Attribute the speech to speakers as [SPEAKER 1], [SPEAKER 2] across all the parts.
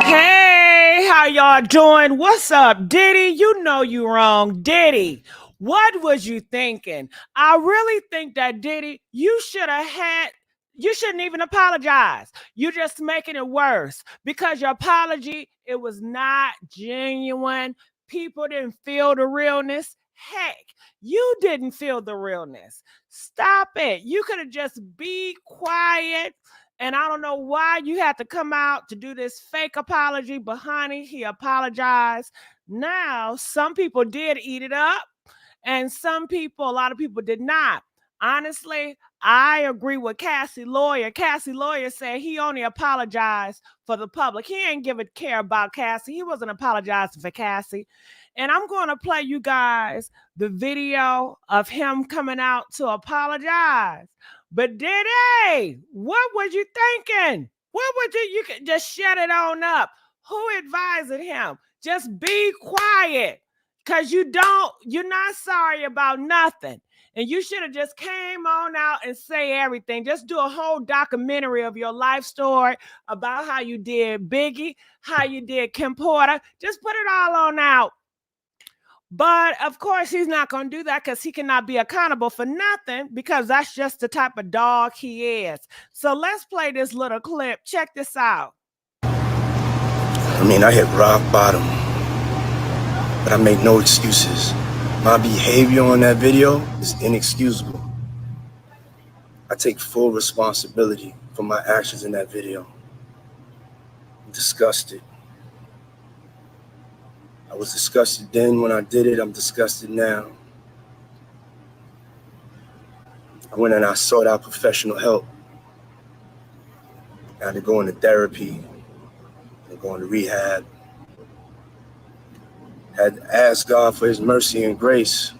[SPEAKER 1] Hey, how y'all doing? What's up, Diddy? You know you wrong. Diddy, what was you thinking? I really think that Diddy, you shouldn't even apologize. You're just making it worse because your apology, it was not genuine. People didn't feel the realness. Heck, you didn't feel the realness. Stop it. You could have just be quiet. And I don't know why you had to come out to do this fake apology, but honey, he apologized. Now, some people did eat it up, and a lot of people did not. Honestly, I agree with Cassie lawyer. Cassie lawyer said he only apologized for the public. He ain't give a care about Cassie. He wasn't apologizing for Cassie. And I'm going to play you guys the video of him coming out to apologize. But Diddy, what was you thinking? What would you could just shut it on up? Who advised him? Just be quiet. Cause you're not sorry about nothing. And you should have just came on out and say everything. Just do a whole documentary of your life story about how you did Biggie, how you did Kim Porter. Just put it all on out. But of course, he's not going to do that because he cannot be accountable for nothing because that's just the type of dog he is. So let's play this little clip. Check this out.
[SPEAKER 2] I mean, I hit rock bottom, but I make no excuses. My behavior on that video is inexcusable. I take full responsibility for my actions in that video. I'm disgusted. I was disgusted then when I did it. I'm disgusted now. I went and I sought out professional help. I had to go into therapy and go into rehab. I had to ask God for his mercy and grace.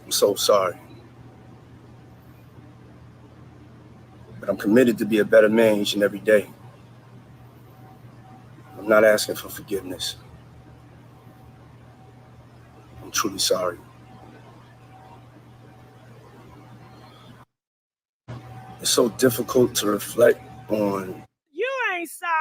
[SPEAKER 2] I'm so sorry. But I'm committed to be a better man each and every day. I'm not asking for forgiveness. I'm truly sorry. It's so difficult to reflect on.
[SPEAKER 1] You ain't sorry.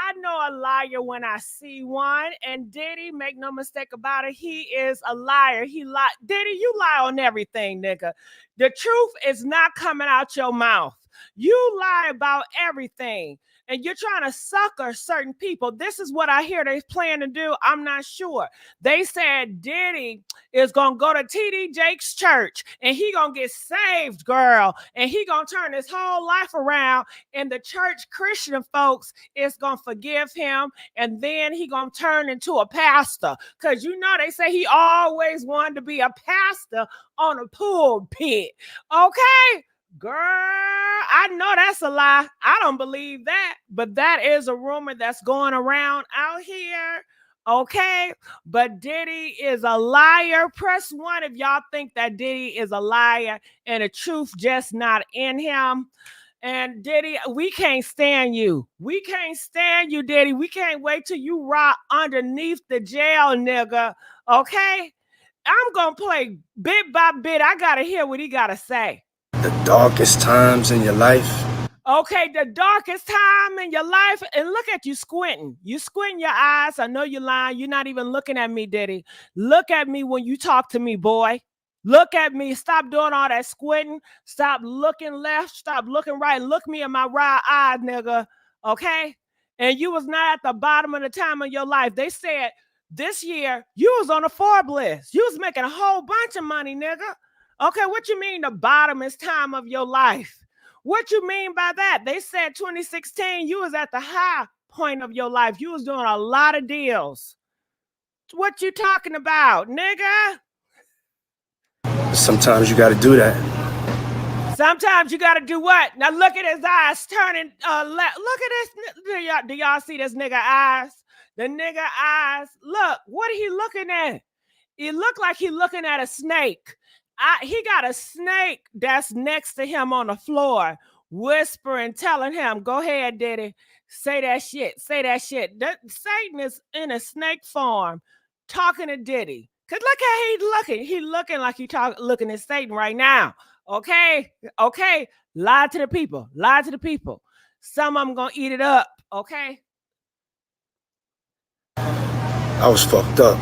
[SPEAKER 1] I know a liar when I see one. And Diddy, make no mistake about it, he is a liar. Diddy, you lie on everything, nigga. The truth is not coming out your mouth. You lie about everything. And you're trying to sucker certain people. This is what I hear they plan to do. I'm not sure. They said Diddy is going to go to TD Jake's church and he going to get saved, girl. And he going to turn his whole life around. And the church Christian folks is going to forgive him. And then he going to turn into a pastor. Because you know they say he always wanted to be a pastor on a pulpit. Okay? Girl, I know that's a lie. I don't believe that. But that is a rumor that's going around out here. Okay? But Diddy is a liar. Press 1 if y'all think that Diddy is a liar and the truth just not in him. And Diddy, we can't stand you. We can't stand you, Diddy. We can't wait till you rot underneath the jail, nigga. Okay? I'm going to play bit by bit. I got to hear what he got to say.
[SPEAKER 2] The darkest times in your life.
[SPEAKER 1] Okay, the darkest time in your life. And look at you squinting. You squinting your eyes. I know you're lying. You're not even looking at me, Diddy. Look at me when you talk to me, boy. Look at me. Stop doing all that squinting. Stop looking left. Stop looking right. Look me in my right eye, nigga. Okay? And you was not at the bottom of the time of your life. They said this year you was on a Forbes list. You was making a whole bunch of money, nigga. Okay, what you mean the bottomest time of your life? What you mean by that? They said 2016, you was at the high point of your life. You was doing a lot of deals. What you talking about, nigga?
[SPEAKER 2] Sometimes you got to do that.
[SPEAKER 1] Sometimes you got to do what? Now look at his eyes turning left. Look at this. Do y'all see this nigga eyes? The nigga eyes. Look, what are he looking at? It looked like he looking at a snake. He got a snake that's next to him on the floor, whispering, telling him, go ahead, Diddy, say that shit, say that shit. Satan is in a snake form. talking to Diddy. Cause look how he's looking. He looking like he looking at Satan right now. Okay, okay. Lie to the people. Lie to the people. Some of them gonna eat it up. Okay.
[SPEAKER 2] I was fucked up.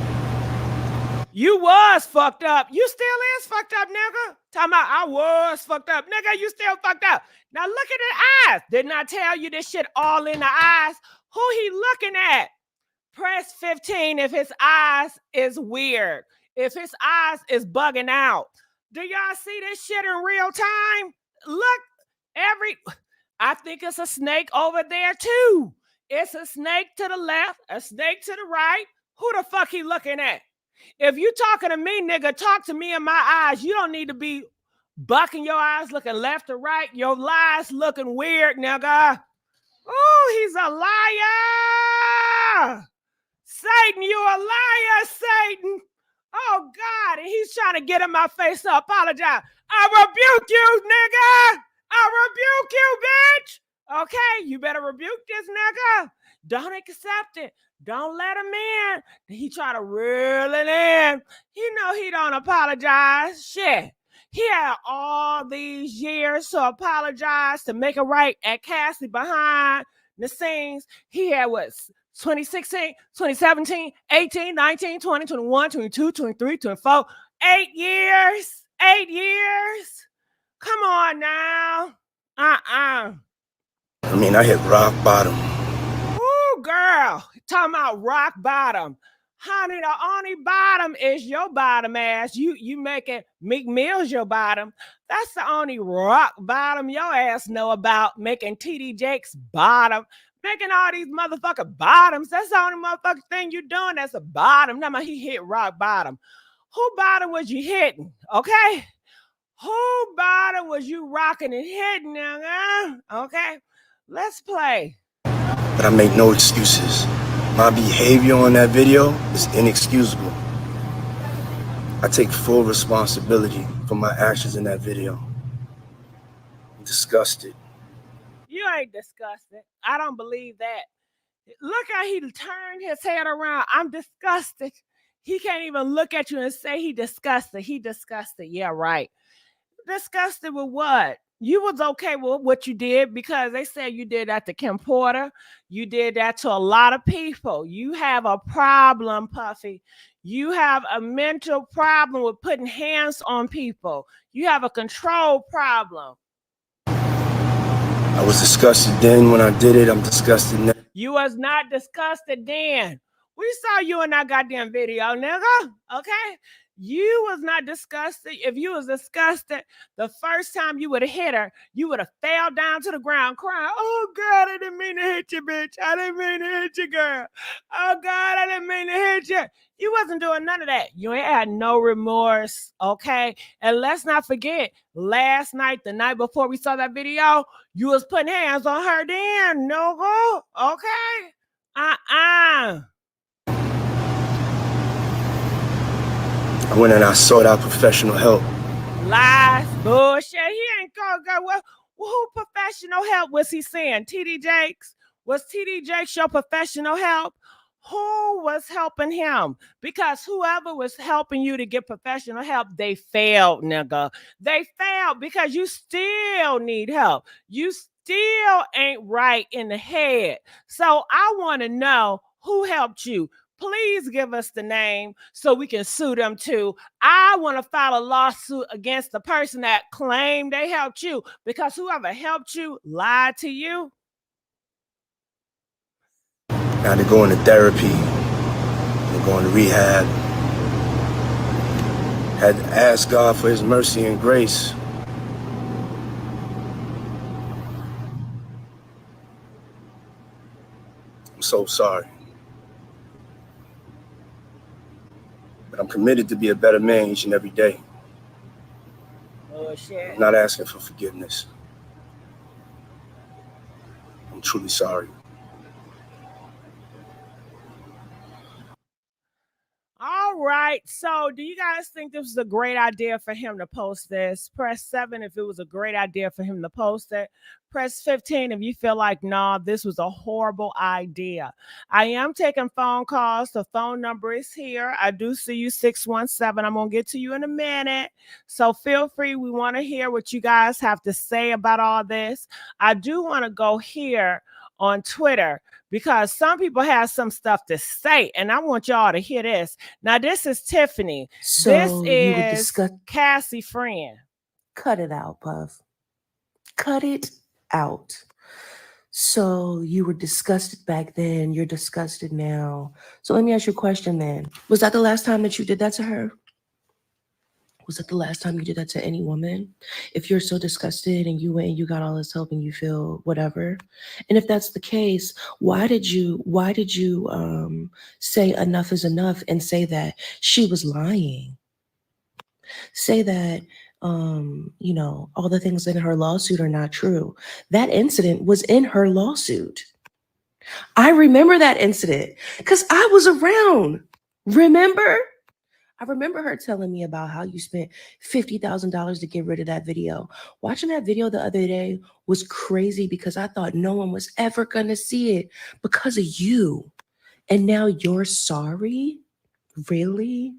[SPEAKER 1] You was fucked up. You still is fucked up, nigga. Talking about I was fucked up. Nigga, you still fucked up. Now look at the eyes. Didn't I tell you this shit all in the eyes? Who he looking at? Press 15 if his eyes is weird. If his eyes is bugging out. Do y'all see this shit in real time? Look, I think it's a snake over there too. It's a snake to the left, a snake to the right. Who the fuck he looking at? If you talking to me, nigga, talk to me in my eyes. You don't need to be bucking your eyes looking left or right. Your lies looking weird, nigga. Oh, he's a liar. Satan, you a liar, Satan. Oh, God. And he's trying to get in my face to apologize. I rebuke you, nigga. I rebuke you, bitch. Okay, you better rebuke this nigga. Don't accept it. Don't let him in. He try to reel it in. He know he don't apologize. Shit. He had all these years to apologize, to make it right at Cassie behind the scenes. He had what? 2016, 2017, 18, 19, 20, 21, 22, 23, 24. 8 years. 8 years. Come on now. I
[SPEAKER 2] mean, I hit rock bottom.
[SPEAKER 1] Ooh, girl. Talking about rock bottom. Honey, the only bottom is your bottom ass. You making Meek Mill's your bottom. That's the only rock bottom your ass know about. Making TD Jakes bottom. Making all these motherfucking bottoms. That's the only motherfucking thing you doing that's a bottom. Now he hit rock bottom. Who bottom was you hitting? Okay? Who bottom was you rocking and hitting now? Okay? Let's play.
[SPEAKER 2] But I make no excuses. My behavior on that video is inexcusable. I take full responsibility for my actions in that video. I'm disgusted.
[SPEAKER 1] You ain't disgusted. I don't believe that. Look how he turned his head around. I'm disgusted. He can't even look at you and say he disgusted. He disgusted. Yeah, right. Disgusted with what? You was okay with what you did because they said you did that to Kim Porter. You did that to a lot of people. You have a problem, Puffy. You have a mental problem with putting hands on people. You have a control problem.
[SPEAKER 2] I was disgusted then when I did it. I'm disgusted now.
[SPEAKER 1] You was not disgusted then. We saw you in that goddamn video, nigga. Okay? You was not disgusted. If you was disgusted, the first time you would have hit her, you would have fell down to the ground crying, oh, God, I didn't mean to hit you, bitch. I didn't mean to hit you, girl. Oh, God, I didn't mean to hit you. You wasn't doing none of that. You ain't had no remorse, okay? And let's not forget, last night, the night before we saw that video, you was putting hands on her then, no go, okay?
[SPEAKER 2] I went and I sought out professional help.
[SPEAKER 1] Lies, bullshit. He ain't gonna go. Well, who professional help was he saying? TD Jakes? Was TD Jakes your professional help? Who was helping him? Because whoever was helping you to get professional help, they failed, nigga. They failed because you still need help. You still ain't right in the head. So I want to know who helped you. Please give us the name so we can sue them too. I want to file a lawsuit against the person that claimed they helped you because whoever helped you lied to you.
[SPEAKER 2] Now they're going to therapy. They're going to rehab. Had to ask God for his mercy and grace. I'm so sorry. But I'm committed to be a better man each and every day.
[SPEAKER 1] Oh, shit.
[SPEAKER 2] I'm not asking for forgiveness. I'm truly sorry.
[SPEAKER 1] All All right. So, do you guys think this was a great idea for him to post this? Press 7 if it was a great idea for him to post it. Press 15 if you feel like, nah, this was a horrible idea. I am taking phone calls. The phone number is here. I do see you, 617. I'm going to get to you in a minute. So, feel free. We want to hear what you guys have to say about all this. I do want to go here on Twitter because some people have some stuff to say, and I want y'all to hear this. Now, this is Tiffany.
[SPEAKER 3] So
[SPEAKER 1] this is Cassie friend.
[SPEAKER 3] Cut it out, Puff. Cut it out. So you were disgusted back then. You're disgusted now. So let me ask you a question then. Was that the last time that you did that to her? Was that the last time you did that to any woman? If you're so disgusted and you went and you got all this help and you feel whatever, and if that's the case, why did you say enough is enough and say that she was lying? Say that all the things in her lawsuit are not true. That incident was in her lawsuit. I remember that incident because I was around. Remember? I remember her telling me about how you spent $50,000 to get rid of that video. Watching that video the other day was crazy because I thought no one was ever going to see it because of you. And now you're sorry? Really?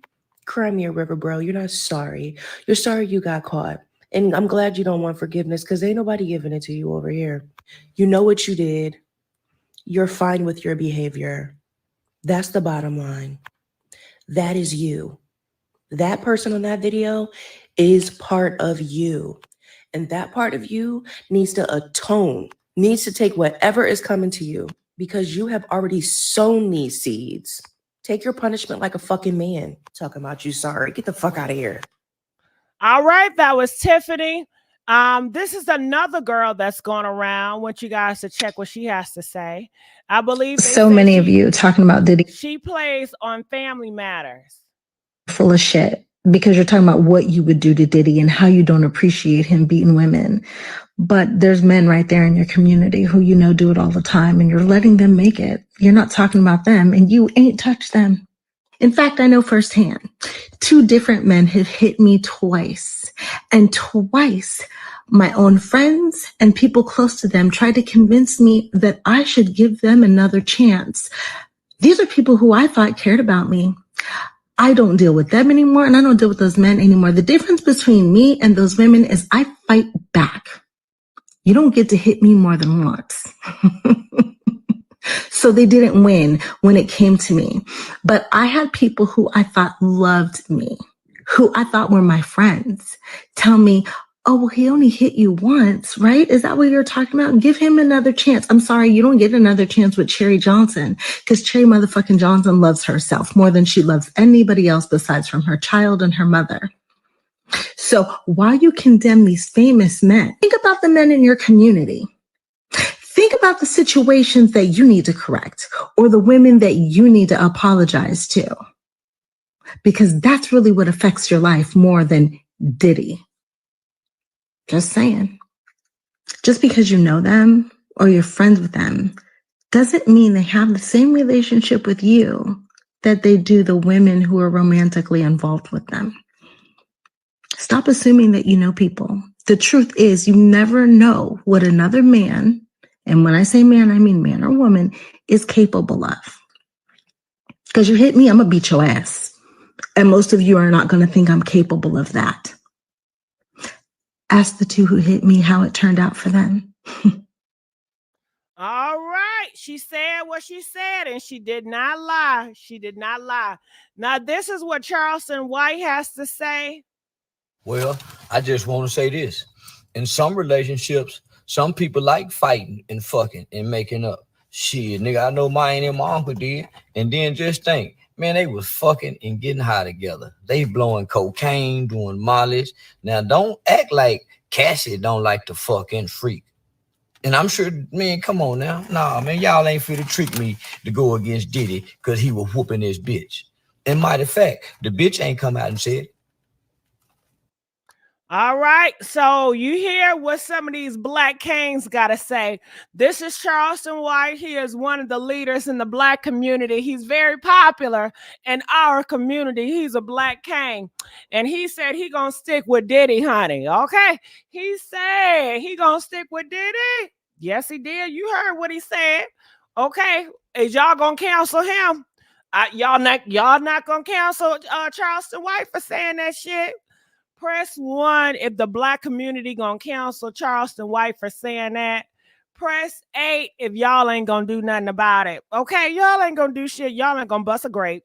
[SPEAKER 3] Cry me a river, bro. You're not sorry. You're sorry you got caught. And I'm glad you don't want forgiveness because ain't nobody giving it to you over here. You know what you did. You're fine with your behavior. That's the bottom line. That is you. That person on that video is part of you. And that part of you needs to atone, needs to take whatever is coming to you because you have already sown these seeds. Take your punishment like a fucking man. Talking about you sorry. Get the fuck out of here.
[SPEAKER 1] All right, that was Tiffany. This is another girl that's going around. I want you guys to check what she has to say. I believe
[SPEAKER 4] so many of you talking about Diddy.
[SPEAKER 1] She plays on Family Matters.
[SPEAKER 4] Full of shit because you're talking about what you would do to Diddy and how you don't appreciate him beating women. But there's men right there in your community who you know do it all the time and you're letting them make it. You're not talking about them and you ain't touched them. In fact, I know firsthand, 2 different men have hit me twice, and twice my own friends and people close to them tried to convince me that I should give them another chance. These are people who I thought cared about me. I don't deal with them anymore, and I don't deal with those men anymore. The difference between me and those women is I fight back. You don't get to hit me more than once. So they didn't win when it came to me. But I had people who I thought loved me, who I thought were my friends, tell me, oh, well, he only hit you once, right? Is that what you're talking about? Give him another chance. I'm sorry, you don't get another chance with Cherry Johnson because Cherry motherfucking Johnson loves herself more than she loves anybody else besides from her child and her mother. So while you condemn these famous men, think about the men in your community. Think about the situations that you need to correct or the women that you need to apologize to, because that's really what affects your life more than Diddy. Just saying. Just because you know them or you're friends with them doesn't mean they have the same relationship with you that they do the women who are romantically involved with them. Stop assuming that you know people. The truth is you never know what another man, and when I say man, I mean man or woman, is capable of. Because you hit me, I'm going to beat your ass. And most of you are not going to think I'm capable of that. Ask the 2 who hit me how it turned out for them.
[SPEAKER 1] All right. She said what she said, and she did not lie. She did not lie. Now, this is what Charleston White has to say.
[SPEAKER 5] Well, I just want to say this. In some relationships, some people like fighting and fucking and making up. Shit, nigga, I know mine and my uncle did. And then just think, man, they was fucking and getting high together. They blowing cocaine, doing mollies. Now, don't act like Cassie don't like to fuck and freak. And I'm sure, man, come on now. Nah, man, y'all ain't fit to trick me to go against Diddy because he was whooping this bitch. And matter of fact, the bitch ain't come out and said.
[SPEAKER 1] All right, so you hear what some of these black kings got to say. This is Charleston White. He is one of the leaders in the black community. He's very popular in our community. He's a black king, and he said he gonna stick with Diddy, honey. Okay, he said he gonna stick with Diddy. Yes, he did. You heard what he said. Okay, is y'all gonna cancel him? Y'all not gonna cancel Charleston White for saying that shit? Press 1 if the black community gonna cancel Charleston White for saying that. Press 8 if y'all ain't gonna do nothing about it. Okay, y'all ain't gonna do shit. Y'all ain't gonna bust a grape.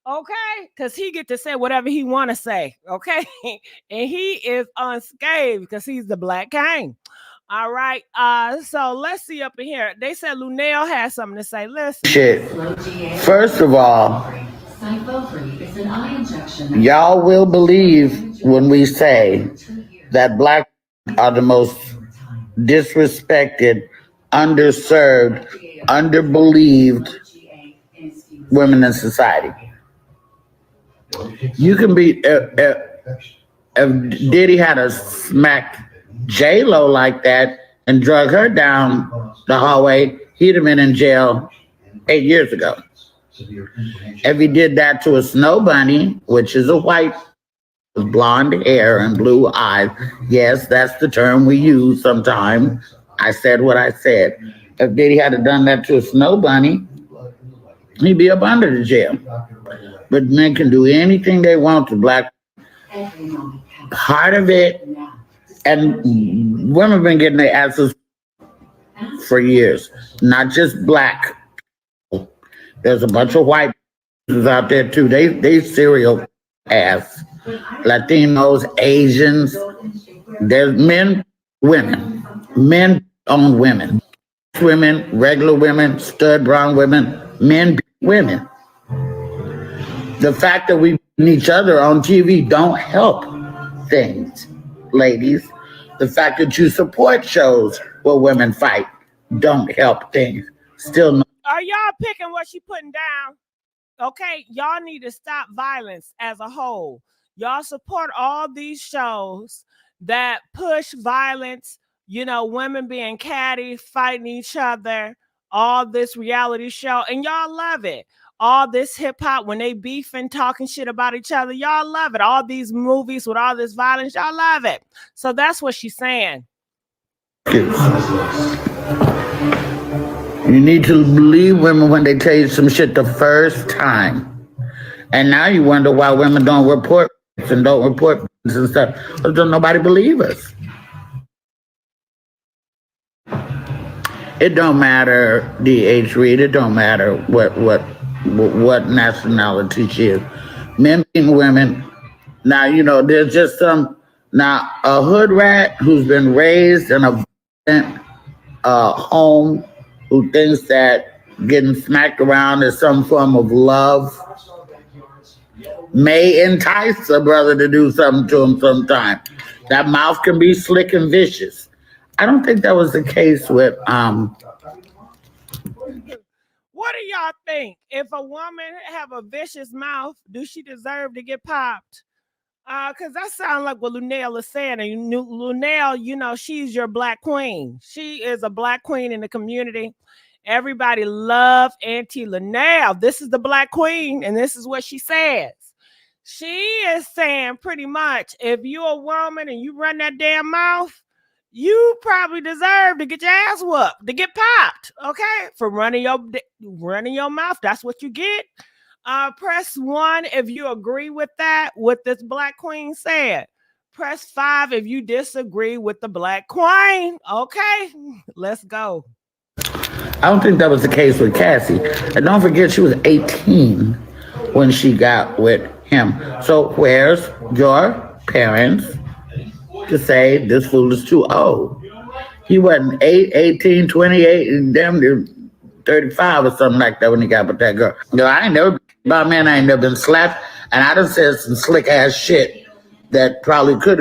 [SPEAKER 1] Okay, because he get to say whatever he want to say. Okay, and he is unscathed because he's the black king. All right, so let's see up in here. They said Lunel has something to say. Listen.
[SPEAKER 6] Shit. First of all, y'all will believe when we say that black are the most disrespected, underserved, underbelieved women in society. You can be, if Diddy had a smack J-Lo like that and drug her down the hallway, he'd have been in jail 8 years ago. If he did that to a snow bunny, which is a white with blonde hair and blue eyes, yes, that's the term we use sometimes. I said what I said. If Diddy had done that to a snow bunny, he'd be up under the jail. But men can do anything they want to black. Part of it, and women have been getting their asses for years, not just black. There's a bunch of white out there too. They serial ass. Latinos, Asians. There's men, women. Men own women. Women, regular women, stud brown women, men, women. The fact that we beat each other on TV don't help things, ladies. The fact that you support shows where women fight don't help things. Still no.
[SPEAKER 1] Are y'all picking what she putting down? Okay, y'all need to stop violence as a whole. Y'all support all these shows that push violence, you know, women being catty, fighting each other, all this reality show, and y'all love it. All this hip hop when they beefing, talking shit about each other, y'all love it. All these movies with all this violence, y'all love it. So that's what she's saying.
[SPEAKER 6] You need to believe women when they tell you some shit the first time. And now you wonder why women don't report and don't report and stuff. Because don't nobody believe us. It don't matter, D.H. Reed, it don't matter what nationality she is. Men being women. Now, you know, there's just a hood rat who's been raised in a violent home who thinks that getting smacked around is some form of love may entice a brother to do something to him sometime. That mouth can be slick and vicious. I don't think that was the case with
[SPEAKER 1] What do y'all think? If a woman have a vicious mouth, do she deserve to get popped? Because that sounds like what Lunel is saying. And Lunel, you know, she's your black queen. She is a black queen in the community. Everybody love Auntie Lunel. This is the black queen, and this is what she says. She is saying pretty much, if you're a woman and you run that damn mouth, you probably deserve to get your ass whooped, to get popped, okay? For running your mouth. That's what you get. Press 1 if you agree with that, what this black queen said. Press 5 if you disagree with the black queen. Okay, let's go.
[SPEAKER 6] I don't think that was the case with Cassie. And don't forget, she was 18 when she got with him. So where's your parents to say this fool is too old? He wasn't 18, 28, and damn near 35 or something like that when he got with that girl. You know, I ain't never been slapped, and I done said some slick ass shit that probably could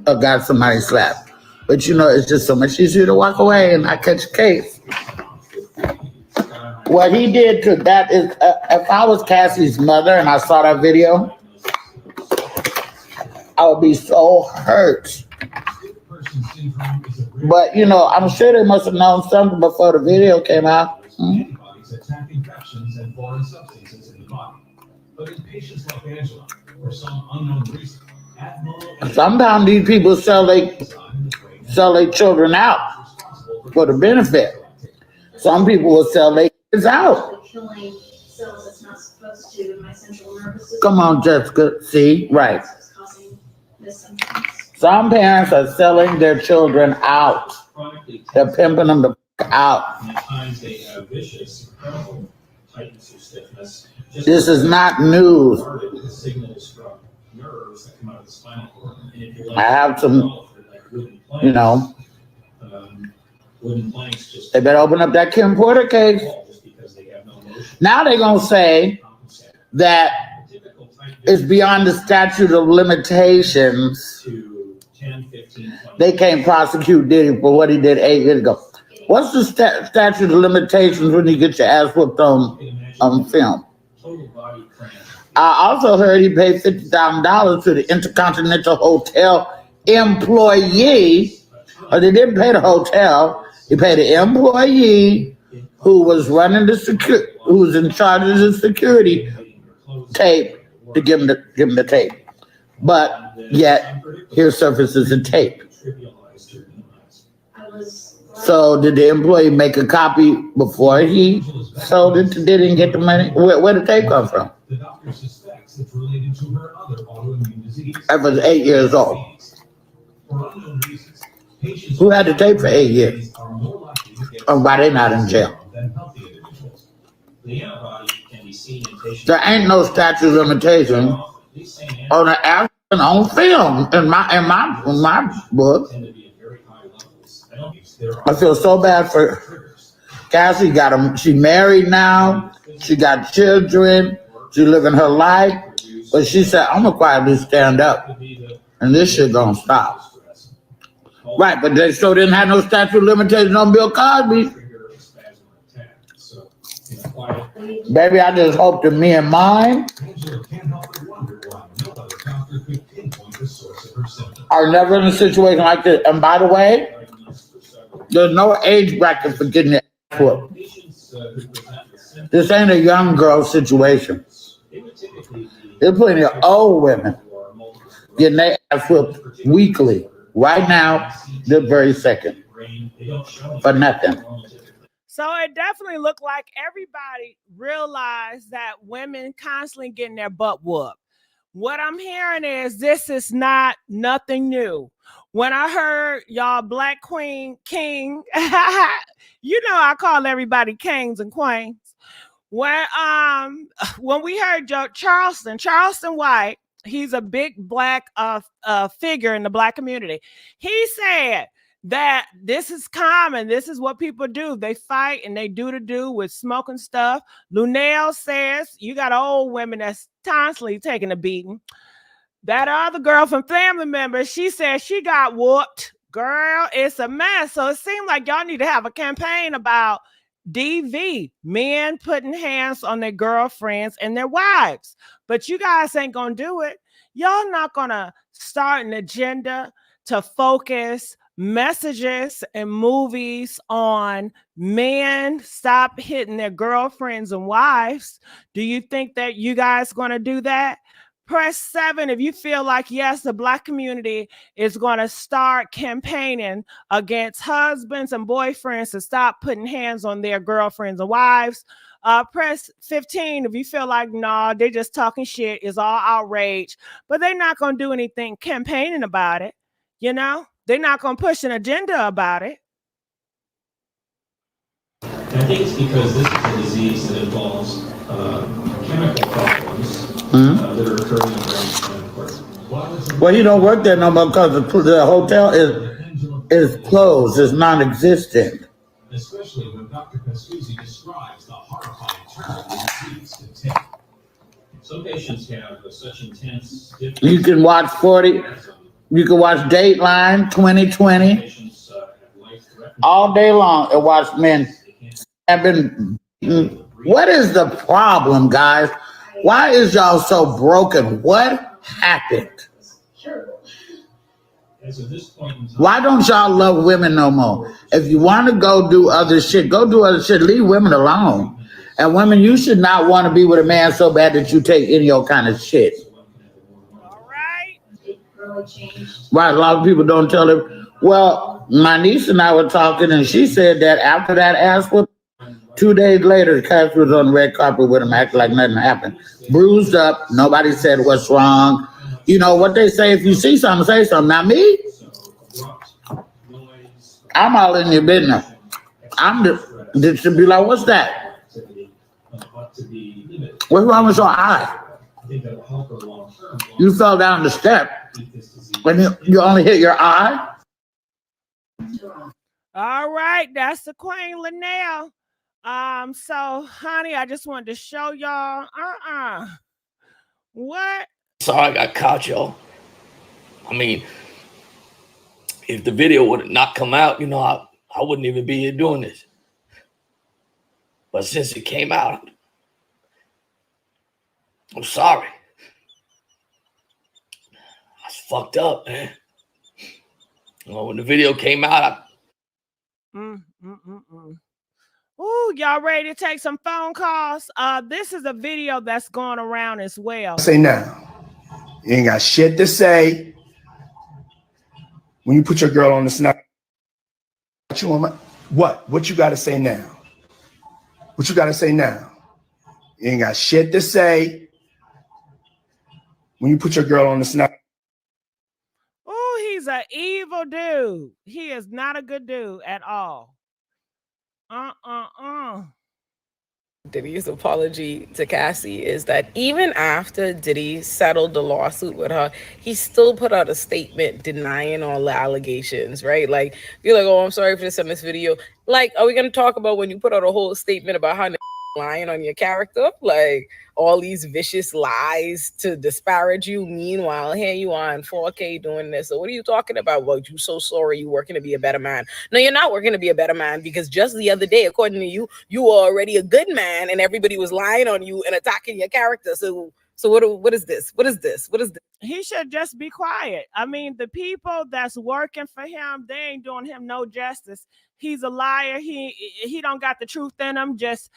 [SPEAKER 6] have got somebody slapped. But you know, it's just so much easier to walk away and not catch a case. What he did to that is, if I was Cassie's mother and I saw that video, I would be so hurt. But, you know, I'm sure they must have known something before the video came out.
[SPEAKER 7] Antibodies attack infections and foreign substances in the body. But in patients like Angela, for some unknown reason,
[SPEAKER 6] sometimes these people sell their children out for the benefit. Some people will sell their kids out.
[SPEAKER 8] Killing cells that's not supposed to in my central nervous system.
[SPEAKER 6] Come on, Jessica. See, right.
[SPEAKER 8] Causing this symptoms.
[SPEAKER 6] Some parents are selling their children out. They're pimping them the out.
[SPEAKER 7] Sometimes they have vicious, incredible tightness or stiffness.
[SPEAKER 6] This is not news.
[SPEAKER 7] The signals from nerves that come out of the spinal cord. And if you're
[SPEAKER 6] I have some, you know,
[SPEAKER 7] wooden planks just
[SPEAKER 6] they better open up that Kim Porter case.
[SPEAKER 7] just because they have no motion.
[SPEAKER 6] Now they're going to say that it's beyond the statute of limitations.
[SPEAKER 7] To 10, 15, 20.
[SPEAKER 6] They can't prosecute Diddy for what he did 8 years ago. What's the statute of limitations when you get your ass whooped on film?
[SPEAKER 7] Total body cramp.
[SPEAKER 6] I also heard he paid $50,000 to the Intercontinental Hotel employee. Or they didn't pay the hotel. He paid the employee who was running the who was in charge of the security tape to give him the tape. But yet here surfaces the tape. So did the employee make a copy before he sold it to Diddy and get the money? Where did the tape come from?
[SPEAKER 7] The doctor suspects it's related to her other autoimmune disease.
[SPEAKER 6] That was 8 years old.
[SPEAKER 7] For unknown reasons, patients
[SPEAKER 6] Who had the tape for 8 years?
[SPEAKER 7] are more likely to get
[SPEAKER 6] Or why they not in jail?
[SPEAKER 7] than healthy individuals. The antibody can be seen in patients.
[SPEAKER 6] There ain't no statute of limitation
[SPEAKER 7] These same
[SPEAKER 6] on an African on film in my book.
[SPEAKER 7] tend to be at very high levels. I don't use there
[SPEAKER 6] I
[SPEAKER 7] are
[SPEAKER 6] feel so bad for
[SPEAKER 7] triggers.
[SPEAKER 6] Cassie. Got him. She married now. She got children. She living her life. But she said, "I'm gonna quietly stand up, and this shit gonna stop." Right, but they still didn't have no statute of limitations on Bill Cosby.
[SPEAKER 7] Trigger a spasm or attack. So, in a quiet,
[SPEAKER 6] Baby, I just hope that me and mine
[SPEAKER 7] Angela can't help but wonder why no other doctor could pinpoint the source of her symptoms.
[SPEAKER 6] are never in a situation like this. And by the way,
[SPEAKER 7] Diagnosed for several
[SPEAKER 6] there's no age bracket for getting your ass whooped.
[SPEAKER 7] patients who present with symptoms,
[SPEAKER 6] This ain't a young girl situation.
[SPEAKER 7] they would typically be
[SPEAKER 6] There's plenty of old women
[SPEAKER 7] or multiple
[SPEAKER 6] getting their ass whooped weekly, right now, this very second,
[SPEAKER 7] brain. They don't show
[SPEAKER 6] for nothing.
[SPEAKER 1] So it definitely looked like everybody realized that women constantly getting their butt whooped. What I'm hearing is this is not nothing new. When I heard y'all Black Queen King, you know I call everybody kings and queens. When we heard Charleston White, he's a big black figure in the black community. He said that this is common. This is what people do. They fight and they do with smoking stuff. Lunel says you got old women that's constantly taking a beating. That other girl from Family Members, she said she got whooped. Girl, it's a mess. So it seemed like y'all need to have a campaign about DV, men putting hands on their girlfriends and their wives. But you guys ain't gonna do it. Y'all not gonna start an agenda to focus messages and movies on men stop hitting their girlfriends and wives. Do you think that you guys gonna do that? Press 7 if you feel like, yes, the black community is going to start campaigning against husbands and boyfriends to stop putting hands on their girlfriends and wives. Press 15 if you feel like, nah, they're just talking shit, it's all outrage, but they're not going to do anything campaigning about it. You know, they're not going to push an agenda about it.
[SPEAKER 7] I think it's because this is a disease that involves chemical problems that are occurring in the brain.
[SPEAKER 6] Well, he don't work there no more because the hotel is closed. It's non-existent.
[SPEAKER 7] Especially when Dr. Pascuzzi describes the horrifying turn the disease can take. Some patients have such intense difference.
[SPEAKER 6] You can watch 40. You can watch Dateline 2020
[SPEAKER 7] Patients have life-threatening.
[SPEAKER 6] all day long and watch men have been beaten. What is the problem, guys? Why is y'all so broken? What happened?
[SPEAKER 8] terrible.
[SPEAKER 7] As of this point in time,
[SPEAKER 6] Why don't y'all love women no more? If you want to go do other shit, go do other shit. Leave women alone. And women, you should not want to be with a man so bad that you take any old kind of shit.
[SPEAKER 1] All right.
[SPEAKER 8] It really changed.
[SPEAKER 6] Right, a lot of people don't tell them. Well, my niece and I were talking, and she said that after that ass whoop, 2 days later, Cassie was on the red carpet with him, acting like nothing happened. Bruised up, nobody said what's wrong. You know what they say, if you see something, say something. Now me, I'm all in your business. I'm the should be like, what's that? What's wrong with your eye? You fell down the step when you only hit your eye?
[SPEAKER 1] All right, that's the Queen Linnell. So honey, I just wanted to show y'all. What?
[SPEAKER 9] Sorry I got caught, y'all. I mean, if the video would have not come out, you know, I wouldn't even be here doing this. But since it came out, I'm sorry. I was fucked up, man. You know, when the video came out,
[SPEAKER 1] Ooh, y'all ready to take some phone calls? This is a video that's going around as well.
[SPEAKER 2] Say now. You ain't got shit to say. When you put your girl on the snap, what you got to say now? What you got to say now? You ain't got shit to say. When you put your girl on the snap.
[SPEAKER 1] Oh, he's an evil dude. He is not a good dude at all.
[SPEAKER 10] Diddy's apology to Cassie is that even after Diddy settled the lawsuit with her, he still put out a statement denying all the allegations, right? Like, you're like, oh, I'm sorry for this in this video. Like, are we going to talk about when you put out a whole statement about how lying on your character? Like, all these vicious lies to disparage you. Meanwhile, here you are in 4K doing this. So what are you talking about? Well, you so sorry, you working to be a better man. No, you're not working to be a better man, because just the other day, according to you, you were already a good man and everybody was lying on you and attacking your character. So what is this? What is this? What is this?
[SPEAKER 1] He should just be quiet. I mean, the people that's working for him, they ain't doing him no justice. He's a liar. He don't got the truth in him. Just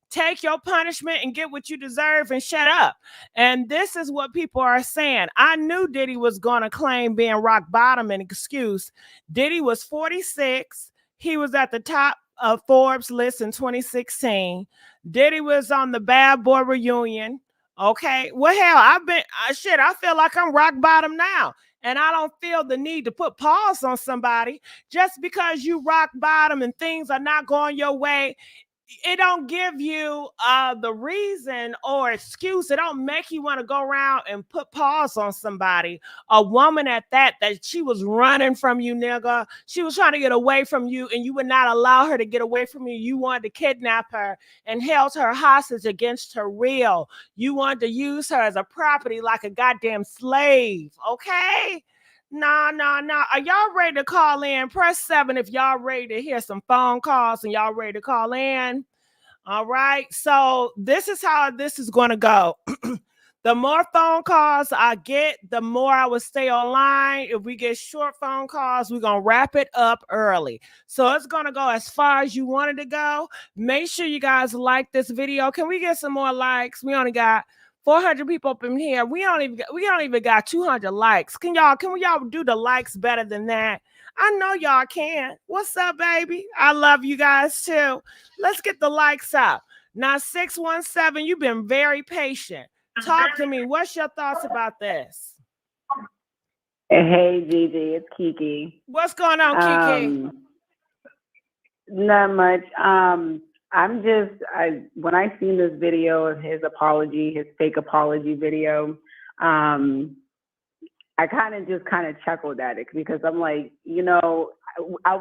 [SPEAKER 1] take your punishment and get what you deserve and shut up. And this is what people are saying. I knew Diddy was going to claim being rock bottom and excuse. Diddy was 46. He was at the top of Forbes list in 2016. Diddy was on the Bad Boy reunion. Okay. Well, hell, I feel like I'm rock bottom now. And I don't feel the need to put pause on somebody just because you rock bottom and things are not going your way. It don't give you the reason or excuse. It don't make you want to go around and put pause on somebody. A woman at that she was running from you, nigga. She was trying to get away from you, and you would not allow her to get away from you. You wanted to kidnap her and held her hostage against her will. You wanted to use her as a property like a goddamn slave, okay? Nah. Are y'all ready to call in? Press 7 if y'all ready to hear some phone calls and y'all ready to call in. All right. So this is how this is going to go. The more phone calls I get, the more I will stay online. If we get short phone calls, we're going to wrap it up early. So it's going to go as far as you wanted to go. Make sure you guys like this video. Can we get some more likes? We only got 400 people up in here. We don't even got 200 likes. Can y'all do the likes better than that? I know y'all can. What's up, baby? I love you guys too. Let's get the likes up. Now, 617, you've been very patient. Talk to me. What's your thoughts about this?
[SPEAKER 11] Hey, Gigi, it's Kiki.
[SPEAKER 1] What's going on, Kiki?
[SPEAKER 11] Not much. When I seen this video of his apology, his fake apology video, I kind of chuckled at it because I'm like, you know, I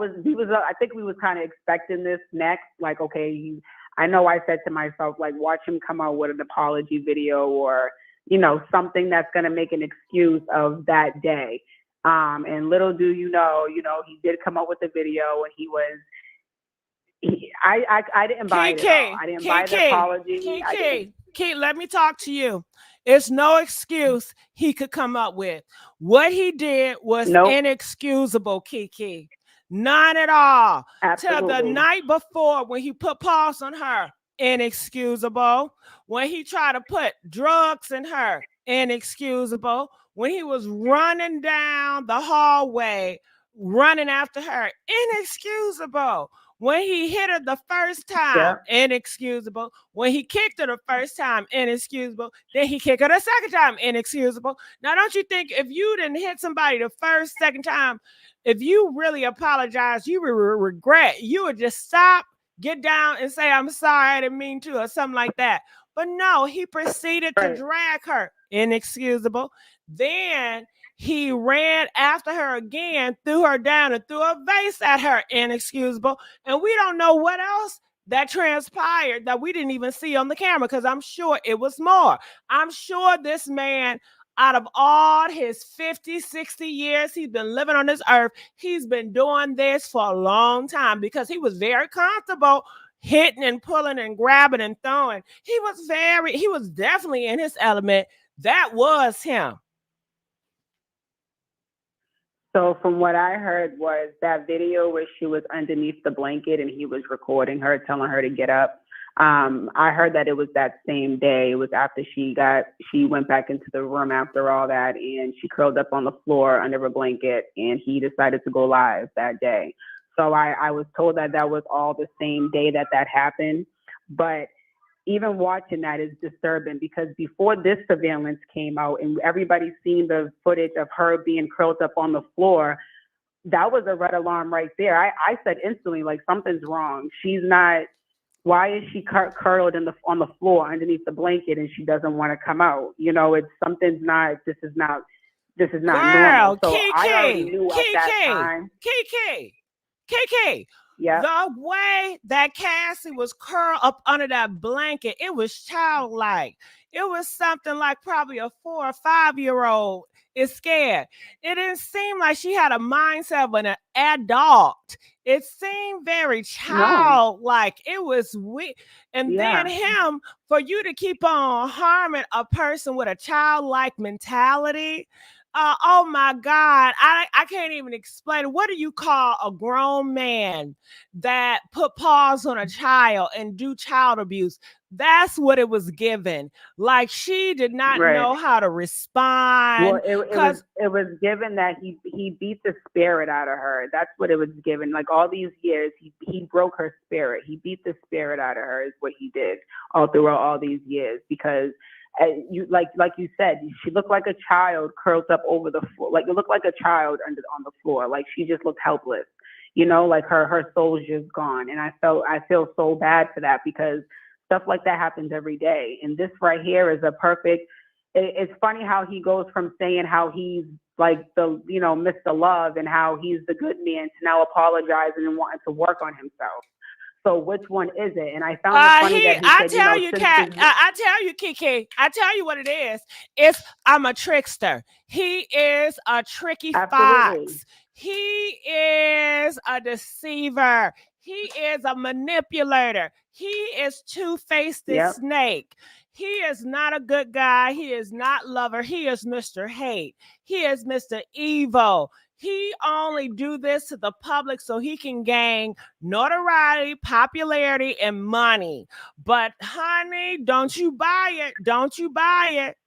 [SPEAKER 11] think we was kind of expecting this next. Like, okay, I know I said to myself, like, watch him come out with an apology video or, you know, something that's going to make an excuse of that day. And little do you know, he did come up with a video and I didn't buy it. I didn't buy the apology.
[SPEAKER 1] Kiki, let me talk to you. It's no excuse he could come up with. What he did was inexcusable, Kiki. None at all. Till the night before when he put paws on her, inexcusable. When he tried to put drugs in her, inexcusable. When he was running down the hallway, running after her, inexcusable. When he hit her the first time, inexcusable. When he kicked her the first time, inexcusable. Then he kicked her the second time, inexcusable. Now, don't you think if you didn't hit somebody the first, second time, if you really apologize, you would regret, you would just stop, get down and say, I'm sorry, I didn't mean to, or something like that. But no, he proceeded to drag her, inexcusable. Then he ran after her again, threw her down and threw a vase at her, inexcusable. And we don't know what else that transpired that we didn't even see on the camera, because I'm sure it was more. I'm sure this man, out of all his 50, 60 years he's been living on this earth, he's been doing this for a long time, because he was very comfortable hitting and pulling and grabbing and throwing. He was definitely in his element. That was him.
[SPEAKER 11] So from what I heard was that video where she was underneath the blanket and he was recording her, telling her to get up. I heard that it was that same day. It was after she went back into the room after all that, and she curled up on the floor under her blanket, and he decided to go live that day. So I was told that that was all the same day that happened. But even watching that is disturbing, because before this surveillance came out and everybody seen the footage of her being curled up on the floor, that was a red alarm right there. I said instantly, like, something's wrong. She's not, why is she curled on the floor underneath the blanket and she doesn't want to come out? You know, it's something's not, this is not normal. So I already knew at that time.
[SPEAKER 1] KK. Yeah. The way that Cassie was curled up under that blanket, it was childlike. It was something like probably a 4 or 5 year old is scared. It didn't seem like she had a mindset of an adult. It seemed very childlike. It was weird. And then him, for you to keep on harming a person with a childlike mentality. Oh my God, I can't even explain. What do you call a grown man that put paws on a child and do child abuse? That's what it was given. Like, she did not know how to respond.
[SPEAKER 11] Well, it was given that he beat the spirit out of her. That's what it was given. Like, all these years, he broke her spirit. He beat the spirit out of her is what he did all throughout all these years, because you like you said, she looked like a child curled up over the floor. Like, it looked like a child on the floor. Like, she just looked helpless. You know, like her soul's just gone. And I feel so bad for that, because stuff like that happens every day. And this right here is a perfect. It's funny how he goes from saying how he's like the, you know, Mr. Love and how he's the good man to now apologizing and wanting to work on himself. So which one is it? And I found it funny that he said,
[SPEAKER 1] I tell you, Kiki, I tell you what it is. I'm a trickster. He is a tricky fox. He is a deceiver. He is a manipulator. He is two-faced snake. He is not a good guy. He is not lover. He is Mr. Hate. He is Mr. Evil. He only do this to the public so he can gain notoriety, popularity, and money. But honey, don't you buy it. Don't you buy it.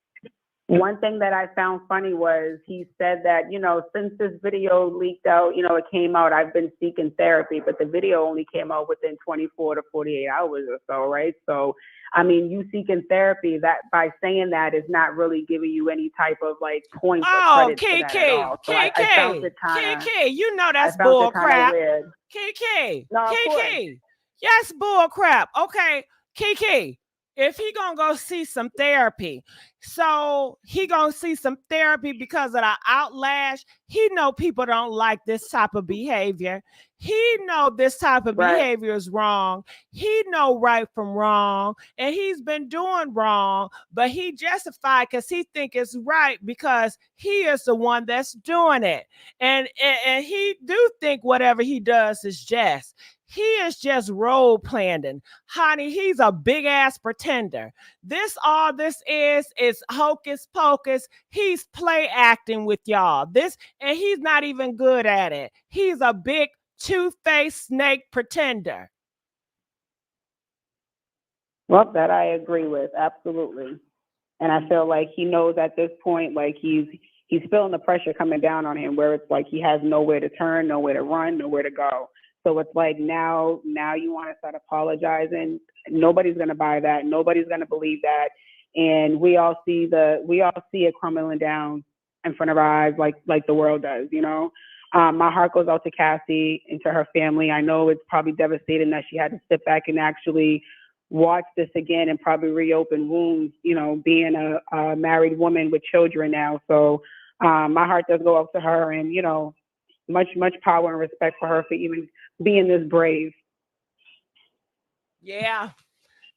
[SPEAKER 11] One thing that I found funny was he said that, you know, since this video leaked out, you know, it came out, I've been seeking therapy, but the video only came out within 24 to 48 hours or so, right? So, I mean, you seeking therapy, that by saying that is not really giving you any type of like points or credit for that at all. So I found it kind of,
[SPEAKER 1] KK, you know that's bull crap. KK, yes, bull crap. Okay, KK. If he gonna go see some therapy, so he gonna see some therapy because of the outlash. He know people don't like this type of behavior. He know this type of behavior is wrong. He know right from wrong, and he's been doing wrong, but he justified because he think it's right because he is the one that's doing it, and he do think whatever he does is just. He is just role playing. Honey, he's a big ass pretender. All this is hocus pocus. He's play acting with y'all. And he's not even good at it. He's a big two-faced snake pretender.
[SPEAKER 11] Well, that I agree with, absolutely. And I feel like he knows at this point, like he's feeling the pressure coming down on him, where it's like he has nowhere to turn, nowhere to run, nowhere to go. So it's like now you want to start apologizing. Nobody's gonna buy that. Nobody's gonna believe that. And we all see it crumbling down in front of our eyes, like the world does. You know, my heart goes out to Cassie and to her family. I know it's probably devastating that she had to sit back and actually watch this again and probably reopen wounds, you know, being a married woman with children now. So my heart does go out to her, and, you know, much power and respect for her for even being this brave.
[SPEAKER 1] Yeah,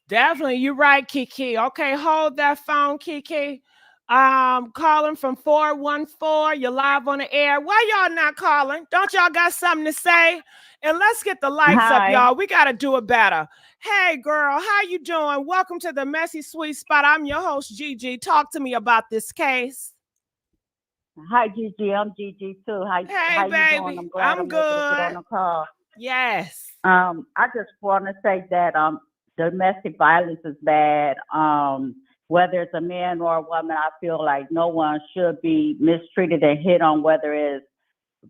[SPEAKER 1] definitely. You're right, Kiki. Okay, hold that phone, Kiki. Calling from 414. You're live on the air. Why y'all not calling? Don't y'all got something to say? And let's get the lights up, y'all. We got to do it better. Hey, girl, how you doing? Welcome to the Messy Sweet Spot. I'm your host, Gigi. Talk to me about this case.
[SPEAKER 12] Hi, Gigi. I'm Gigi, too. How
[SPEAKER 1] baby.
[SPEAKER 12] you doing? I'm glad I'm
[SPEAKER 1] good.
[SPEAKER 12] able to get on the call.
[SPEAKER 1] Yes.
[SPEAKER 12] I just want to say that domestic violence is bad. Whether it's a man or a woman, I feel like no one should be mistreated and hit on, whether it's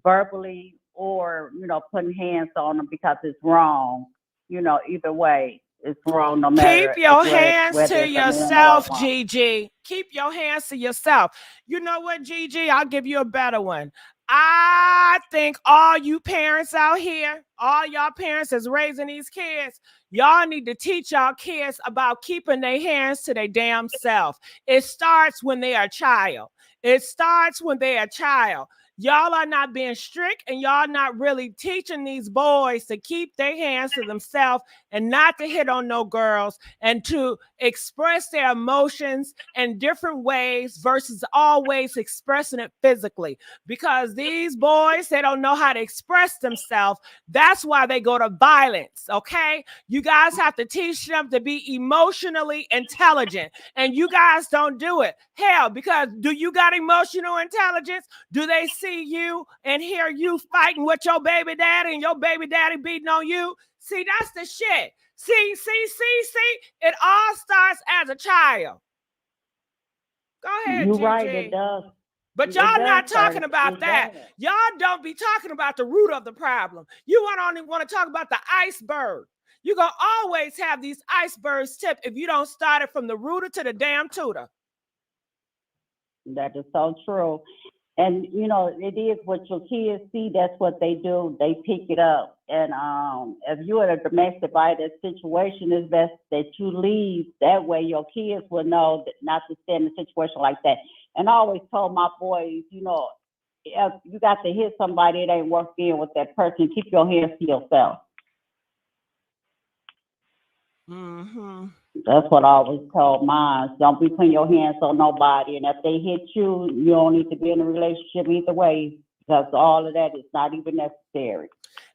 [SPEAKER 12] verbally or, you know, putting hands on them, because it's wrong. You know, either way, it's wrong no matter.
[SPEAKER 1] Keep your hands to yourself, Gigi. Keep your hands to yourself. You know what, Gigi? I'll give you a better one. I think all you parents out here, all y'all parents that's raising these kids, y'all need to teach y'all kids about keeping their hands to their damn self. It starts when they are a child. Y'all are not being strict, and y'all not really teaching these boys to keep their hands to themselves and not to hit on no girls and to express their emotions in different ways versus always expressing it physically. Because these boys, they don't know how to express themselves. That's why they go to violence, okay? You guys have to teach them to be emotionally intelligent, and you guys don't do it. Hell, because do you got emotional intelligence? Do they see you and hear you fighting with your baby daddy and your baby daddy beating on you? See, that's the shit. See. It all starts as a child. Go ahead,
[SPEAKER 12] You're
[SPEAKER 1] Gigi.
[SPEAKER 12] right, it does.
[SPEAKER 1] But y'all not talking about that. Y'all don't be talking about the root of the problem. You only want to talk about the iceberg. You're going to always have these icebergs tip if you don't start it from the rooter to the damn tutor.
[SPEAKER 12] That is so true. And, you know, it is what your kids see, that's what they do. They pick it up. And if you're in a domestic violence situation, it's best that you leave. That way your kids will know that not to stay in a situation like that. And I always told my boys, you know, if you got to hit somebody, it ain't worth being with that person. Keep your hands to yourself.
[SPEAKER 1] Mm-hmm.
[SPEAKER 12] That's what I always told mine. Don't be putting your hands on nobody. And if they hit you, you don't need to be in a relationship either way, because all of that is not even necessary.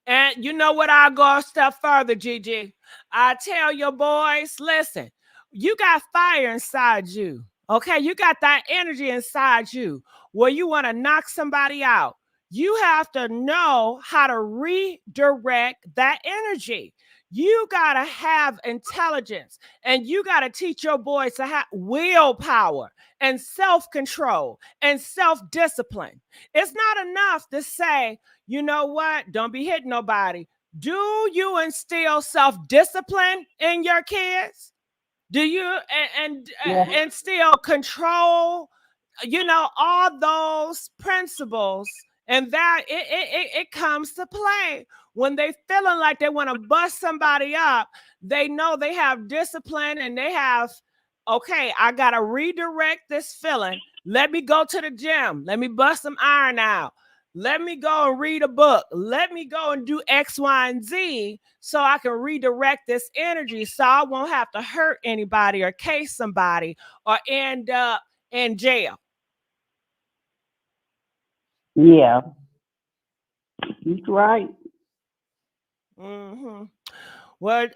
[SPEAKER 1] And you know what? I'll go a step further, Gigi. I tell your boys, listen, you got fire inside you. Okay, you got that energy inside you where you want to knock somebody out. You have to know how to redirect that energy. You got to have intelligence, and you got to teach your boys to have willpower and self-control and self-discipline. It's not enough to say, you know what? Don't be hitting nobody. Do you instill self-discipline in your kids? Do you instill control? You know, all those principles, and that it comes to play when they feeling like they want to bust somebody up. They know they have discipline, and they have, okay, I gotta redirect this feeling. Let me go to the gym. Let me bust some iron out. Let me go and read a book. Let me go and do X, Y, and Z so I can redirect this energy so I won't have to hurt anybody or case somebody or end up in jail.
[SPEAKER 12] Yeah. He's right.
[SPEAKER 1] Mm-hmm. Well,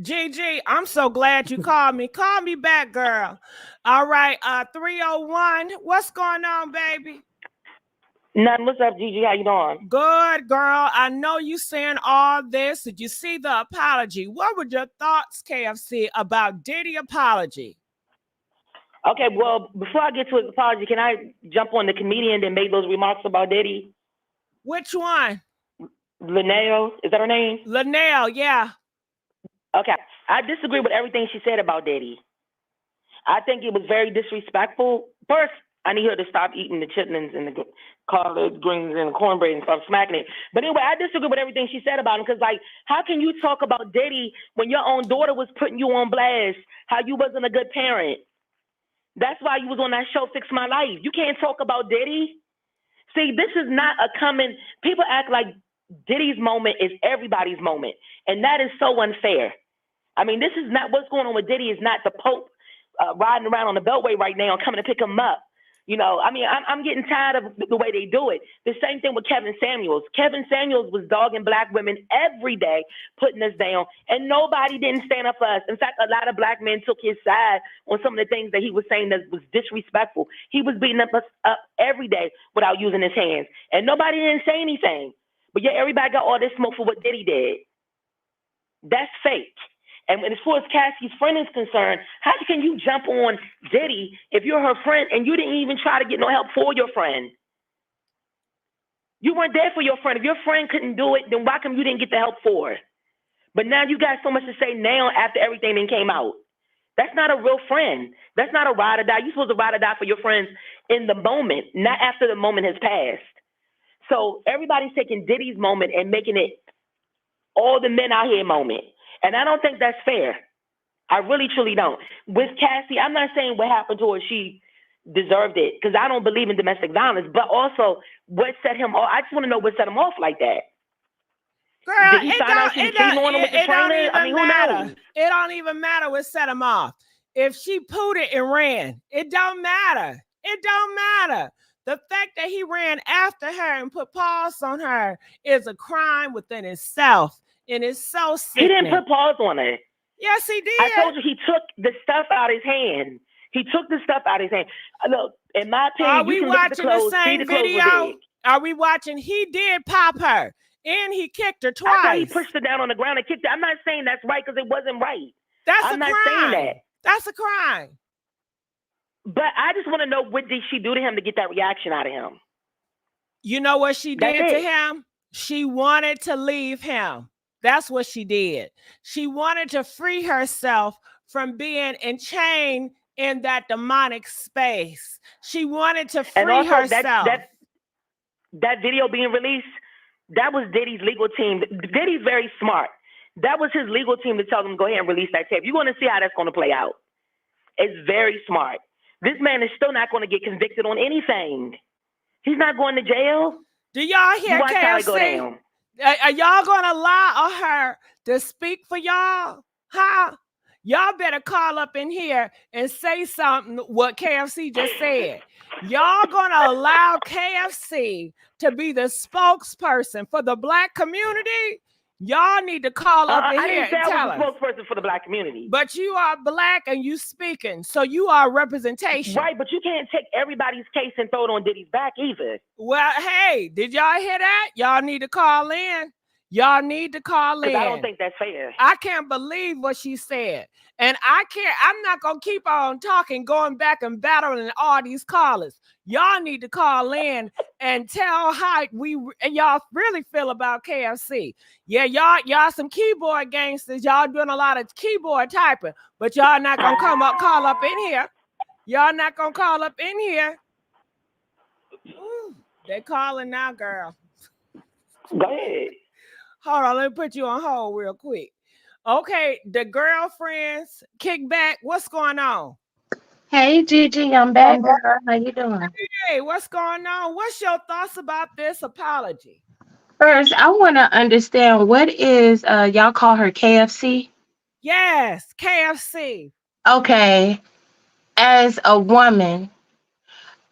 [SPEAKER 1] Gigi, I'm so glad you called me. Call me back, girl. All right, 301. What's going on, baby?
[SPEAKER 13] Nothing. What's up, Gigi? How you doing?
[SPEAKER 1] Good, girl. I know you saying all this. Did you see the apology? What were your thoughts, KFC, about Diddy Apology?
[SPEAKER 13] Okay, well, before I get to his apology, can I jump on the comedian that made those remarks about Diddy?
[SPEAKER 1] Which one?
[SPEAKER 13] Linnell, is that her name?
[SPEAKER 1] Linnell, yeah.
[SPEAKER 13] Okay, I disagree with everything she said about Diddy. I think it was very disrespectful. First, I need her to stop eating the chitlins and the collard greens and the cornbread and stop smacking it. But anyway, I disagree with everything she said about him because, like, how can you talk about Diddy when your own daughter was putting you on blast, how you wasn't a good parent? That's why you was on that show, Fix My Life. You can't talk about Diddy. See, this is not a common, people act like Diddy's moment is everybody's moment. And that is so unfair. I mean, this is not, what's going on with Diddy is not the Pope riding around on the Beltway right now and coming to pick him up. You know, I mean, I'm getting tired of the way they do it. The same thing with Kevin Samuels. Kevin Samuels was dogging black women every day, putting us down, and nobody didn't stand up for us. In fact, a lot of black men took his side on some of the things that he was saying that was disrespectful. He was beating us up every day without using his hands, and nobody didn't say anything. But yet everybody got all this smoke for what Diddy did. That's fake. And as far as Cassie's friend is concerned, how can you jump on Diddy if you're her friend and you didn't even try to get no help for your friend? You weren't there for your friend. If your friend couldn't do it, then why come you didn't get the help for her? But now you got so much to say now after everything that came out. That's not a real friend. That's not a ride or die. You're supposed to ride or die for your friends in the moment, not after the moment has passed. So everybody's taking Diddy's moment and making it all the men out here moment. And I don't think that's fair. I really, truly don't. With Cassie, I'm not saying what happened to her, she deserved it, because I don't believe in domestic violence, but also what set him off. I just want to know what set him off like that.
[SPEAKER 1] Girl,
[SPEAKER 13] Did he find out she was cheating on him with the trainer? I mean, who knows?
[SPEAKER 1] It don't even matter what set him off. If she pooted and ran, it don't matter. It don't matter. The fact that he ran after her and put paws on her is a crime within itself. And it's so sickening.
[SPEAKER 13] He didn't put paws on her.
[SPEAKER 1] Yes, he did.
[SPEAKER 13] I told you he took the stuff out of his hand. He took the stuff out of his hand. Look, in my opinion,
[SPEAKER 1] are we
[SPEAKER 13] you can look at
[SPEAKER 1] watching
[SPEAKER 13] the clothes,
[SPEAKER 1] the same
[SPEAKER 13] see the clothes
[SPEAKER 1] video?
[SPEAKER 13] were big.
[SPEAKER 1] Are we watching? He did pop her, and he kicked her twice.
[SPEAKER 13] I thought he pushed her down on the ground and kicked her. I'm not saying that's right because it wasn't right.
[SPEAKER 1] I'm
[SPEAKER 13] not
[SPEAKER 1] crime.
[SPEAKER 13] saying that.
[SPEAKER 1] That's a crime.
[SPEAKER 13] But I just want to know, what did she do to him to get that reaction out of him?
[SPEAKER 1] You know what she did to him? She wanted to leave him. That's what she did. She wanted to free herself from being enchained in that demonic space. She wanted to free
[SPEAKER 13] and also
[SPEAKER 1] herself.
[SPEAKER 13] That video being released, that was Diddy's legal team. Diddy's very smart. That was his legal team to tell them, go ahead and release that tape. You're going to see how that's going to play out. It's very smart. This man is still not going to get convicted on anything. He's not going to jail.
[SPEAKER 1] Do y'all hear KFC? Are y'all going to allow her to speak for y'all? Huh? Y'all better call up in here and say something what KFC just said. Y'all going to allow KFC to be the spokesperson for the black community? Y'all need to call up in here and tell us.
[SPEAKER 13] I was a spokesperson for the black community.
[SPEAKER 1] But you are black and you speaking, so you are representation.
[SPEAKER 13] Right, but you can't take everybody's case and throw it on Diddy's back either.
[SPEAKER 1] Well, hey, did y'all hear that? Y'all need to call in. Y'all need to call in.
[SPEAKER 13] I don't think that's fair.
[SPEAKER 1] I can't believe what she said. And I'm not going to keep on talking, going back and battling all these callers. Y'all need to call in and tell how y'all really feel about KFC. Yeah, y'all some keyboard gangsters. Y'all doing a lot of keyboard typing, but y'all not going to call up in here. Y'all not going to call up in here. Ooh, they calling now, girl.
[SPEAKER 13] Go ahead.
[SPEAKER 1] Hold on, let me put you on hold real quick. Okay, the girlfriends, kick back. What's going on?
[SPEAKER 14] Hey, Gigi, I'm back, girl. How you doing?
[SPEAKER 1] Hey, what's going on? What's your thoughts about this apology?
[SPEAKER 14] First, I want to understand, what is, y'all call her KFC?
[SPEAKER 1] Yes, KFC.
[SPEAKER 14] Okay. As a woman,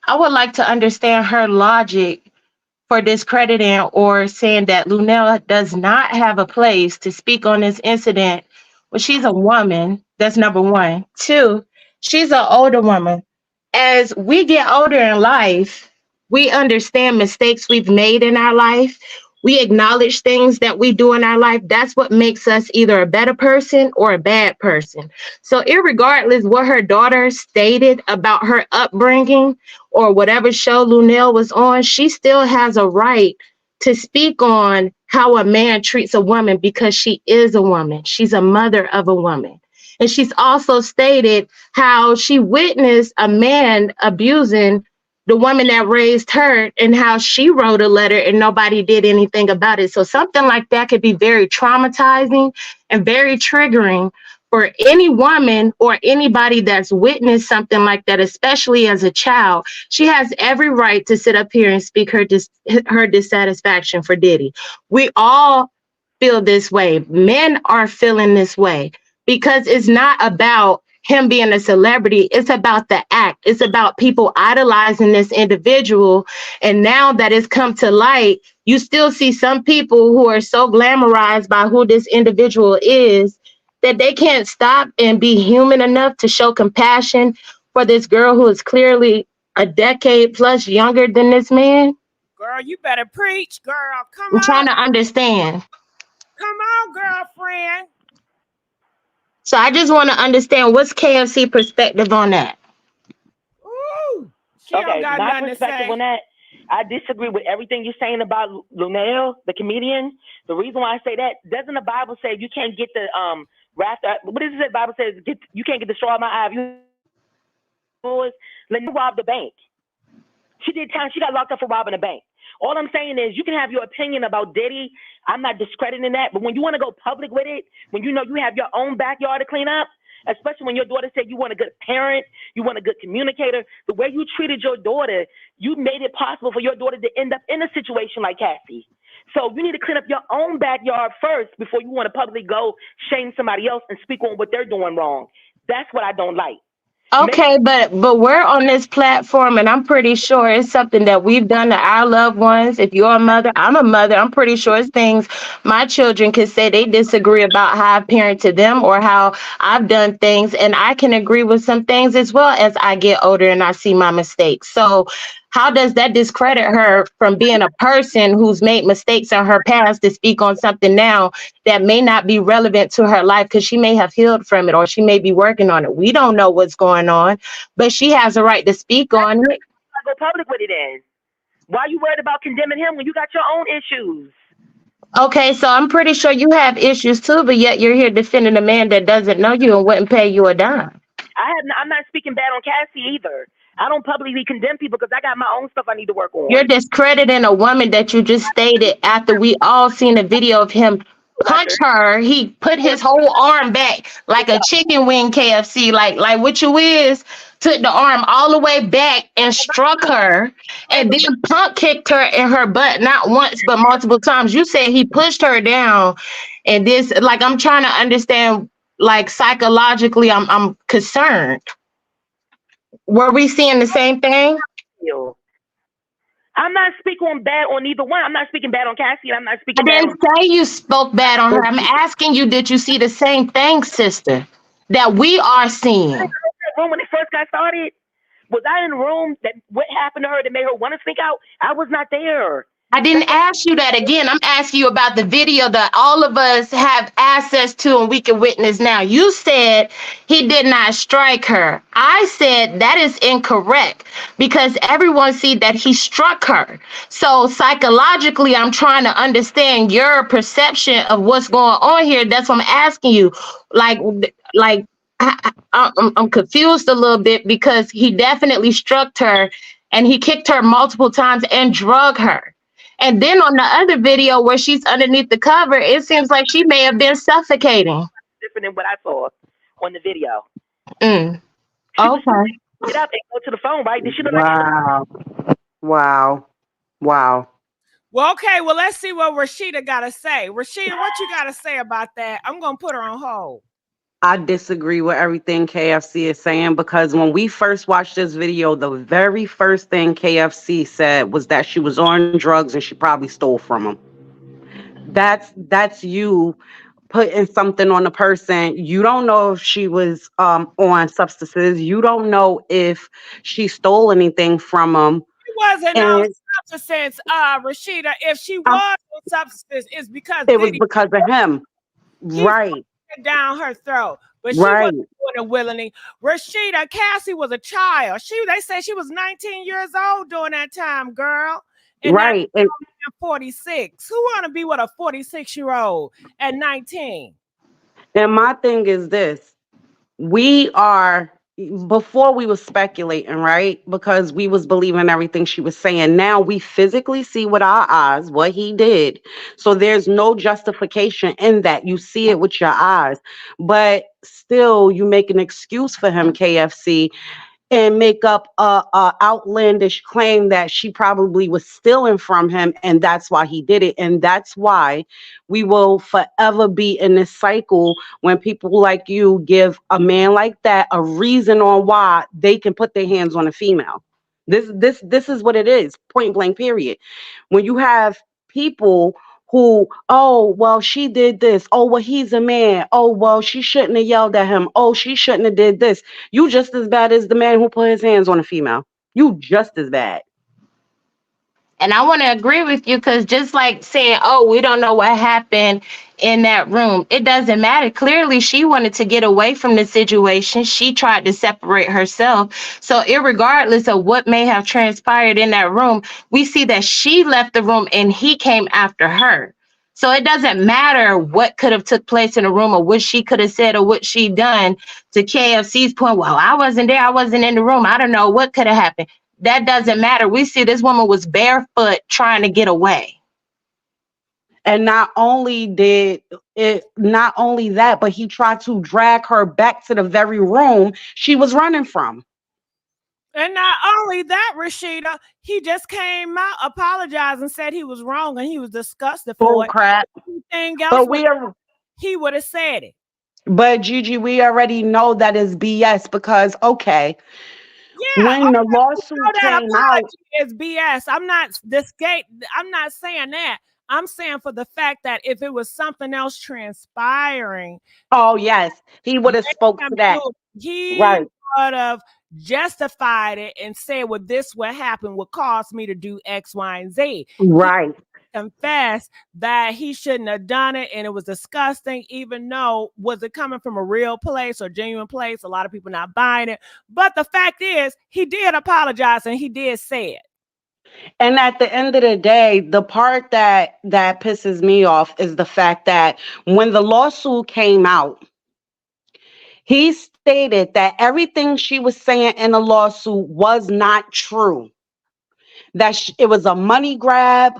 [SPEAKER 14] I would like to understand her logic for discrediting or saying that Lunel does not have a place to speak on this incident. Well, she's a woman. That's number one. Two, she's an older woman. As we get older in life, we understand mistakes we've made in our life. We acknowledge things that we do in our life. That's what makes us either a better person or a bad person. So, irregardless what her daughter stated about her upbringing or whatever show Lunel was on, she still has a right to speak on how a man treats a woman because she is a woman. She's a mother of a woman. And she's also stated how she witnessed a man abusing the woman that raised her and how she wrote a letter and nobody did anything about it. So something like that could be very traumatizing and very triggering for any woman or anybody that's witnessed something like that, especially as a child. She has every right to sit up here and speak her dissatisfaction for Diddy. We all feel this way. Men are feeling this way because it's not about him being a celebrity. It's about the act. It's about people idolizing this individual. And now that it's come to light, you still see some people who are so glamorized by who this individual is that they can't stop and be human enough to show compassion for this girl who is clearly a decade plus younger than this man.
[SPEAKER 1] Girl, you better preach, girl. Come
[SPEAKER 14] I'm trying
[SPEAKER 1] on.
[SPEAKER 14] to understand.
[SPEAKER 1] Come on, girlfriend.
[SPEAKER 14] So I just want to understand what's KFC perspective on that.
[SPEAKER 1] Ooh, she
[SPEAKER 13] Okay,
[SPEAKER 1] don't got
[SPEAKER 13] my
[SPEAKER 1] nothing to
[SPEAKER 13] perspective
[SPEAKER 1] say.
[SPEAKER 13] on that, I disagree with everything you're saying about Lunel, the comedian. The reason why I say that, doesn't the Bible say you can't get the wrath? What does it say? The Bible says you can't get the straw in my eye of yours. Lunel robbed the bank. She did time. She got locked up for robbing a bank. All I'm saying is you can have your opinion about Diddy. I'm not discrediting that. But when you want to go public with it, when you know you have your own backyard to clean up, especially when your daughter said you want a good parent, you want a good communicator, the way you treated your daughter, you made it possible for your daughter to end up in a situation like Cassie. So you need to clean up your own backyard first before you want to publicly go shame somebody else and speak on what they're doing wrong. That's what I don't like.
[SPEAKER 14] Okay, but we're on this platform, and I'm pretty sure it's something that we've done to our loved ones. If you're a mother, I'm a mother. I'm pretty sure it's things my children can say they disagree about how I parented them or how I've done things, and I can agree with some things as well as I get older and I see my mistakes. So how does that discredit her from being a person who's made mistakes in her past to speak on something now that may not be relevant to her life because she may have healed from it or she may be working on it? We don't know what's going on, but she has a right to speak on it.
[SPEAKER 13] Go public with it then. Why are you worried about condemning him when you got your own issues?
[SPEAKER 14] Okay, so I'm pretty sure you have issues too, but yet you're here defending a man that doesn't know you and wouldn't pay you a dime.
[SPEAKER 13] I'm not speaking bad on Cassie either. I don't publicly condemn people because I got my own stuff I need to work on.
[SPEAKER 14] You're discrediting a woman that you just stated after we all seen a video of him punch her. He put his whole arm back like a chicken wing KFC, like what you is, took the arm all the way back and struck her, and then punk kicked her in her butt, not once but multiple times. You said he pushed her down, and this, like, I'm trying to understand, like, psychologically, I'm concerned. Were we seeing the same thing?
[SPEAKER 13] I'm not speaking bad on either one. I'm not speaking bad on Cassie. I'm not speaking
[SPEAKER 14] I
[SPEAKER 13] bad
[SPEAKER 14] didn't say you spoke bad on her. I'm asking you, did you see the same thing, sister, that we are seeing?
[SPEAKER 13] When it first got started, was I in the room? That what happened to her that made her want to speak out? I was not there.
[SPEAKER 14] I didn't ask you that again. I'm asking you about the video that all of us have access to and we can witness now. You said he did not strike her. I said that is incorrect because everyone see that he struck her. So psychologically, I'm trying to understand your perception of what's going on here. That's what I'm asking you. I'm confused a little bit because he definitely struck her and he kicked her multiple times and drug her. And then on the other video where she's underneath the cover, it seems like she may have been suffocating.
[SPEAKER 13] Different than what I saw on the video.
[SPEAKER 14] Okay.
[SPEAKER 13] Get up and go to the phone, right? Did she look
[SPEAKER 11] Wow. Wow. Wow.
[SPEAKER 1] Well, okay. Well, let's see what Rashida got to say. Rashida, what you got to say about that? I'm going to put her on hold.
[SPEAKER 15] I disagree with everything KFC is saying because when we first watched this video, the very first thing KFC said was that she was on drugs and she probably stole from him. That's you putting something on a person. You don't know if she was on substances. You don't know if she stole anything from him.
[SPEAKER 1] It wasn't on
[SPEAKER 15] And
[SPEAKER 1] substance, Rashida. If she
[SPEAKER 15] um,
[SPEAKER 1] was on substance, it's because
[SPEAKER 15] it was
[SPEAKER 1] Diddy
[SPEAKER 15] because of him.
[SPEAKER 1] he
[SPEAKER 15] Right.
[SPEAKER 1] it down her throat. But she
[SPEAKER 15] Right.
[SPEAKER 1] wasn't doing it willingly. Rashida, Cassie was a child. They said she was 19 years old during that time, girl. And
[SPEAKER 15] Right.
[SPEAKER 1] that 46. Who want to be with a 46-year-old at 19?
[SPEAKER 15] And my thing is this. Before we was speculating, right? Because we was believing everything she was saying. Now we physically see with our eyes what he did. So there's no justification in that. You see it with your eyes. But still, you make an excuse for him, KFC, and make up a outlandish claim that she probably was stealing from him and that's why he did it. And that's why we will forever be in this cycle when people like you give a man like that a reason on why they can put their hands on a female. This is what it is, point blank period. When you have people who, oh, well, she did this. Oh, well, he's a man. Oh, well, she shouldn't have yelled at him. Oh, she shouldn't have did this. You just as bad as the man who put his hands on a female. You just as bad.
[SPEAKER 14] And I want to agree with you because just like saying, oh, we don't know what happened in that room, it doesn't matter. Clearly, she wanted to get away from the situation. She tried to separate herself. So irregardless of what may have transpired in that room, we see that she left the room and he came after her. So it doesn't matter what could have took place in the room or what she could have said or what she done. To KFC's point, well, I wasn't there. I wasn't in the room. I don't know what could have happened. That doesn't matter. We see this woman was barefoot trying to get away.
[SPEAKER 15] And not only that, but he tried to drag her back to the very room she was running from.
[SPEAKER 1] And not only that, Rashida, he just came out, apologized, and said he was wrong and he was disgusted for it.
[SPEAKER 15] Crap.
[SPEAKER 1] Anything else, he would have said it.
[SPEAKER 15] But Gigi, we already know that is BS because, okay,
[SPEAKER 1] yeah,
[SPEAKER 15] when the lawsuit
[SPEAKER 1] that
[SPEAKER 15] came out,
[SPEAKER 1] is BS. I'm not saying that. I'm saying for the fact that if it was something else transpiring,
[SPEAKER 15] oh yes, he would have spoke to that.
[SPEAKER 1] He would have justified it and said, well, this what happened would cause me to do X, Y, and Z.
[SPEAKER 15] Right.
[SPEAKER 1] Confess that he shouldn't have done it and it was disgusting, even though was it coming from a real place or genuine place? A lot of people not buying it. But the fact is, he did apologize and he did say it.
[SPEAKER 15] And at the end of the day, the part that pisses me off is the fact that when the lawsuit came out, he stated that everything she was saying in the lawsuit was not true. That it was a money grab.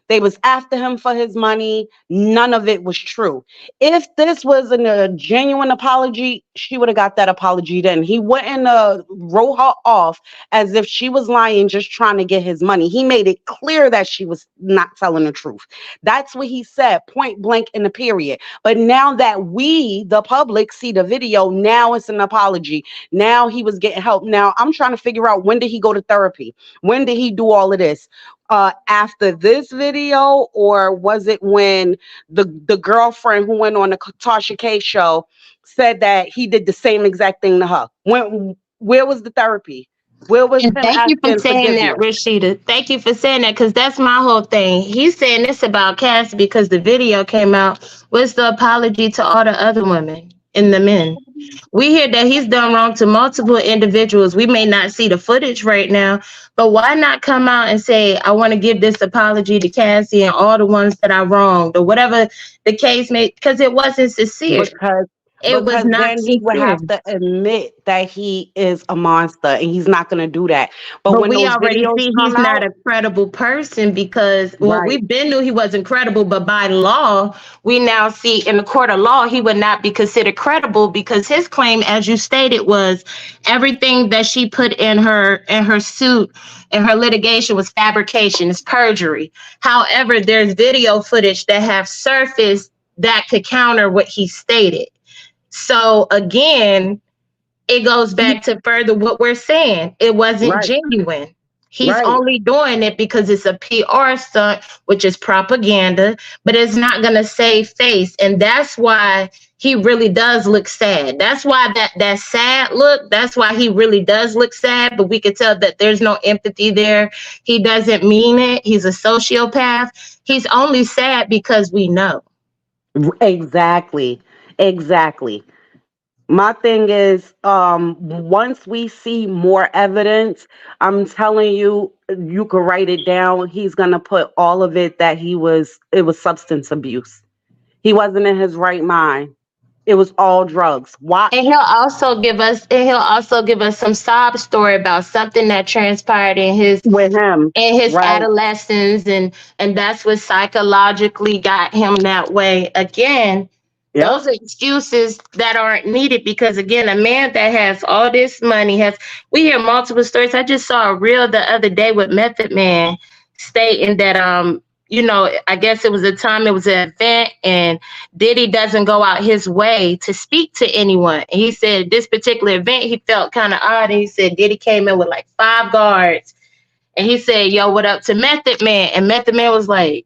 [SPEAKER 15] They was after him for his money. None of it was true. If this was a genuine apology, she would have got that apology then. He wouldn't wrote her off as if she was lying, just trying to get his money. He made it clear that she was not telling the truth. That's what he said, point blank in the period. But now that we, the public, see the video, now it's an apology. Now he was getting help. Now I'm trying to figure out, when did he go to therapy? When did he do all of this? After this video, or was it when the girlfriend who went on the Tasha K show said that he did the same exact thing to her? Where was the therapy? Where was him
[SPEAKER 14] thank you for
[SPEAKER 15] asking
[SPEAKER 14] saying that,
[SPEAKER 15] forgiveness?
[SPEAKER 14] Rashida. Thank you for saying that, because that's my whole thing. He's saying this about Cassie because the video came out. What's the apology to all the other women and the men? We hear that he's done wrong to multiple individuals. We may not see the footage right now, but why not come out and say, I want to give this apology to Cassie and all the ones that I wronged, or whatever the case may, because it wasn't sincere. It was not
[SPEAKER 15] then he would have to admit that he is a monster, and he's not going to do that. But when
[SPEAKER 14] we
[SPEAKER 15] those
[SPEAKER 14] already
[SPEAKER 15] videos
[SPEAKER 14] see
[SPEAKER 15] come
[SPEAKER 14] he's not
[SPEAKER 15] out,
[SPEAKER 14] a credible person, because we've been knew he wasn't credible, but by law, we now see in the court of law, he would not be considered credible, because his claim, as you stated, was everything that she put in her suit and her litigation was fabrication, it's perjury. However, there's video footage that have surfaced that could counter what he stated. So again, it goes back to further what we're saying. It wasn't genuine. He's only doing it because it's a PR stunt, which is propaganda, but it's not going to save face. And that's why he really does look sad. That's why that sad look, that's why he really does look sad, but we could tell that there's no empathy there. He doesn't mean it. He's a sociopath. He's only sad because we know.
[SPEAKER 15] Exactly. Exactly. My thing is, once we see more evidence, I'm telling you, you could write it down. He's gonna put all of it that it was substance abuse. He wasn't in his right mind. It was all drugs. Why?
[SPEAKER 14] And he'll also give us some sob story about something that transpired
[SPEAKER 15] With him,
[SPEAKER 14] in his
[SPEAKER 15] right?
[SPEAKER 14] adolescence, and that's what psychologically got him that way. Again,
[SPEAKER 15] Yep.
[SPEAKER 14] those are excuses that aren't needed, because again, a man that has all this money we hear multiple stories. I just saw a reel the other day with Method Man stating that I guess it was a time, it was an event, and Diddy doesn't go out his way to speak to anyone. And he said this particular event, he felt kind of odd. And he said Diddy came in with like 5 guards. And he said, yo, what up to Method Man? And Method Man was like,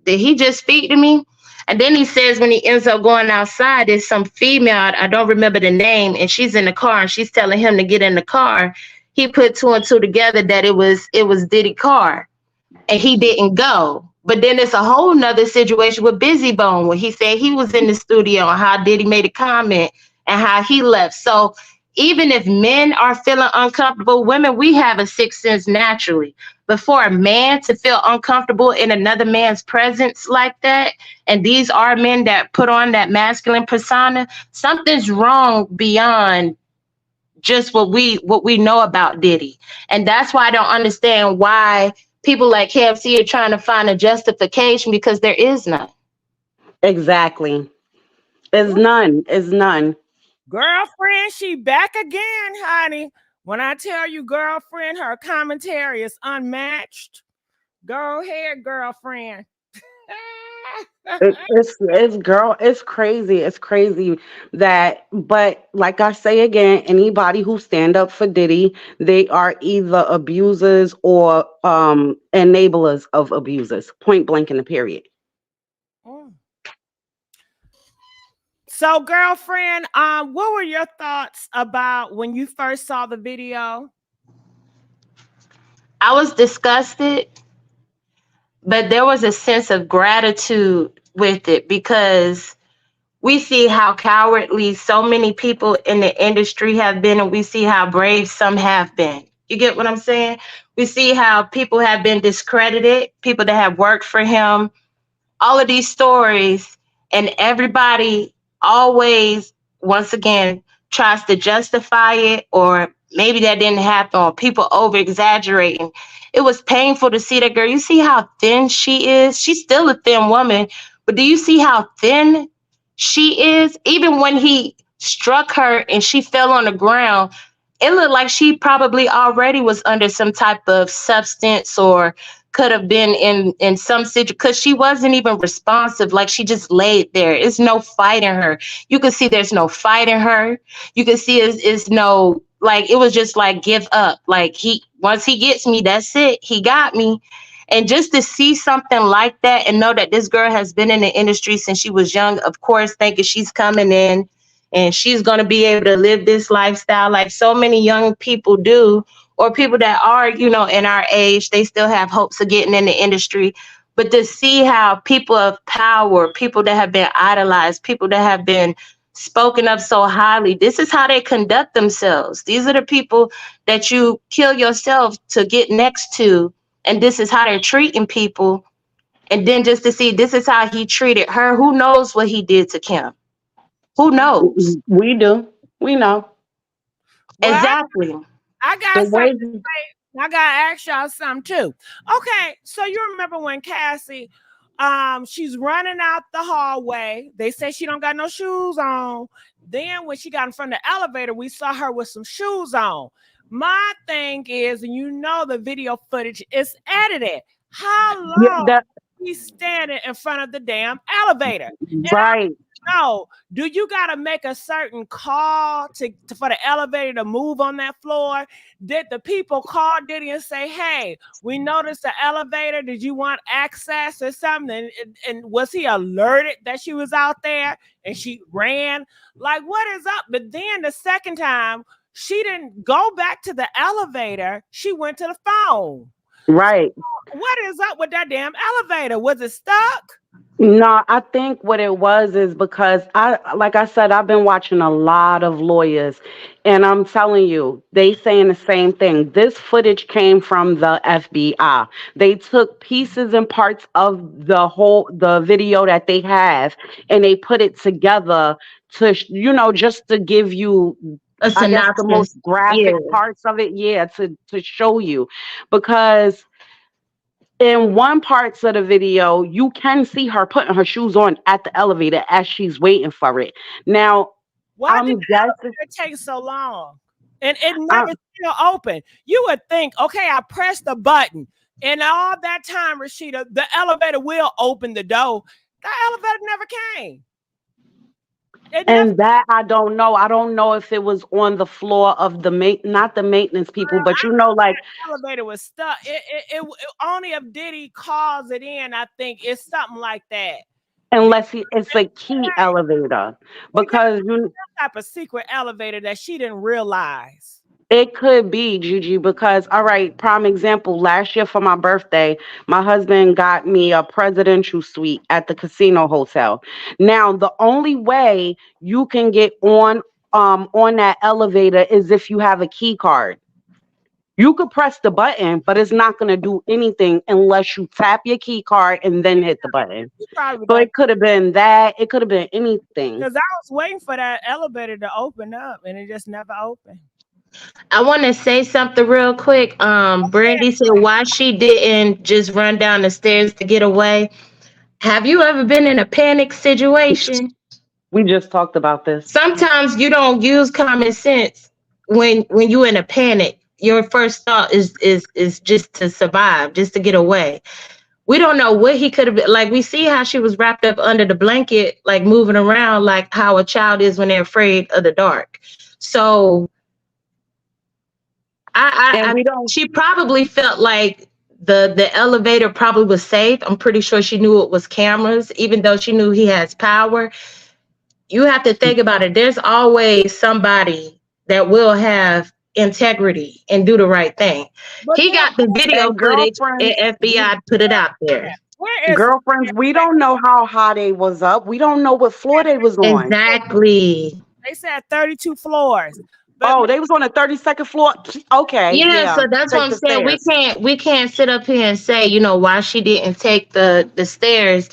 [SPEAKER 14] did he just speak to me? And then he says when he ends up going outside, there's some female, I don't remember the name, and she's in the car and she's telling him to get in the car. He put 2 and 2 together that it was Diddy's car, and he didn't go. But then it's a whole nother situation with Busy Bone, where he said he was in the studio and how Diddy made a comment and how he left. So even if men are feeling uncomfortable, women, we have a sixth sense naturally. But for a man to feel uncomfortable in another man's presence like that, and these are men that put on that masculine persona, something's wrong beyond just what we know about Diddy. And that's why I don't understand why people like KFC are trying to find a justification, because there is none.
[SPEAKER 15] Exactly. It's none. It's none.
[SPEAKER 1] Girlfriend, she back again, honey. When I tell you, girlfriend, her commentary is unmatched. Go ahead, girlfriend.
[SPEAKER 15] It's crazy. It's crazy that, but like I say again, anybody who stand up for Diddy, they are either abusers or enablers of abusers. Point blank in the period.
[SPEAKER 1] So, girlfriend, what were your thoughts about when you first saw the video?
[SPEAKER 14] I was disgusted, but there was a sense of gratitude with it, because we see how cowardly so many people in the industry have been, and we see how brave some have been. You get what I'm saying? We see how people have been discredited, people that have worked for him, all of these stories, and everybody always, once again, tries to justify it, or maybe that didn't happen, or people over exaggerating. It was painful to see that girl. You see how thin she is? She's still a thin woman, but do you see how thin she is? Even when he struck her and she fell on the ground, it looked like she probably already was under some type of substance, or could have been in some situation, because she wasn't even responsive. Like, she just laid there. It's no fight in her. You can see there's no fight in her. You can see it's no, like, it was just like, give up. Like, once he gets me, that's it. He got me. And just to see something like that and know that this girl has been in the industry since she was young, of course, thinking she's coming in and she's going to be able to live this lifestyle like so many young people do, or people that are, in our age, they still have hopes of getting in the industry. But to see how people of power, people that have been idolized, people that have been spoken of so highly, this is how they conduct themselves. These are the people that you kill yourself to get next to. And this is how they're treating people. And then just to see this is how he treated her. Who knows what he did to Kim? Who knows?
[SPEAKER 15] We do. We know.
[SPEAKER 1] Well,
[SPEAKER 14] exactly.
[SPEAKER 1] I got something to say. I got to ask y'all something too. Okay, so you remember when Cassie, she's running out the hallway. They say she don't got no shoes on. Then when she got in front of the elevator, we saw her with some shoes on. My thing is, and the video footage is edited. How long he's standing in front of the damn elevator?
[SPEAKER 15] Right.
[SPEAKER 1] know, do you got to make a certain call for the elevator to move on that floor? Did the people call Diddy and say, hey, we noticed the elevator. Did you want access or something? And was he alerted that she was out there and she ran? Like, what is up? But then the second time, she didn't go back to the elevator. She went to the phone.
[SPEAKER 15] Right.
[SPEAKER 1] So what is up with that damn elevator? Was it stuck?
[SPEAKER 15] No, I think what it was is because like I said, I've been watching a lot of lawyers, and I'm telling you, they saying the same thing. This footage came from the FBI. They took pieces and parts of the video that they have, and they put it together to, just to give you,
[SPEAKER 14] A
[SPEAKER 15] I guess, the most
[SPEAKER 14] synopsis.
[SPEAKER 15] graphic
[SPEAKER 14] Yeah.
[SPEAKER 15] parts of it, yeah, to show you, because in one parts of the video, you can see her putting her shoes on at the elevator as she's waiting for it. Now,
[SPEAKER 1] Why did
[SPEAKER 15] I'm
[SPEAKER 1] the
[SPEAKER 15] guessing.
[SPEAKER 1] elevator take so long? And it never still open. You would think, okay, I pressed the button, and all that time, Rashida, the elevator will open the door. The elevator never came.
[SPEAKER 15] And that I don't know. I don't know if it was on the floor of not the maintenance people, but like
[SPEAKER 1] the elevator was stuck. It only if Diddy calls it in, I think it's something like that.
[SPEAKER 15] Unless it's a key elevator, because
[SPEAKER 1] some type of secret elevator that she didn't realize.
[SPEAKER 15] It could be, Gigi, because, all right, prime example, last year for my birthday, my husband got me a presidential suite at the casino hotel. Now, the only way you can get on that elevator is if you have a key card. You could press the button, but it's not going to do anything unless you tap your key card and then hit the button. So it could have been that. It could have been anything.
[SPEAKER 1] Because I was waiting for that elevator to open up, and it just never opened.
[SPEAKER 14] I want to say something real quick. Brandy said why she didn't just run down the stairs to get away. Have you ever been in a panic situation?
[SPEAKER 15] We just talked about this.
[SPEAKER 14] Sometimes you don't use common sense when you're in a panic. Your first thought is just to survive, just to get away. We don't know what he could have been. Like, we see how she was wrapped up under the blanket, like moving around, like how a child is when they're afraid of the dark. So she probably felt like the elevator probably was safe. I'm pretty sure she knew it was cameras, even though she knew he has power. You have to think about it. There's always somebody that will have integrity and do the right thing. He got the video footage and FBI put it out there.
[SPEAKER 15] Girlfriends, we don't know how high they was up. We don't know what floor they was on.
[SPEAKER 14] Exactly.
[SPEAKER 1] They said 32 floors.
[SPEAKER 15] They was on the 32nd floor. Okay.
[SPEAKER 14] Yeah, so that's what I'm saying. We can't sit up here and say, why she didn't take the stairs.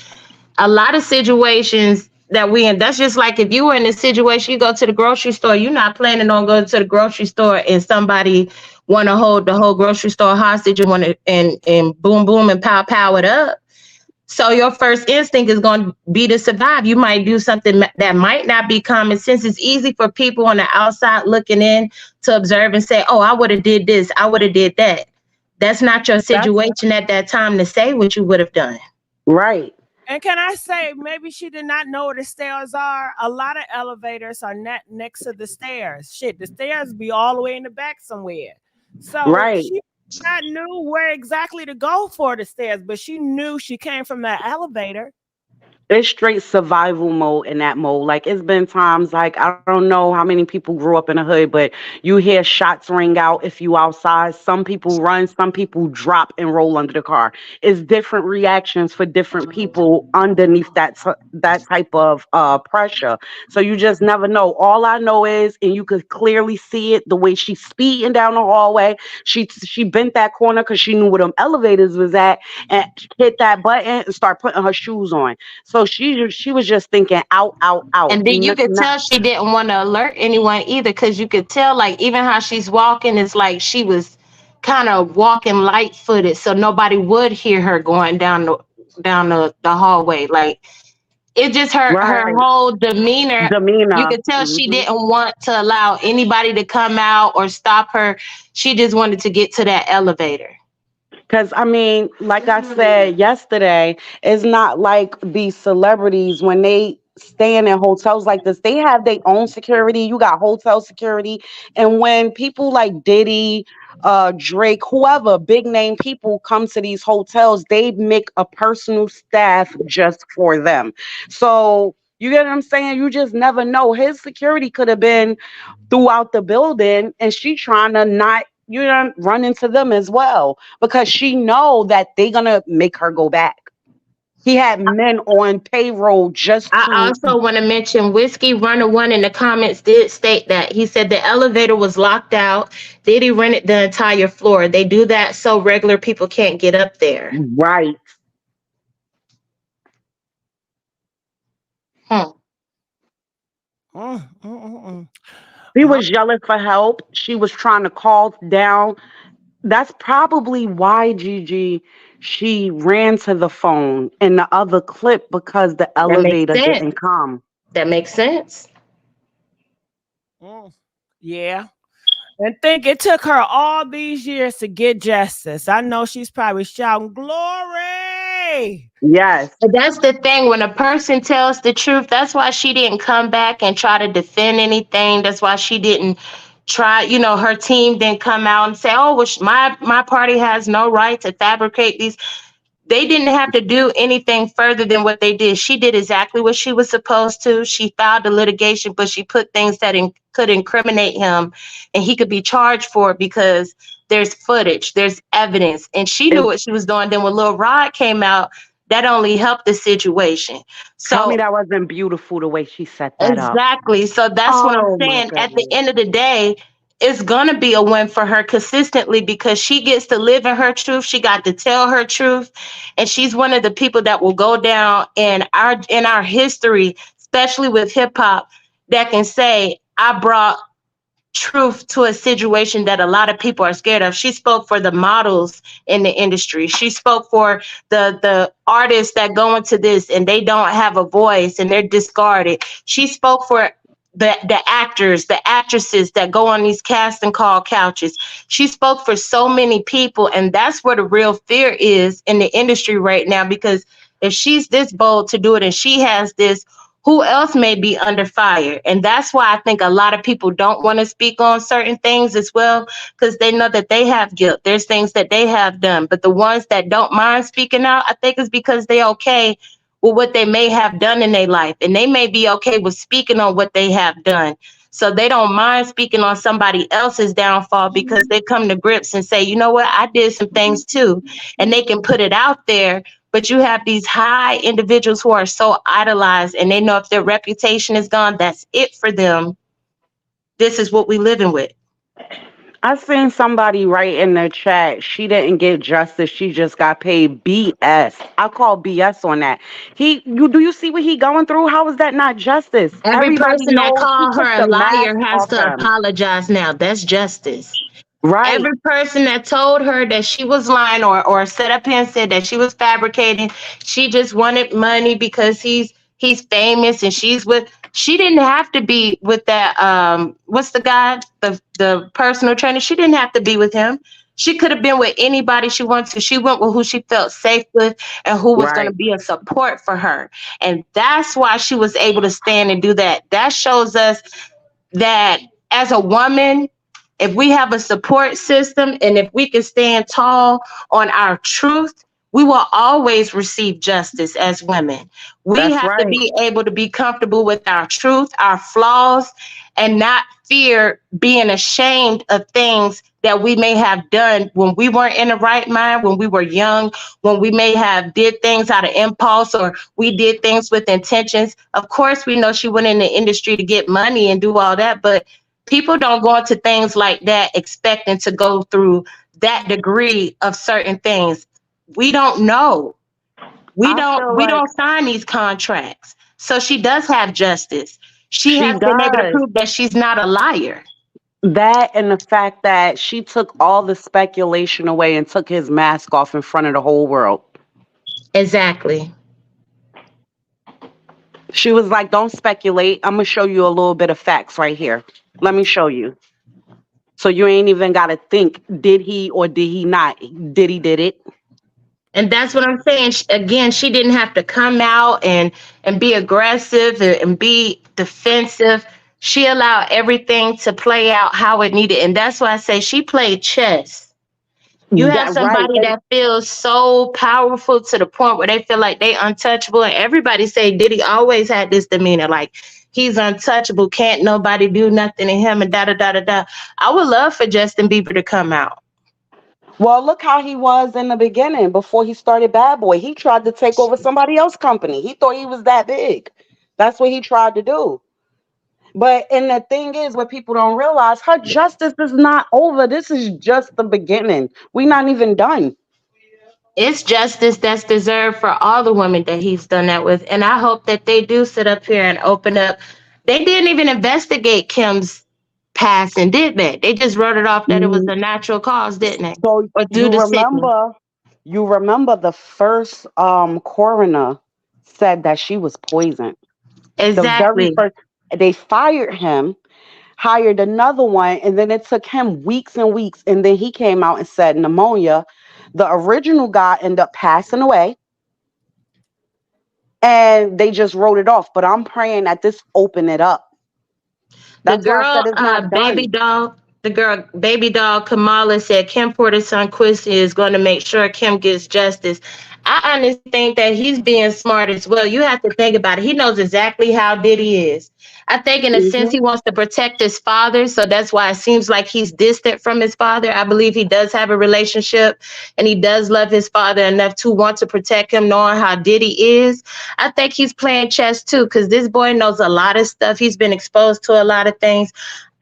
[SPEAKER 14] A lot of situations that we in, that's just like if you were in a situation, you go to the grocery store, you're not planning on going to the grocery store and somebody want to hold the whole grocery store hostage and want to and boom boom and pow it up. So your first instinct is going to be to survive. You might do something that might not be common sense. It's easy for people on the outside looking in to observe and say, oh, I would have did this, I would have did that. That's not your situation at that time to say what you would have done.
[SPEAKER 15] Right.
[SPEAKER 1] And can I say, maybe she did not know where the stairs are. A lot of elevators are not next to the stairs. Shit, the stairs be all the way in the back somewhere. So she not knew where exactly to go for the stairs, but she knew she came from that elevator.
[SPEAKER 15] It's straight survival mode in that mode. Like, it's been times, like, I don't know how many people grew up in the hood, but you hear shots ring out if you outside. Some people run, some people drop and roll under the car. It's different reactions for different people underneath that type of pressure. So you just never know. All I know is, and you could clearly see it, the way she's speeding down the hallway. She bent that corner because she knew where them elevators was at and hit that button and start putting her shoes on. So she was just thinking out.
[SPEAKER 14] And then you could tell she didn't want to alert anyone either, because you could tell, like, even how she's walking, it's like she was kind of walking light-footed, so nobody would hear her going down the hallway. Like, it just her whole demeanor. You could tell she didn't want to allow anybody to come out or stop her. She just wanted to get to that elevator.
[SPEAKER 15] Because, I mean, like I said yesterday, it's not like these celebrities, when they staying in hotels like this. They have their own security. You got hotel security. And when people like Diddy, Drake, whoever, big name people come to these hotels, they make a personal staff just for them. So you get what I'm saying? You just never know. His security could have been throughout the building, and she trying to not, you know, run into them as well because she know that they gonna make her go back. He had men on payroll just
[SPEAKER 14] I
[SPEAKER 15] to.
[SPEAKER 14] also want to mention Whiskey Runner One in the comments did state that. He said the elevator was locked out. Diddy rented the entire floor. They do that so regular people can't get up there.
[SPEAKER 15] Right.
[SPEAKER 1] Mm, mm, mm, mm.
[SPEAKER 15] He was yelling for help. She was trying to call down. That's probably why Gigi she ran to the phone in the other clip because the
[SPEAKER 14] That makes
[SPEAKER 15] elevator
[SPEAKER 14] sense.
[SPEAKER 15] didn't come.
[SPEAKER 14] That makes sense.
[SPEAKER 1] Yeah. And think it took her all these years to get justice. I know she's probably shouting glory.
[SPEAKER 15] Yes.
[SPEAKER 14] But that's the thing. When a person tells the truth, that's why she didn't come back and try to defend anything. That's why she didn't try, you know, her team didn't come out and say, oh, well, my party has no right to fabricate these. They didn't have to do anything further than what they did. She did exactly what she was supposed to. She filed the litigation, but she put things that could incriminate him and he could be charged for it because there's footage, there's evidence. And she knew what she was doing. Then when Lil Rod came out, that only helped the situation.
[SPEAKER 15] Tell me
[SPEAKER 14] So
[SPEAKER 15] that wasn't beautiful the way she set that up.
[SPEAKER 14] exactly. So that's what I'm
[SPEAKER 15] Oh my
[SPEAKER 14] saying. At the
[SPEAKER 15] goodness.
[SPEAKER 14] end of the day, it's gonna be a win for her consistently because she gets to live in her truth. She got to tell her truth, and she's one of the people that will go down in our history, especially with hip hop, that can say, "I brought truth to a situation that a lot of people are scared of." She spoke for the models in the industry. She spoke for the artists that go into this and they don't have a voice and they're discarded. She spoke for the actors, the actresses that go on these cast and call couches. She spoke for so many people, and that's where the real fear is in the industry right now, because if she's this bold to do it and she has this, who else may be under fire? And that's why I think a lot of people don't want to speak on certain things as well, because they know that they have guilt. There's things that they have done. But the ones that don't mind speaking out, I think it's because they're okay with what they may have done in their life. And they may be okay with speaking on what they have done. So they don't mind speaking on somebody else's downfall because they come to grips and say, you know what, I did some things too. And they can put it out there. But you have these high individuals who are so idolized and they know if their reputation is gone, that's it for them. This is what we living with.
[SPEAKER 15] I seen somebody write in the chat, she didn't get justice, she just got paid BS. I call BS on that. Do you see what he going through? How is that not justice?
[SPEAKER 14] Every
[SPEAKER 15] Everybody
[SPEAKER 14] person that
[SPEAKER 15] knows he
[SPEAKER 14] called
[SPEAKER 15] took
[SPEAKER 14] her a
[SPEAKER 15] the mask
[SPEAKER 14] liar has
[SPEAKER 15] off
[SPEAKER 14] to
[SPEAKER 15] him.
[SPEAKER 14] apologize now. That's justice.
[SPEAKER 15] Right.
[SPEAKER 14] Every person that told her that she was lying or set up here and said that she was fabricating, she just wanted money because he's famous and she didn't have to be with that what's the guy, the personal trainer. She didn't have to be with him. She could have been with anybody she wanted to. She went with who she felt safe with and who was going to
[SPEAKER 15] Right.
[SPEAKER 14] be a support for her. And that's why she was able to stand and do that. That shows us that as a woman, if we have a support system and if we can stand tall on our truth, we will always receive justice as women. We
[SPEAKER 15] That's
[SPEAKER 14] have to
[SPEAKER 15] right.
[SPEAKER 14] be able to be comfortable with our truth, our flaws, and not fear being ashamed of things that we may have done when we weren't in the right mind, when we were young, when we may have did things out of impulse or we did things with intentions. Of course, we know she went in the industry to get money and do all that, but people don't go into things like that expecting to go through that degree of certain things. We don't know. We
[SPEAKER 15] I feel like
[SPEAKER 14] don't sign these contracts. So she does have justice. She
[SPEAKER 15] she
[SPEAKER 14] has been able to
[SPEAKER 15] does.
[SPEAKER 14] prove that she's not a liar.
[SPEAKER 15] That and the fact that she took all the speculation away and took his mask off in front of the whole world.
[SPEAKER 14] Exactly.
[SPEAKER 15] She was like, don't speculate. I'm going to show you a little bit of facts right here. Let me show you. So you ain't even got to think, did he or did he not? Did he did it?
[SPEAKER 14] And that's what I'm saying. Again, she didn't have to come out and be aggressive and be defensive. She allowed everything to play out how it needed. And that's why I say she played chess. You have
[SPEAKER 15] That right.
[SPEAKER 14] somebody that feels so powerful to the point where they feel like they untouchable. And everybody say Diddy always had this demeanor, like he's untouchable, can't nobody do nothing to him, and da da da da da. I would love for Justin Bieber to come out.
[SPEAKER 15] Well, look how he was in the beginning before he started Bad Boy. He tried to take over somebody else's company. He thought he was that big. That's what he tried to do. But and the thing is, what people don't realize, her justice is not over. This is just the beginning. We're not even done.
[SPEAKER 14] It's justice that's deserved for all the women that he's done that with. And I hope that they do sit up here and open up. They didn't even investigate Kim's passing, did they? They just wrote it off that it was a natural cause, didn't they?
[SPEAKER 15] So
[SPEAKER 14] Or due to sickness.
[SPEAKER 15] you remember the first coroner said that she was poisoned. The very
[SPEAKER 14] Exactly.
[SPEAKER 15] first, they fired him, hired another one, and then it took him weeks and weeks, and then he came out and said pneumonia. The original guy ended up passing away, and they just wrote it off. But I'm praying that this open it up.
[SPEAKER 14] The
[SPEAKER 15] That's why I said
[SPEAKER 14] girl,
[SPEAKER 15] it's not
[SPEAKER 14] baby
[SPEAKER 15] done.
[SPEAKER 14] doll, the girl, baby doll Kamala said Kim Porter's son Quincy is going to make sure Kim gets justice. I honestly think that he's being smart as well. You have to think about it. He knows exactly how Diddy is. I think, in a sense,
[SPEAKER 15] Mhm.
[SPEAKER 14] he wants to protect his father. So that's why it seems like he's distant from his father. I believe he does have a relationship and he does love his father enough to want to protect him, knowing how Diddy is. I think he's playing chess too, because this boy knows a lot of stuff. He's been exposed to a lot of things.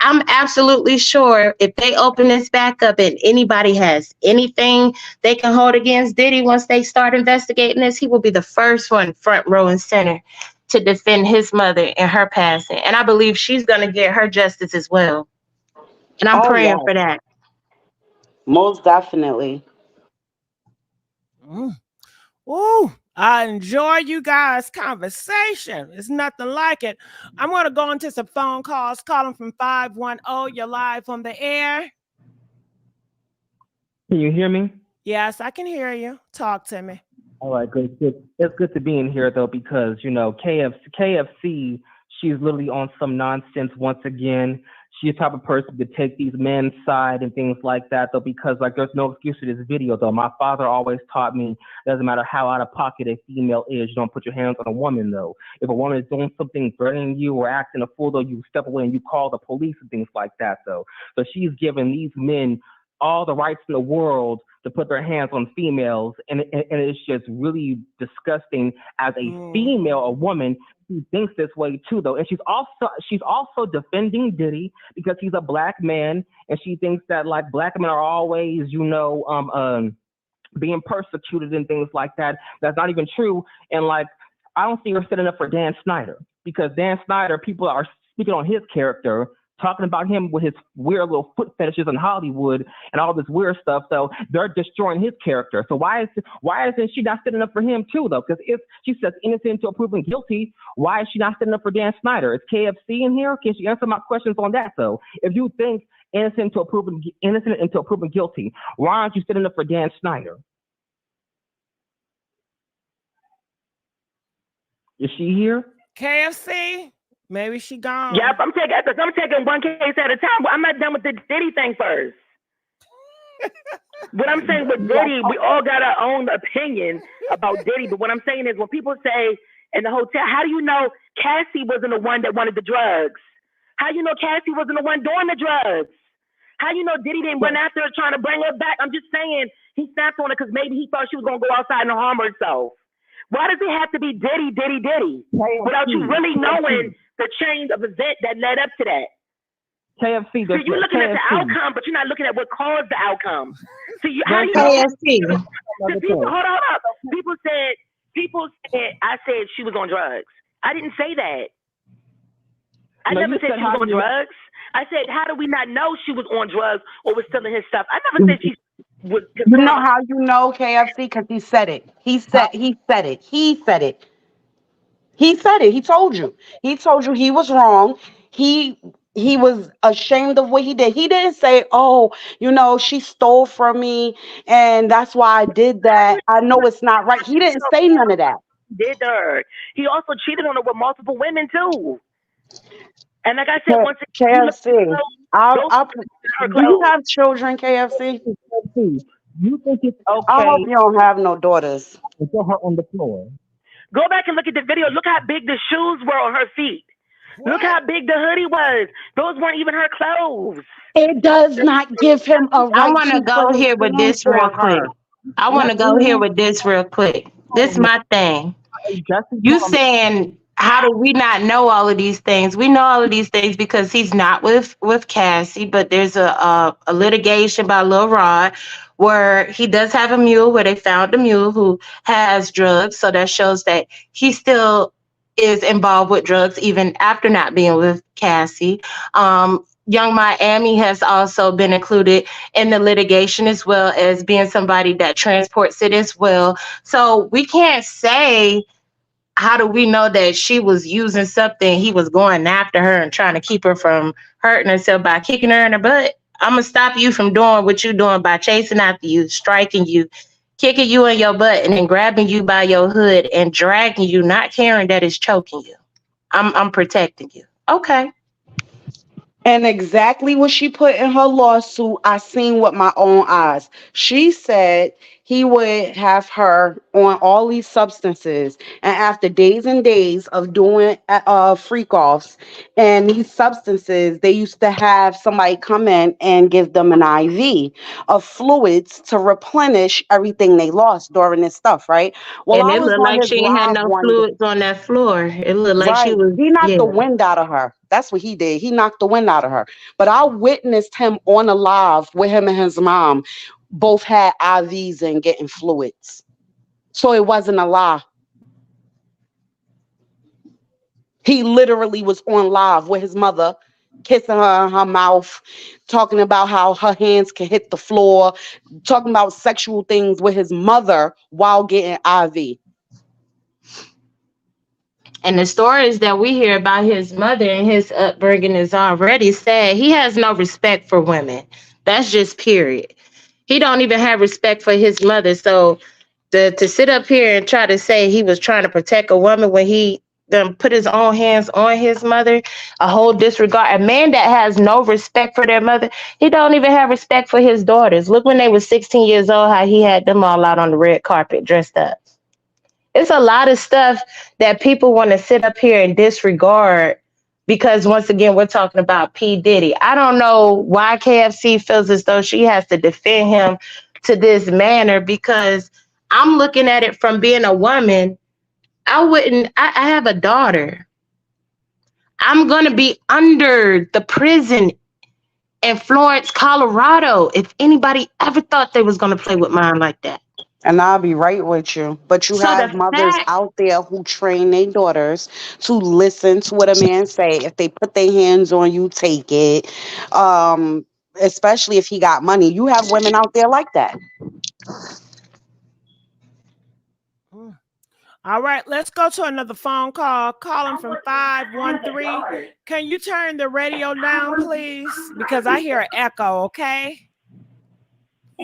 [SPEAKER 14] I'm absolutely sure if they open this back up and anybody has anything they can hold against Diddy once they start investigating this, he will be the first one front row and center to defend his mother and her passing. And I believe she's going to get her justice as well. And I'm
[SPEAKER 15] Oh
[SPEAKER 14] praying
[SPEAKER 15] yes,
[SPEAKER 14] for that.
[SPEAKER 15] most definitely.
[SPEAKER 1] Mm. Ooh, I enjoy you guys' conversation. It's nothing like it. I'm going to go into some phone calls. Calling from 510. You're live on the air.
[SPEAKER 16] Can you hear me?
[SPEAKER 1] Yes, I can hear you. Talk to me.
[SPEAKER 16] All right, good. It's good to be in here though, because KFC, she's literally on some nonsense once again. She's the type of person to take these men's side and things like that though, because like there's no excuse to this video though. My father always taught me, doesn't matter how out of pocket a female is, you don't put your hands on a woman though. If a woman is doing something threatening you or acting a fool though, you step away and you call the police and things like that though. So she's giving these men all the rights in the world to put their hands on females, and it's just really disgusting as a female, a woman who thinks this way too, though. And she's also defending Diddy because he's a black man, and she thinks that like black men are always, being persecuted and things like that. That's not even true. And like, I don't see her sitting up for Dan Snyder, because Dan Snyder, people are speaking on his character, talking about him with his weird little foot fetishes in Hollywood and all this weird stuff. So they're destroying his character. So why isn't she not sitting up for him too, though? Because if she says innocent until proven guilty, why is she not sitting up for Dan Snyder? Is KFC in here? Can she answer my questions on that, though? If you think innocent until proven guilty, why aren't you sitting up for Dan Snyder? Is she here?
[SPEAKER 1] KFC? Maybe she gone.
[SPEAKER 13] Yep, I'm taking one case at a time. I'm not done with the Diddy thing first. What I'm saying with Diddy, we all got our own opinion about Diddy, but what I'm saying is when people say in the hotel, how do you know Cassie wasn't the one that wanted the drugs? How do you know Cassie wasn't the one doing the drugs? How do you know Diddy didn't run after her trying to bring her back? I'm just saying he snapped on her because maybe he thought she was going to go outside and harm herself. Why does it have to be Diddy, without you really knowing the chain of events that led up to that?
[SPEAKER 16] KFC.
[SPEAKER 13] So you're looking at the outcome, but you're not looking at what caused the outcome. So how do you
[SPEAKER 14] KFC.
[SPEAKER 13] know? Hold up. People said I said she was on drugs. I didn't say that. I never said she was on drugs. I said, how do we not know she was on drugs or was stealing his stuff? I never said she was.
[SPEAKER 15] You know how you know, KFC? Because he said it. He said it. He said it. He told you. He told you he was wrong. He he was ashamed of what he did. He didn't say, "Oh, you know, she stole from me, and that's why I did that. I know it's not right." He didn't say none of that.
[SPEAKER 13] Did her. He also cheated on her with multiple women too. And like I said, once again, you look at the
[SPEAKER 15] KFC.
[SPEAKER 13] clothes, those
[SPEAKER 15] I'll,
[SPEAKER 13] are
[SPEAKER 15] do you
[SPEAKER 13] clothes.
[SPEAKER 15] have children, KFC?
[SPEAKER 16] You think it's
[SPEAKER 15] I hope
[SPEAKER 16] okay
[SPEAKER 15] you don't have no daughters.
[SPEAKER 16] to put her on the floor?
[SPEAKER 13] Go back and look at the video. Look how big the shoes were on her feet. Look how big the hoodie was. Those weren't even her clothes.
[SPEAKER 15] It does not give him a
[SPEAKER 14] I
[SPEAKER 15] right
[SPEAKER 14] want to
[SPEAKER 15] to
[SPEAKER 14] go
[SPEAKER 15] put his
[SPEAKER 14] here with
[SPEAKER 15] hands
[SPEAKER 14] this real
[SPEAKER 15] on
[SPEAKER 14] quick.
[SPEAKER 15] her.
[SPEAKER 14] I want to go here with this real quick. This my thing. You saying, how do we not know all of these things? We know all of these things because he's not with Cassie, but there's a litigation by Lil Rod where he does have a mule, where they found the mule who has drugs. So that shows that he still is involved with drugs even after not being with Cassie. Young Miami has also been included in the litigation as well as being somebody that transports it as well. So we can't say, how do we know that she was using something? He was going after her and trying to keep her from hurting herself by kicking her in her butt. I'm gonna stop you from doing what you're doing by chasing after you, striking you, kicking you in your butt, and then grabbing you by your hood and dragging you, not caring that it's choking you. I'm protecting you. Okay.
[SPEAKER 15] And exactly what she put in her lawsuit, I seen with my own eyes. She said he would have her on all these substances, and after days and days of doing freak offs and these substances, they used to have somebody come in and give them an IV of fluids to replenish everything they lost during this stuff, right? Well,
[SPEAKER 14] And
[SPEAKER 15] I
[SPEAKER 14] it
[SPEAKER 15] was
[SPEAKER 14] looked
[SPEAKER 15] on
[SPEAKER 14] like
[SPEAKER 15] his
[SPEAKER 14] she ain't had
[SPEAKER 15] live
[SPEAKER 14] no
[SPEAKER 15] one day.
[SPEAKER 14] fluids on that floor. It looked like she
[SPEAKER 15] Right.
[SPEAKER 14] was,
[SPEAKER 15] He knocked
[SPEAKER 14] yeah.
[SPEAKER 15] the wind out of her. That's what he did. He knocked the wind out of her. But I witnessed him on a live with him and his mom. Both had IVs and getting fluids. So it wasn't a lie. He literally was on live with his mother, kissing her in her mouth, talking about how her hands can hit the floor, talking about sexual things with his mother while getting IV.
[SPEAKER 14] And the stories that we hear about his mother and his upbringing is already sad. He has no respect for women. That's just period. He don't even have respect for his mother. So to sit up here and try to say he was trying to protect a woman when he put his own hands on his mother, a whole disregard. A man that has no respect for their mother, he don't even have respect for his daughters. Look, when they were 16 years old, how he had them all out on the red carpet dressed up. It's a lot of stuff that people want to sit up here and disregard because, once again, we're talking about P. Diddy. I don't know why KFC feels as though she has to defend him to this manner, because I'm looking at it from being a woman. I have a daughter. I'm going to be under the prison in Florence, Colorado, if anybody ever thought they was going to play with mine like that.
[SPEAKER 15] And I'll be right with you. But you
[SPEAKER 14] So
[SPEAKER 15] have
[SPEAKER 14] the
[SPEAKER 15] mothers
[SPEAKER 14] fact,
[SPEAKER 15] out there who train their daughters to listen to what a man say. If they put their hands on you, take it. Especially if he got money. You have women out there like that.
[SPEAKER 1] All right, let's go to another phone call. Calling from 513. Can you turn the radio down, please? Because I hear an echo, okay?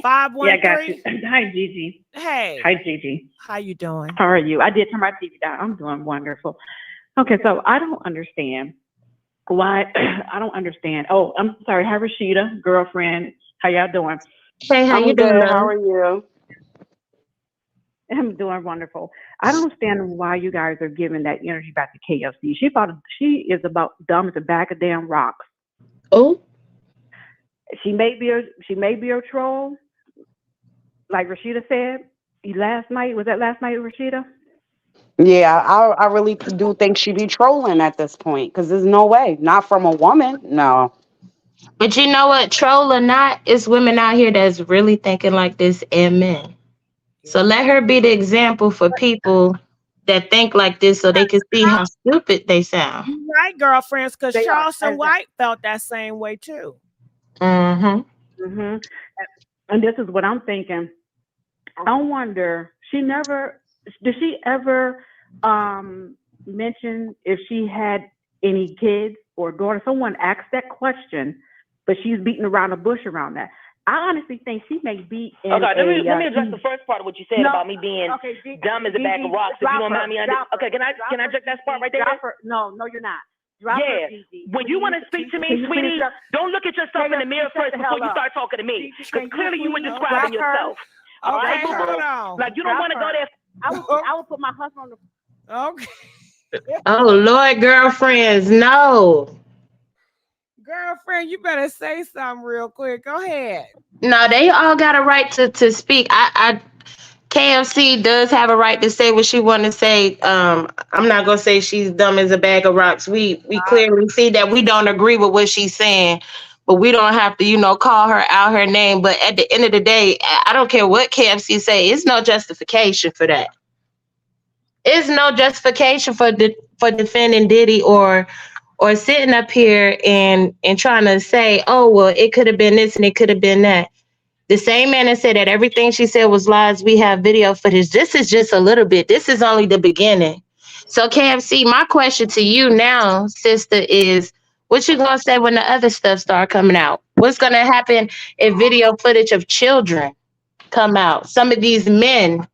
[SPEAKER 1] 513.
[SPEAKER 17] Yeah, I got you. Hi, Gigi.
[SPEAKER 1] Hey.
[SPEAKER 17] Hi, Gigi.
[SPEAKER 1] How you doing?
[SPEAKER 17] How are you? I did turn my TV down. I'm doing wonderful. Okay, so I don't understand why. I don't understand. Oh, I'm sorry. Hi, Rashida, girlfriend. How y'all doing?
[SPEAKER 14] hey, how you
[SPEAKER 15] I'm
[SPEAKER 14] doing,
[SPEAKER 15] good. How
[SPEAKER 14] love?
[SPEAKER 15] are you?
[SPEAKER 17] I'm doing wonderful. I don't understand why you guys are giving that energy back to KFC. She is about dumb as a bag of damn rocks.
[SPEAKER 14] Oh,
[SPEAKER 17] She may be a troll, like Rashida said last night. Was that last night, Rashida?
[SPEAKER 15] Yeah, I really do think she be trolling at this point because there's no way. Not from a woman. No.
[SPEAKER 14] but you know what? Troll or not, it's women out here that's really thinking like this, and men. So let her be the example for people that think like this so they can see how stupid they sound.
[SPEAKER 1] You right, girlfriends, because
[SPEAKER 17] They are.
[SPEAKER 1] Charleston White felt that same way too.
[SPEAKER 14] Mm-hmm.
[SPEAKER 17] Mm-hmm. And this is what I'm thinking. I wonder, did she ever mention if she had any kids or daughter? Someone asked that question, but she's beating around the bush around that. I honestly think she may be in
[SPEAKER 13] Okay, let me
[SPEAKER 17] a,
[SPEAKER 13] address the first part of what you said about me being dumb as a bag of rocks. If you don't mind me, okay, can I address that part right there?
[SPEAKER 17] No, you're not.
[SPEAKER 13] Yeah. When you want to speak to me, sweetie, don't look at yourself in the mirror first before you start talking to me. Because clearly you were describing yourself. All right,
[SPEAKER 1] hold on.
[SPEAKER 13] Like you don't want to go there.
[SPEAKER 17] I will put my husband on the.
[SPEAKER 1] Okay.
[SPEAKER 14] Oh Lord, girlfriends, no.
[SPEAKER 1] Girlfriend, you better say something real quick. Go ahead.
[SPEAKER 14] No, they all got a right to speak. KFC does have a right to say what she want to say. I'm not gonna say she's dumb as a bag of rocks. We clearly see that we don't agree with what she's saying, but we don't have to, call her out her name. But at the end of the day, I don't care what KFC say. It's no justification for that. It's no justification for defending Diddy or sitting up here and trying to say, oh well, it could have been this and it could have been that. The same man that said that everything she said was lies, we have video footage. This is just a little bit. This is only the beginning. So KFC, my question to you now, sister, is what you gonna say when the other stuff start coming out? What's gonna happen if video footage of children come out? Some of these men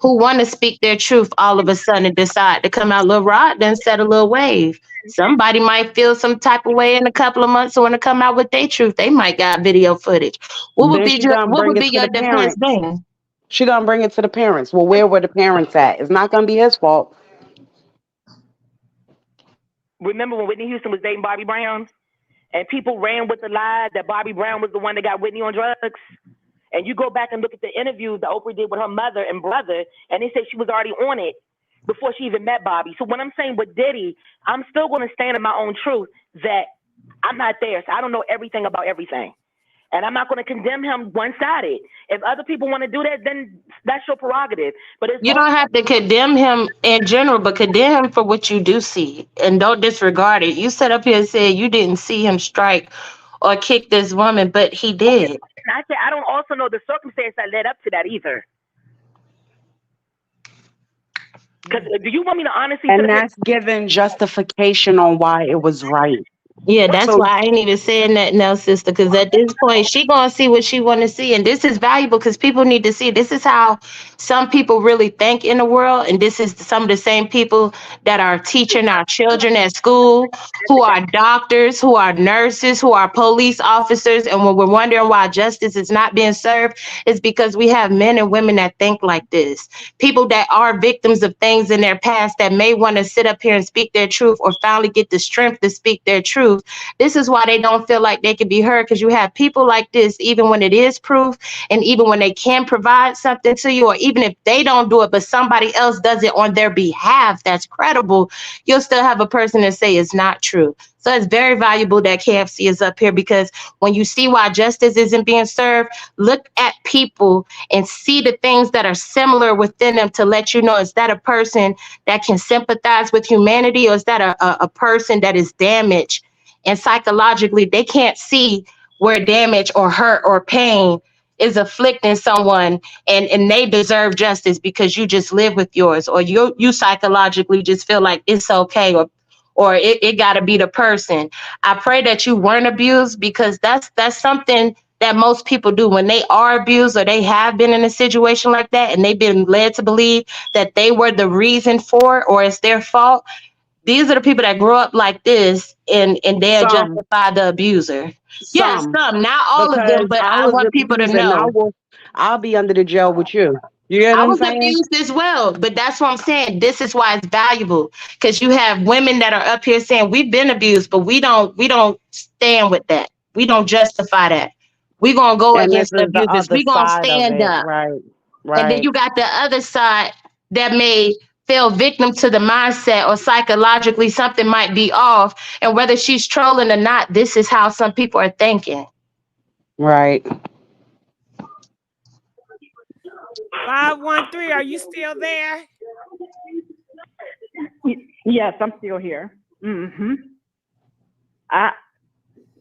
[SPEAKER 14] who want to speak their truth all of a sudden decide to come out. Lil Rod done set a little wave. Somebody might feel some type of way in a couple of months and want to come out with their truth. They might got video footage. What would be your defense then?
[SPEAKER 15] She gonna bring it to the parents. Well, where were the parents at? It's not gonna be his fault.
[SPEAKER 13] Remember when Whitney Houston was dating Bobby Brown? And people ran with the lie that Bobby Brown was the one that got Whitney on drugs? And you go back and look at the interview that Oprah did with her mother and brother, and they say she was already on it before she even met Bobby. So when I'm saying with Diddy, I'm still going to stand in my own truth that I'm not there. So I don't know everything about everything. And I'm not going to condemn him one-sided. If other people want to do that, then that's your prerogative. But
[SPEAKER 14] You don't have to condemn him in general, but condemn him for what you do see. And don't disregard it. You sat up here and said you didn't see him strike or kick this woman, but he did.
[SPEAKER 13] I don't also know the circumstance that led up to that either. Because do you want me to honestly?
[SPEAKER 15] And that's given justification on why it was right.
[SPEAKER 14] Yeah, that's why I ain't even saying that now, sister, because at this point, she going to see what she want to see. And this is valuable because people need to see. This is how some people really think in the world. And this is some of the same people that are teaching our children at school, who are doctors, who are nurses, who are police officers. And when we're wondering why justice is not being served, it's because we have men and women that think like this. People that are victims of things in their past that may want to sit up here and speak their truth or finally get the strength to speak their truth. This is why they don't feel like they can be heard, because you have people like this, even when it is proof and even when they can provide something to you, or even if they don't do it, but somebody else does it on their behalf that's credible, you'll still have a person that say it's not true. So it's very valuable that KFC is up here, because when you see why justice isn't being served, look at people and see the things that are similar within them to let you know, is that a person that can sympathize with humanity, or is that a person that is damaged? And psychologically, they can't see where damage or hurt or pain is afflicting someone, and they deserve justice because you just live with yours, or you psychologically just feel like it's okay, or it got to be the person. I pray that you weren't abused, because that's something that most people do when they are abused, or they have been in a situation like that and they've been led to believe that they were the reason for it or it's their fault. These are the people that grow up like this, and they'll justify the abuser. Yes, some, not all of them, but I want people to know.
[SPEAKER 15] I'll be under the jail with you. You get what
[SPEAKER 14] I
[SPEAKER 15] I'm
[SPEAKER 14] was
[SPEAKER 15] saying?
[SPEAKER 14] abused as well, but that's what I'm saying. This is why it's valuable, because you have women that are up here saying we've been abused, but we don't stand with that. We don't justify that. We're gonna go against the abusers. We're gonna stand up.
[SPEAKER 15] Right.
[SPEAKER 14] And then you got the other side that may fell victim to the mindset, or psychologically something might be off. And whether she's trolling or not, this is how some people are thinking.
[SPEAKER 15] Right.
[SPEAKER 1] 513, are you still there?
[SPEAKER 17] Yes, I'm still here. Mm-hmm.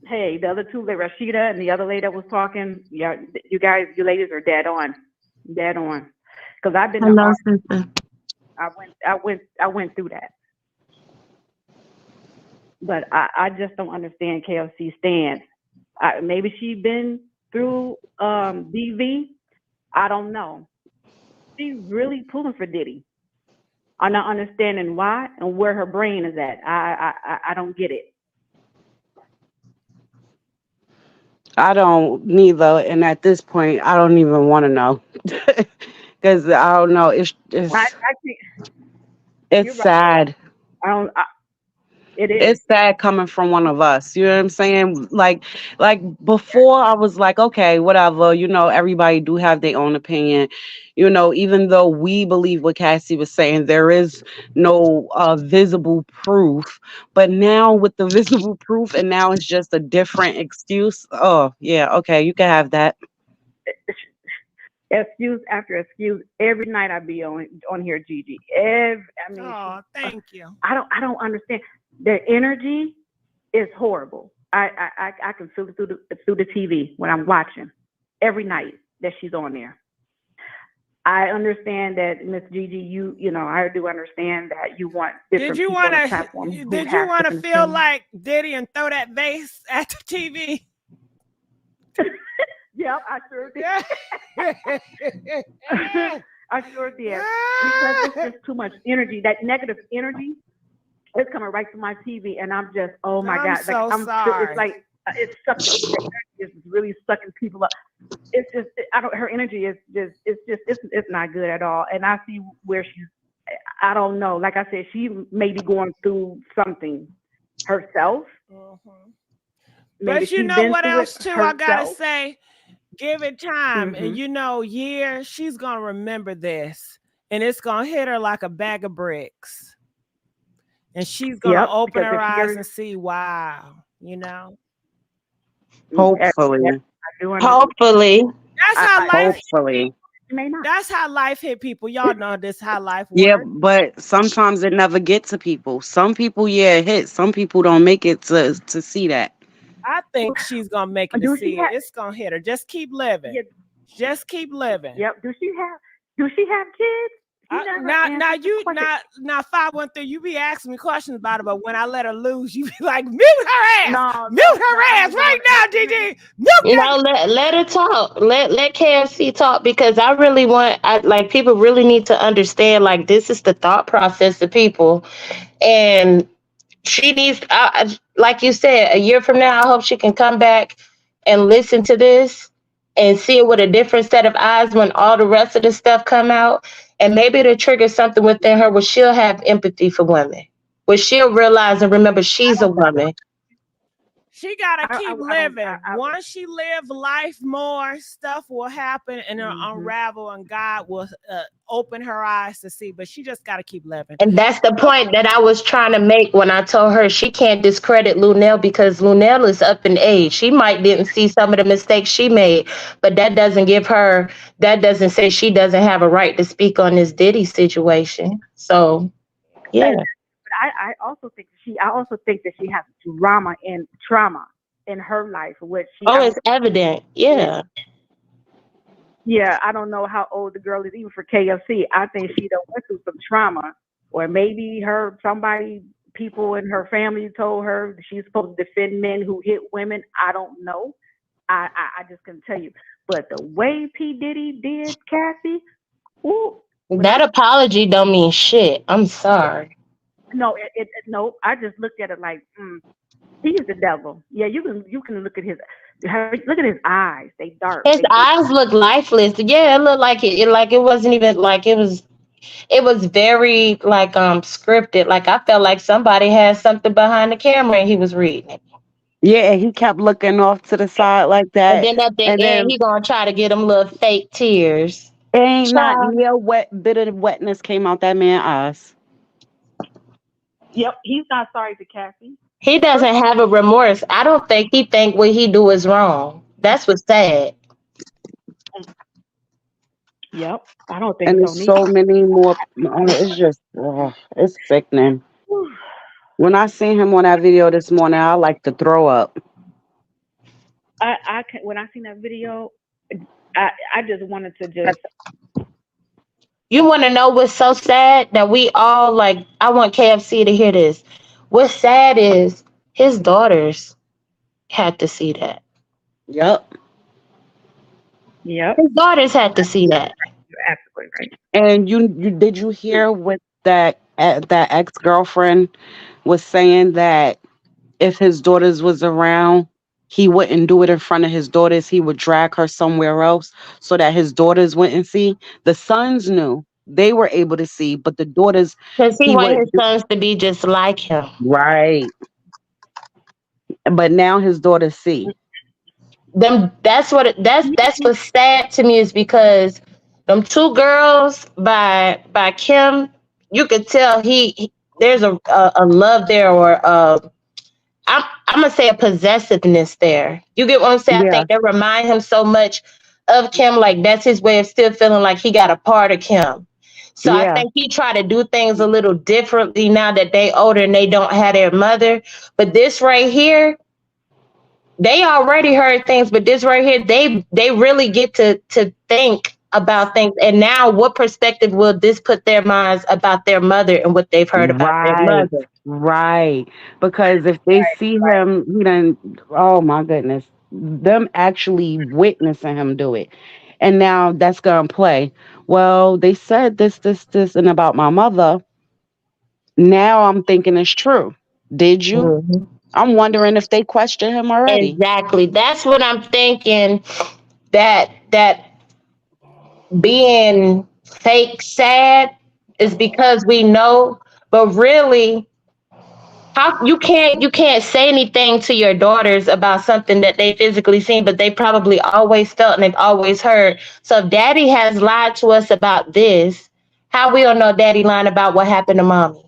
[SPEAKER 17] Hey, the other two, Rashida and the other lady that was talking, yeah, you ladies are dead on. Dead on. Because I've been I went through that. But I just don't understand KFC's stance. Maybe she's been through DV. I don't know. She's really pulling for Diddy. I'm not understanding why and where her brain is at. I don't get it.
[SPEAKER 15] I don't neither, and at this point, I don't even want to know because I don't know.
[SPEAKER 17] I think
[SPEAKER 15] It's
[SPEAKER 17] you're right.
[SPEAKER 15] sad.
[SPEAKER 17] I don't. It is.
[SPEAKER 15] It's sad coming from one of us. You know what I'm saying? Like before, I was like, okay, whatever. You know, everybody do have their own opinion. You know, even though we believe what Cassie was saying, there is no visible proof. But now with the visible proof, and now it's just a different excuse. Oh yeah, okay, you can have that.
[SPEAKER 17] Excuse after excuse. Every night I be on here, Gigi.
[SPEAKER 1] Oh, thank you.
[SPEAKER 17] I don't understand. Their energy is horrible. I can feel it through the TV when I'm watching every night that she's on there. I understand that, Miss Gigi, you know, I do understand that you want different
[SPEAKER 1] Did you
[SPEAKER 17] people on the platform.
[SPEAKER 1] Did you want to feel like Diddy and throw that vase at the TV?
[SPEAKER 17] Yep, I sure did. I sure did. Because it's just too much energy. That negative energy is coming right to my TV, and I'm just, oh my God.
[SPEAKER 1] So sorry.
[SPEAKER 17] It's like, it's sucking, it's really sucking people up. It's just, her energy is just, it's not good at all. And I see where I don't know. Like I said, she may be going through something herself.
[SPEAKER 1] Mm-hmm. But you know what else too? I gotta say, give it time, and you know, years, she's gonna remember this, and it's gonna hit her like a bag of bricks, and she's gonna open her eyes and see, wow, you know.
[SPEAKER 15] Hopefully.
[SPEAKER 14] Hopefully.
[SPEAKER 1] That's how life.
[SPEAKER 15] Hopefully.
[SPEAKER 1] That's how life hit people. Y'all know this how life works.
[SPEAKER 15] Yeah, but sometimes it never gets to people. Some people, yeah, it hits. Some people don't make it to see that.
[SPEAKER 1] I think she's gonna make it to see it. It's gonna hit her. Just keep living. Yeah. Just keep living.
[SPEAKER 17] Yep. Do she have kids?
[SPEAKER 1] Now 513, you be asking me questions about it, but when I let her loose, you be like, mute her ass. Mute her ass right now, Gigi.
[SPEAKER 14] You know, let her talk. Let KFC talk, because I really want, like, people really need to understand, like, this is the thought process of people. And she needs, like you said, a year from now, I hope she can come back and listen to this and see it with a different set of eyes when all the rest of the stuff come out. And maybe it'll trigger something within her where she'll have empathy for women, where she'll realize and remember she's a woman.
[SPEAKER 1] She gotta keep living. Once she live life more, stuff will happen and it'll unravel, and God will open her eyes to see. But she just gotta keep living.
[SPEAKER 14] And that's the point that I was trying to make when I told her she can't discredit Lunel, because Lunel is up in age. She might didn't see some of the mistakes she made, but that doesn't say she doesn't have a right to speak on this Diddy situation. So, yeah.
[SPEAKER 17] I also think that she has trauma in her life, which
[SPEAKER 14] it's evident. Yeah.
[SPEAKER 17] Yeah, I don't know how old the girl is, even for KFC. I think she done went through some trauma, or maybe people in her family told her she's supposed to defend men who hit women. I don't know. I just couldn't tell you. But the way P. Diddy did Cassie,
[SPEAKER 14] that apology don't mean shit. I'm sorry.
[SPEAKER 17] No, no. I just looked at it like, he's the devil. Yeah, you can look at his eyes. They dark.
[SPEAKER 14] His eyes look lifeless. Yeah, it looked like it wasn't even like it was. It was very like scripted. Like I felt like somebody had something behind the camera and he was reading it.
[SPEAKER 15] Yeah, he kept looking off to the side like that.
[SPEAKER 14] And then at the end, he gonna try to get them little fake tears.
[SPEAKER 15] Ain't not near bit of wetness came out that man's eyes.
[SPEAKER 17] Yep, he's not sorry to Cassie.
[SPEAKER 14] He doesn't have a remorse. I don't think he think what he do is wrong. That's what's sad.
[SPEAKER 17] Yep, I don't think.
[SPEAKER 15] And there's so many more. It's just, it's sickening. When I seen him on that video this morning, I like to throw up.
[SPEAKER 17] When I seen that video, I just wanted to just.
[SPEAKER 14] You want to know what's so sad? That we all like, I want KFC to hear this. What's sad is his daughters had to see that.
[SPEAKER 15] Yep.
[SPEAKER 17] Yep.
[SPEAKER 14] His daughters had to see that.
[SPEAKER 17] You're absolutely right.
[SPEAKER 15] And you did you hear what that ex-girlfriend was saying, that if his daughters was around, he wouldn't do it in front of his daughters. He would drag her somewhere else so that his daughters wouldn't see. The sons knew. They were able to see, but the daughters,
[SPEAKER 14] Because he
[SPEAKER 15] he
[SPEAKER 14] wanted
[SPEAKER 15] would
[SPEAKER 14] his sons to be just like him.
[SPEAKER 15] right. But now his daughters see.
[SPEAKER 14] That's what's sad to me, is because them two girls by Kim, you could tell there's a love there, or I'm gonna say a possessiveness there. You get what I'm saying? I
[SPEAKER 15] Yeah.
[SPEAKER 14] think that remind him so much of Kim, like that's his way of still feeling like he got a part of Kim. So I
[SPEAKER 15] Yeah.
[SPEAKER 14] think he tried to do things a little differently now that they older and they don't have their mother. But this right here, they already heard things, but this right here, they really get to think about things. And now, what perspective will this put their minds about their mother and what they've heard about their
[SPEAKER 15] Right.
[SPEAKER 14] mother?
[SPEAKER 15] Right. Because if they see him, he done, oh my goodness, them actually witnessing him do it. And now that's gonna play. Well, they said this, and about my mother. Now I'm thinking it's true. Did you?
[SPEAKER 14] Mhm.
[SPEAKER 15] I'm wondering if they question him already.
[SPEAKER 14] Exactly. That's what I'm thinking. That being fake sad is because we know, but really, how you can't say anything to your daughters about something that they physically seen, but they probably always felt and they've always heard. So if daddy has lied to us about this, how we don't know daddy lying about what happened to mommy?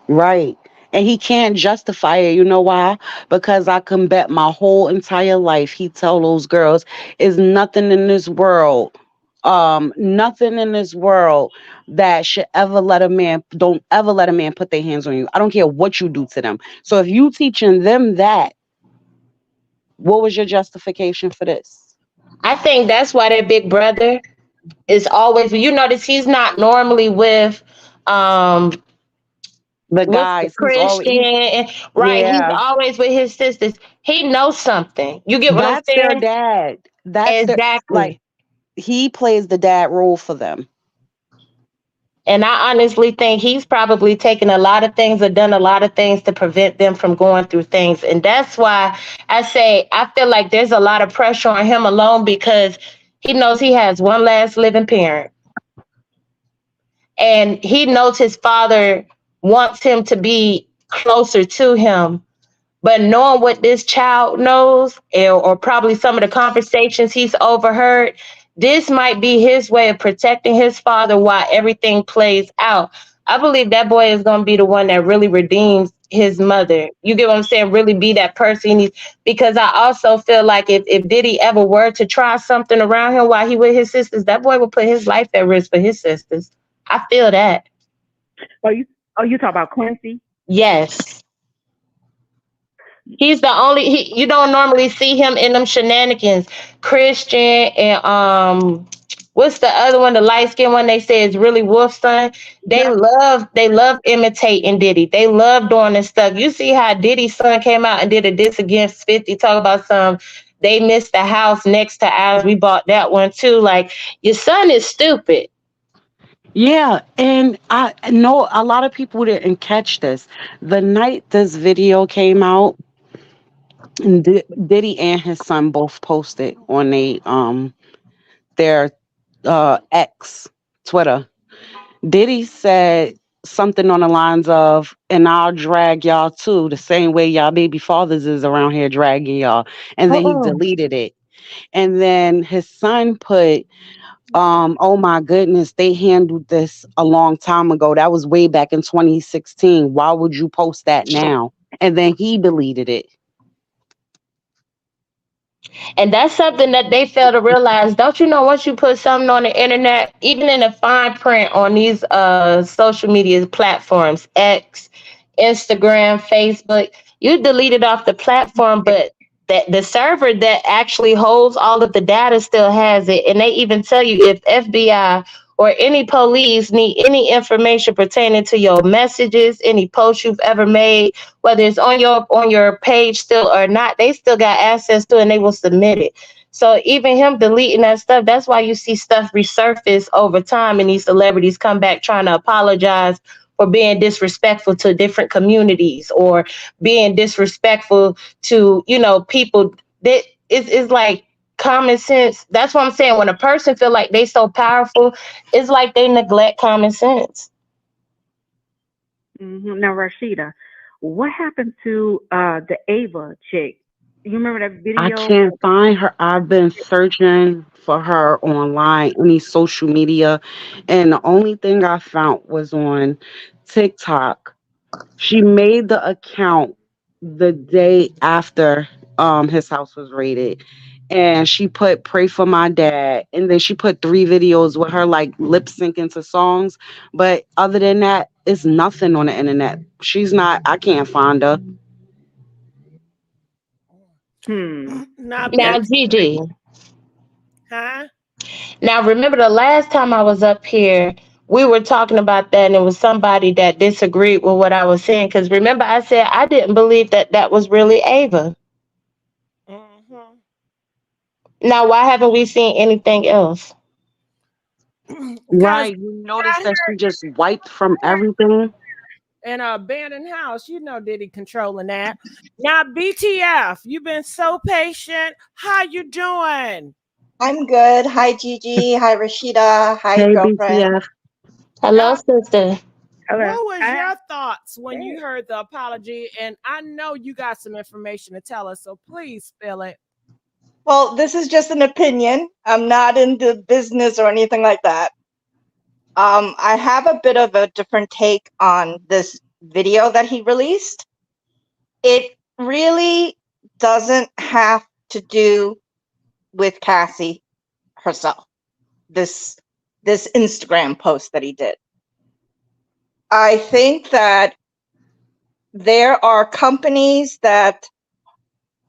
[SPEAKER 15] Right. And he can't justify it. You know why? Because I can bet my whole entire life he tell those girls is nothing in this world. Nothing in this world that should ever let a man, don't ever let a man put their hands on you. I don't care what you do to them. So if you teaching them that, what was your justification for this?
[SPEAKER 14] I think that's why that big brother is always, you notice he's not normally with um
[SPEAKER 15] The
[SPEAKER 14] what's the
[SPEAKER 15] guys, he's always
[SPEAKER 14] Christian, right? He's
[SPEAKER 15] yeah.
[SPEAKER 14] always with his sisters. He knows something. You get what I'm
[SPEAKER 15] That's their
[SPEAKER 14] saying?
[SPEAKER 15] dad. That's their like
[SPEAKER 14] Exactly.
[SPEAKER 15] he plays the dad role for them.
[SPEAKER 14] And I honestly think he's probably taken a lot of things or done a lot of things to prevent them from going through things. And that's why I say I feel like there's a lot of pressure on him alone, because he knows he has one last living parent. And he knows his father wants him to be closer to him. But knowing what this child knows, or probably some of the conversations he's overheard, this might be his way of protecting his father while everything plays out. I believe that boy is going to be the one that really redeems his mother. You get what I'm saying? Really be that person he needs. Because I also feel like if Diddy ever were to try something around him while he with his sisters, that boy would put his life at risk for his sisters. I feel that.
[SPEAKER 17] You talk about Quincy?
[SPEAKER 14] Yes. He's the only you don't normally see him in them shenanigans. Christian and what's the other one? The light skinned one they say is really Wolf's son. They love imitating Diddy. They love doing this stuff. You see how Diddy's son came out and did a diss against 50, talk about some they missed the house next to ours. We bought that one too. Like, your son is stupid.
[SPEAKER 15] Yeah, and I know a lot of people didn't catch this. The night this video came out, and Diddy and his son both posted on their ex Twitter. Diddy said something on the lines of, "And I'll drag y'all too, the same way y'all baby fathers is around here dragging y'all." And then he deleted it. And then his son put, oh my goodness, they handled this a long time ago. That was way back in 2016. Why would you post that now? And then he deleted it.
[SPEAKER 14] And that's something that they fail to realize. Don't you know, once you put something on the internet, even in the fine print on these social media platforms, X, Instagram, Facebook, you delete it off the platform, but that the server that actually holds all of the data still has it. And they even tell you, if FBI or any police need any information pertaining to your messages, any posts you've ever made, whether it's on your page still or not, they still got access to it and they will submit it. So even him deleting that stuff, that's why you see stuff resurface over time and these celebrities come back trying to apologize for being disrespectful to different communities or being disrespectful to, people that is like common sense. That's what I'm saying. When a person feel like they so powerful, it's like they neglect common sense.
[SPEAKER 17] Now, Rashida, what happened to the Ava chick? You remember that
[SPEAKER 15] I
[SPEAKER 17] video?
[SPEAKER 15] can't find her. I've been searching for her online, any social media, and the only thing I found was on TikTok. She made the account the day after his house was raided. And she put pray for my dad. And then she put 3 videos with her like lip syncing to songs. But other than that, it's nothing on the internet. She's not, I can't find her.
[SPEAKER 1] Now,
[SPEAKER 14] Now,
[SPEAKER 1] BT,
[SPEAKER 14] Gigi.
[SPEAKER 1] huh?
[SPEAKER 14] Now, remember the last time I was up here, we were talking about that, and it was somebody that disagreed with what I was saying. Because remember, I said I didn't believe that was really Ava.
[SPEAKER 1] Mm-hmm.
[SPEAKER 14] Now, why haven't we seen anything else?
[SPEAKER 1] Because
[SPEAKER 15] Right. You notice that she just wiped from everything.
[SPEAKER 1] in an abandoned house, Diddy controlling that. Now, BTF, you've been so patient. How you doing?
[SPEAKER 18] I'm good. Hi, Gigi. Hi, Rashida. Hi,
[SPEAKER 15] Hey,
[SPEAKER 18] girlfriend.
[SPEAKER 15] BTF.
[SPEAKER 14] Hello, sister.
[SPEAKER 17] Hello.
[SPEAKER 1] What was your thoughts when you heard the apology? And I know you got some information to tell us, so please spill it.
[SPEAKER 18] Well, this is just an opinion. I'm not in the business or anything like that. I have a bit of a different take on this video that he released. It really doesn't have to do with Cassie herself. This Instagram post that he did. I think that there are companies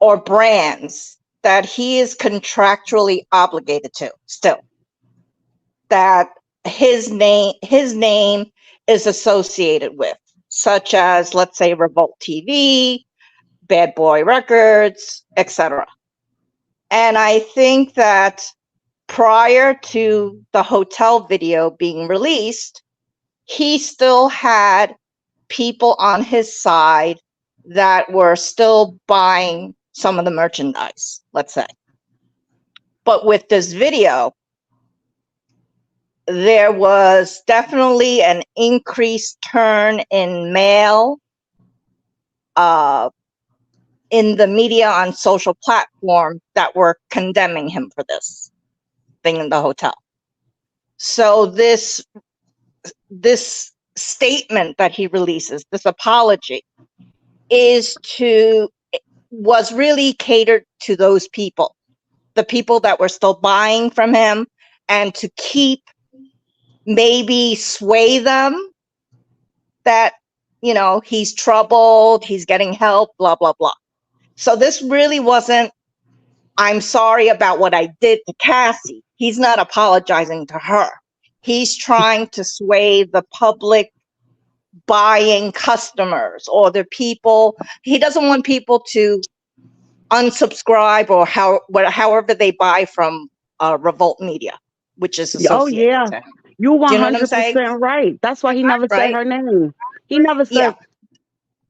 [SPEAKER 18] or brands that he is contractually obligated to still, that his name is associated with, such as, let's say, Revolt TV, Bad Boy Records, etc. And I think that prior to the hotel video being released, he still had people on his side that were still buying some of the merchandise, let's say. But with this video, there was definitely an increased turn in mail in the media on social platforms that were condemning him for this thing in the hotel. So this statement that he releases, this apology, was really catered to those people, the people that were still buying from him, and to maybe sway them that, he's troubled, he's getting help, blah, blah, blah. So this really wasn't, I'm sorry about what I did to Cassie. He's not apologizing to her. He's trying to sway the public buying customers or the people. He doesn't want people to unsubscribe or however they buy from Revolt Media, which is
[SPEAKER 15] Oh,
[SPEAKER 18] associated
[SPEAKER 15] yeah.
[SPEAKER 18] to him.
[SPEAKER 15] You
[SPEAKER 18] Do you know what I'm saying?
[SPEAKER 15] 100% right. That's why he never said
[SPEAKER 18] Right?
[SPEAKER 15] her name. He never
[SPEAKER 18] Yeah.
[SPEAKER 15] said,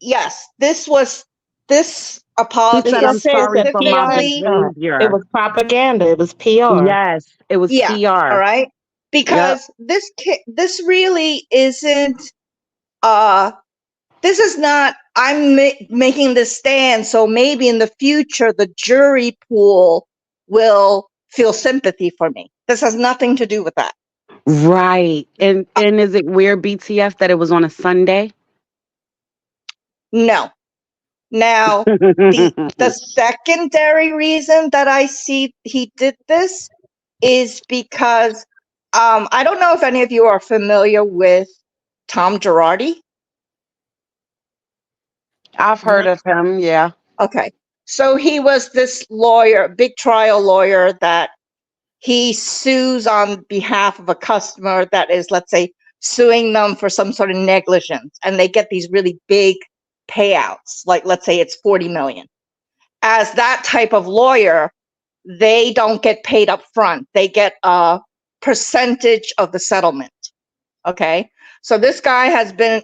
[SPEAKER 18] Yes. This
[SPEAKER 15] he
[SPEAKER 18] apology
[SPEAKER 15] said, I'm
[SPEAKER 14] It's
[SPEAKER 15] sorry for my
[SPEAKER 14] PR
[SPEAKER 18] specifically.
[SPEAKER 14] stunt. It
[SPEAKER 15] behavior.
[SPEAKER 14] was propaganda. It was PR.
[SPEAKER 15] Yes, it was
[SPEAKER 18] Yeah. All
[SPEAKER 15] PR.
[SPEAKER 18] right.
[SPEAKER 15] Yep.
[SPEAKER 18] Because this really isn't. This is not. I'm making this stand, so maybe in the future the jury pool will feel sympathy for me. This has nothing to do with that.
[SPEAKER 15] Right. And is it weird, BTF, that it was on a Sunday?
[SPEAKER 18] No. Now, the secondary reason that I see he did this is because I don't know if any of you are familiar with Tom Girardi.
[SPEAKER 15] I've heard of him, yeah.
[SPEAKER 18] Okay. So he was this lawyer, big trial lawyer, that he sues on behalf of a customer that is, let's say, suing them for some sort of negligence, and they get these really big payouts, like let's say it's 40 million. As that type of lawyer, they don't get paid up front. They get a percentage of the settlement. Okay. So this guy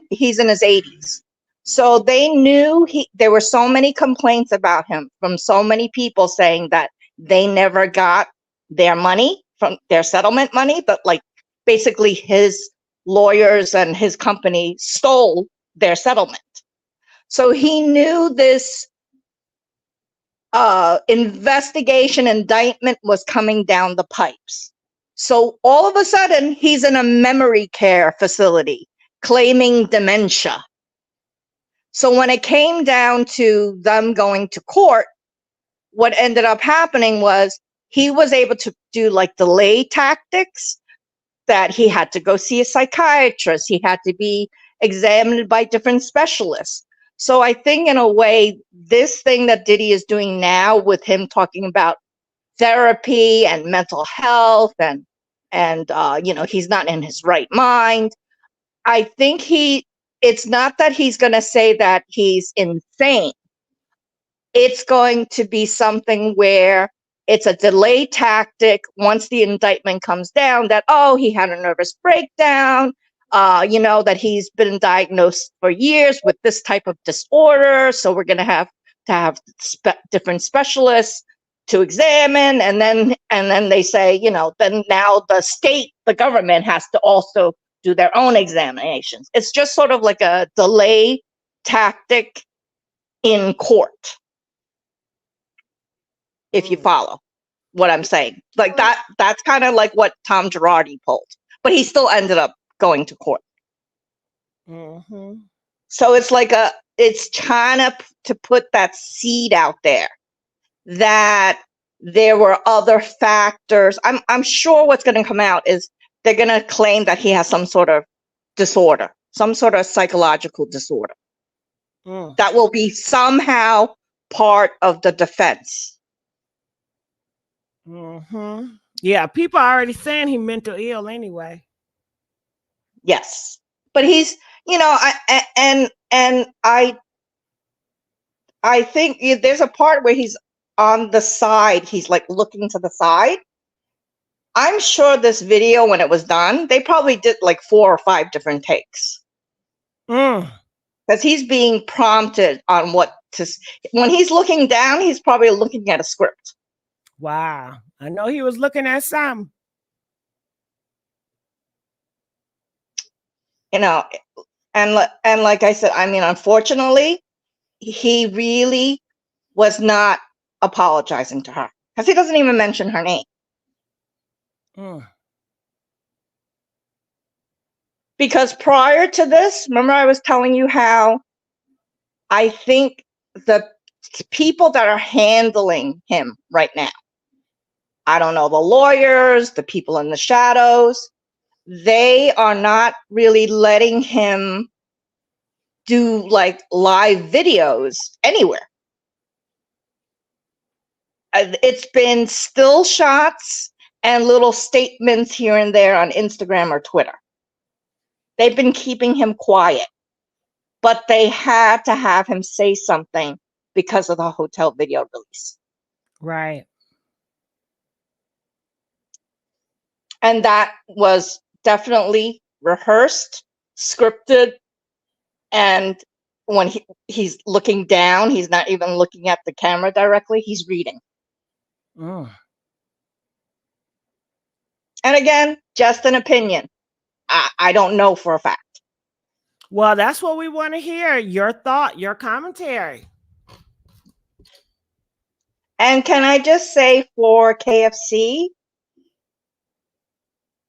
[SPEAKER 18] he's in his 80s. So they knew there were so many complaints about him from so many people saying that they never got their money from their settlement money, but like basically his lawyers and his company stole their settlement. So he knew this investigation indictment was coming down the pipes. So all of a sudden, he's in a memory care facility claiming dementia. So when it came down to them going to court, what ended up happening was he was able to do like delay tactics, that he had to go see a psychiatrist. He had to be examined by different specialists. So I think in a way, this thing that Diddy is doing now with him talking about therapy and mental health and he's not in his right mind. I think it's not that he's going to say that he's insane. It's going to be something where it's a delay tactic once the indictment comes down that, oh, he had a nervous breakdown, that he's been diagnosed for years with this type of disorder. So we're going to have different specialists to examine. And then they say, then now the government has to also do their own examinations. It's just sort of like a delay tactic in court. If you follow what I'm saying. Like that's kind of like what Tom Girardi pulled, but he still ended up going to court.
[SPEAKER 1] Mm-hmm.
[SPEAKER 18] So it's like it's trying to put that seed out there that there were other factors. I'm sure what's going to come out is they're going to claim that he has some sort of disorder, some sort of psychological disorder. That will be somehow part of the defense.
[SPEAKER 1] Mm-hmm. Yeah, people are already saying he's mental ill anyway.
[SPEAKER 18] Yes, but he's, I think there's a part where he's on the side. He's like looking to the side. I'm sure this video, when it was done, they probably did like 4 or 5 different takes. Because he's being prompted on what to. When he's looking down, he's probably looking at a script.
[SPEAKER 1] Wow. I know he was looking at something.
[SPEAKER 18] And like I said, I mean, unfortunately, he really was not apologizing to her because he doesn't even mention her name. Because prior to this, remember I was telling you how I think the people that are handling him right now, I don't know, the lawyers, the people in the shadows, they are not really letting him do like live videos anywhere. It's been still shots and little statements here and there on Instagram or Twitter. They've been keeping him quiet, but they had to have him say something because of the hotel video release.
[SPEAKER 1] Right.
[SPEAKER 18] And that was definitely rehearsed, scripted, and when he's looking down, he's not even looking at the camera directly, he's reading. And again, just an opinion. I don't know for a fact.
[SPEAKER 1] Well, that's what we want to hear. Your thought, your commentary.
[SPEAKER 18] And can I just say for KFC,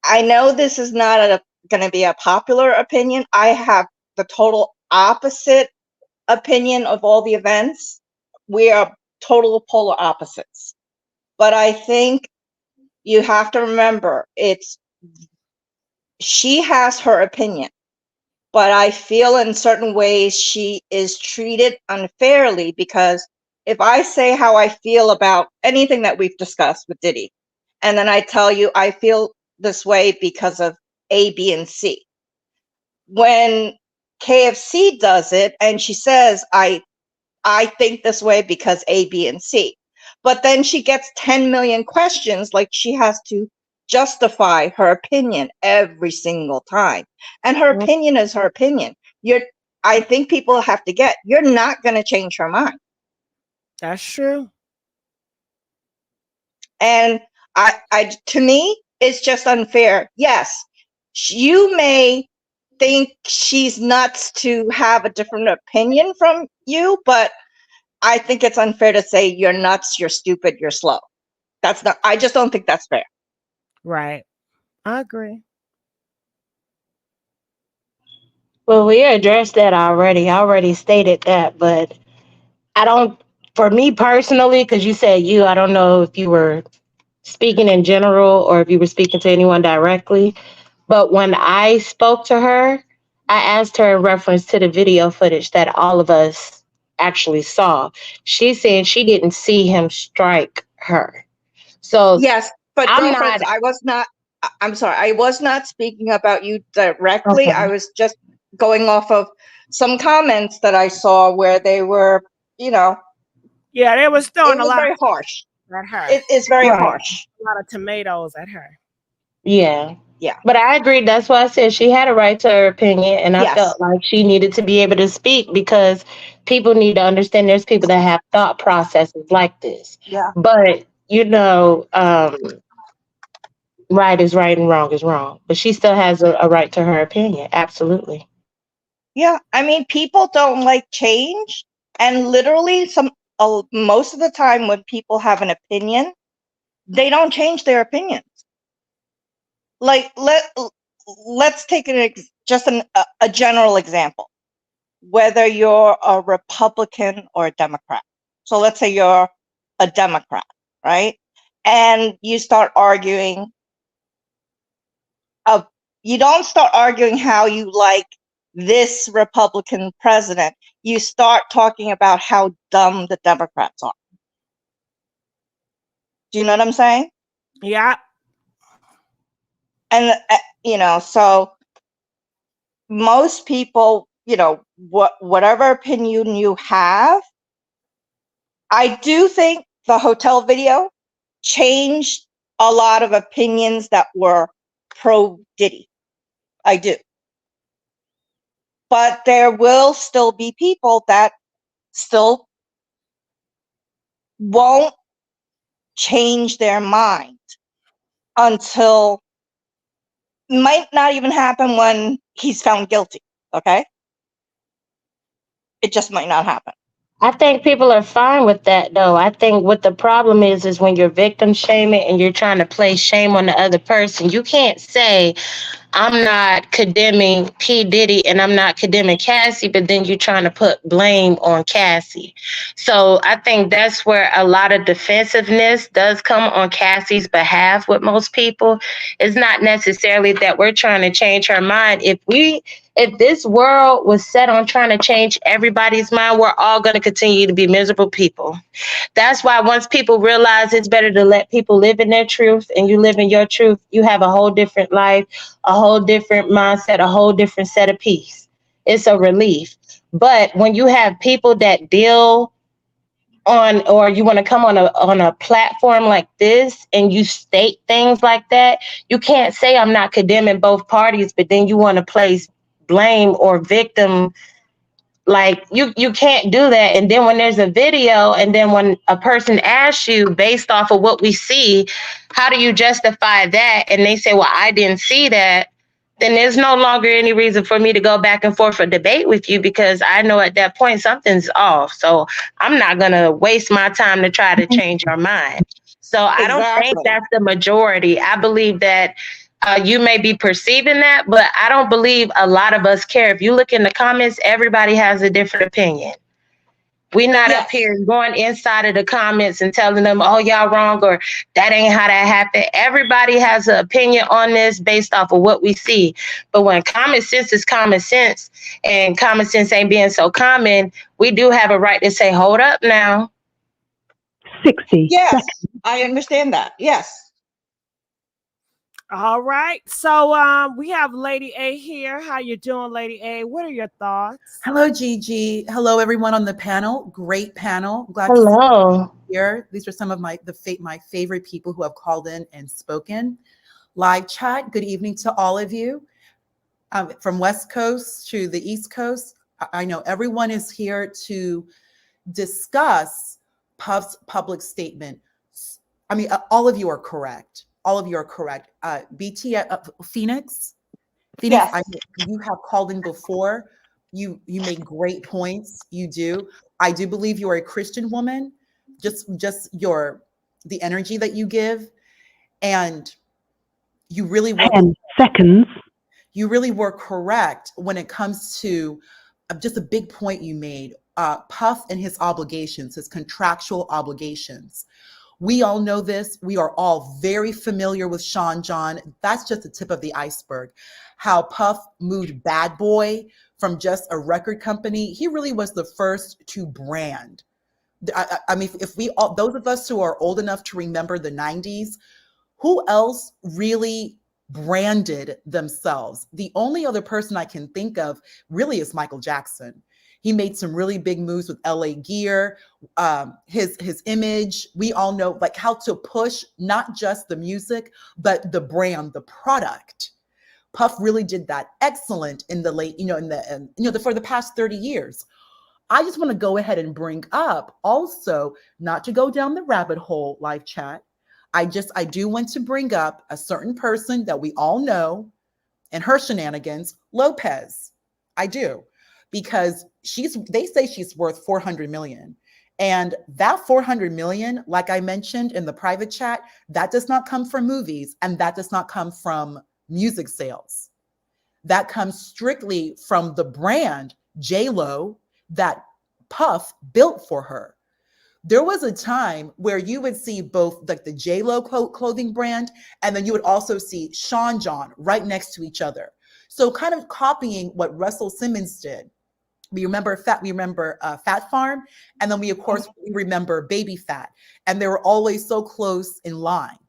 [SPEAKER 18] I know this is not going to be a popular opinion. I have the total opposite opinion of all the events. We are total polar opposites. But I think you have to remember, she has her opinion, but I feel in certain ways she is treated unfairly, because if I say how I feel about anything that we've discussed with Diddy, and then I tell you I feel this way because of A, B, and C. When KFC does it and she says, I think this way because A, B, and C. But then she gets 10 million questions, like she has to justify her opinion every single time. And her opinion is her opinion. I think people have to get, you're not going to change her mind.
[SPEAKER 1] That's true.
[SPEAKER 18] And to me, it's just unfair. Yes, you may think she's nuts to have a different opinion from you, but I think it's unfair to say you're nuts, you're stupid, you're slow. That's not, I just don't think that's fair.
[SPEAKER 1] Right. I agree.
[SPEAKER 14] Well, we addressed that already. I already stated that, but I don't, for me personally, because you said you, I don't know if you were speaking in general or if you were speaking to anyone directly. But when I spoke to her, I asked her in reference to the video footage that all of us actually saw. She said she didn't see him strike her. So
[SPEAKER 18] yes, but
[SPEAKER 14] I'm
[SPEAKER 18] girlfriends,
[SPEAKER 14] not.
[SPEAKER 18] I'm sorry, I was not speaking about you directly.
[SPEAKER 14] Okay.
[SPEAKER 18] I was just going off of some comments that I saw where they were,
[SPEAKER 1] Yeah, they was throwing
[SPEAKER 18] it was very harsh.
[SPEAKER 1] At her.
[SPEAKER 18] It is very
[SPEAKER 14] Right.
[SPEAKER 18] harsh.
[SPEAKER 1] A lot of tomatoes at her.
[SPEAKER 14] Yeah.
[SPEAKER 18] Yeah.
[SPEAKER 14] But I agreed. That's why I said she had a right to her opinion. And I
[SPEAKER 18] Yes.
[SPEAKER 14] felt like she needed to be able to speak because people need to understand there's people that have thought processes like this.
[SPEAKER 18] Yeah.
[SPEAKER 14] But, right is right and wrong is wrong. But she still has a right to her opinion. Absolutely.
[SPEAKER 18] Yeah. I mean, people don't like change. And literally, most of the time when people have an opinion, they don't change their opinions. Like, let's take a general example. Whether you're a Republican or a Democrat. So let's say you're a Democrat, right? And you start arguing. You don't start arguing how you like this Republican president. You start talking about how dumb the Democrats are. Do you know what I'm saying?
[SPEAKER 1] Yeah.
[SPEAKER 18] And, so most people, whatever opinion you have, I do think the hotel video changed a lot of opinions that were pro Diddy. I do. But there will still be people that still won't change their mind until, might not even happen when he's found guilty. Okay? It just might not happen.
[SPEAKER 14] I think people are fine with that, though. I think what the problem is when you're victim shaming and you're trying to place shame on the other person. You can't say, I'm not condemning P. Diddy and I'm not condemning Cassie, but then you're trying to put blame on Cassie. So I think that's where a lot of defensiveness does come on Cassie's behalf with most people. It's not necessarily that we're trying to change her mind. If this world was set on trying to change everybody's mind, we're all going to continue to be miserable people. That's why once people realize it's better to let people live in their truth and you live in your truth, you have a whole different life, a whole different mindset, a whole different set of peace. It's a relief. But when you have people that deal on, or you want to come on a platform like this and you state things like that, you can't say I'm not condemning both parties, but then you want to place blame or victim. Like you can't do that. And then when there's a video and then when a person asks you based off of what we see, how do you justify that? And they say, well, I didn't see that. Then there's no longer any reason for me to go back and forth or debate with you because I know at that point something's off. So I'm not going to waste my time to try to change your mind. So I don't think that's the majority. I believe that you may be perceiving that, but I don't believe a lot of us care. If you look in the comments, everybody has a different opinion. We're not up here going inside of the comments and telling them, oh, y'all wrong, or that ain't how that happened. Everybody has an opinion on this based off of what we see. But when common sense is common sense and common sense ain't being so common, we do have a right to say, hold up now.
[SPEAKER 18] 60. Yes, I understand that. Yes.
[SPEAKER 1] All right. So we have Lady A here. How you doing, Lady A? What are your thoughts?
[SPEAKER 19] Hello, Gigi. Hello, everyone on the panel. Great panel. Glad to see
[SPEAKER 14] Hello.
[SPEAKER 19] you here. These are some of my favorite people who have called in and spoken. Live chat. Good evening to all of you. From West Coast to the East Coast, I know everyone is here to discuss Puff's public statement. I mean, all of you are correct. All of you are correct. BT Phoenix. Phoenix,
[SPEAKER 18] Yes.
[SPEAKER 19] you have called in before. You make great points. You do. I do believe you are a Christian woman. Just the energy that you give, and you really were
[SPEAKER 17] 10 seconds.
[SPEAKER 19] you really were correct when it comes to just a big point you made. Puff and his obligations, his contractual obligations. We all know this. We are all very familiar with Sean John. That's just the tip of the iceberg. How Puff moved Bad Boy from just a record company. He really was the first to brand. I mean, if we all, those of us who are old enough to remember the 90s, who else really branded themselves? The only other person I can think of really is Michael Jackson. He made some really big moves with LA Gear, his image. We all know like how to push not just the music, but the brand, the product. Puff really did that excellent in the late, for the past 30 years. I just want to go ahead and bring up also, not to go down the rabbit hole, live chat. I do want to bring up a certain person that we all know and her shenanigans, Lopez. I do, because they say she's worth 400 million. And that 400 million, like I mentioned in the private chat, that does not come from movies and that does not come from music sales. That comes strictly from the brand J-Lo that Puff built for her. There was a time where you would see both like the J-Lo clothing brand, and then you would also see Sean John right next to each other. So kind of copying what Russell Simmons did. We remember Fat Farm, and then we remember Baby Fat, and they were always so close in line.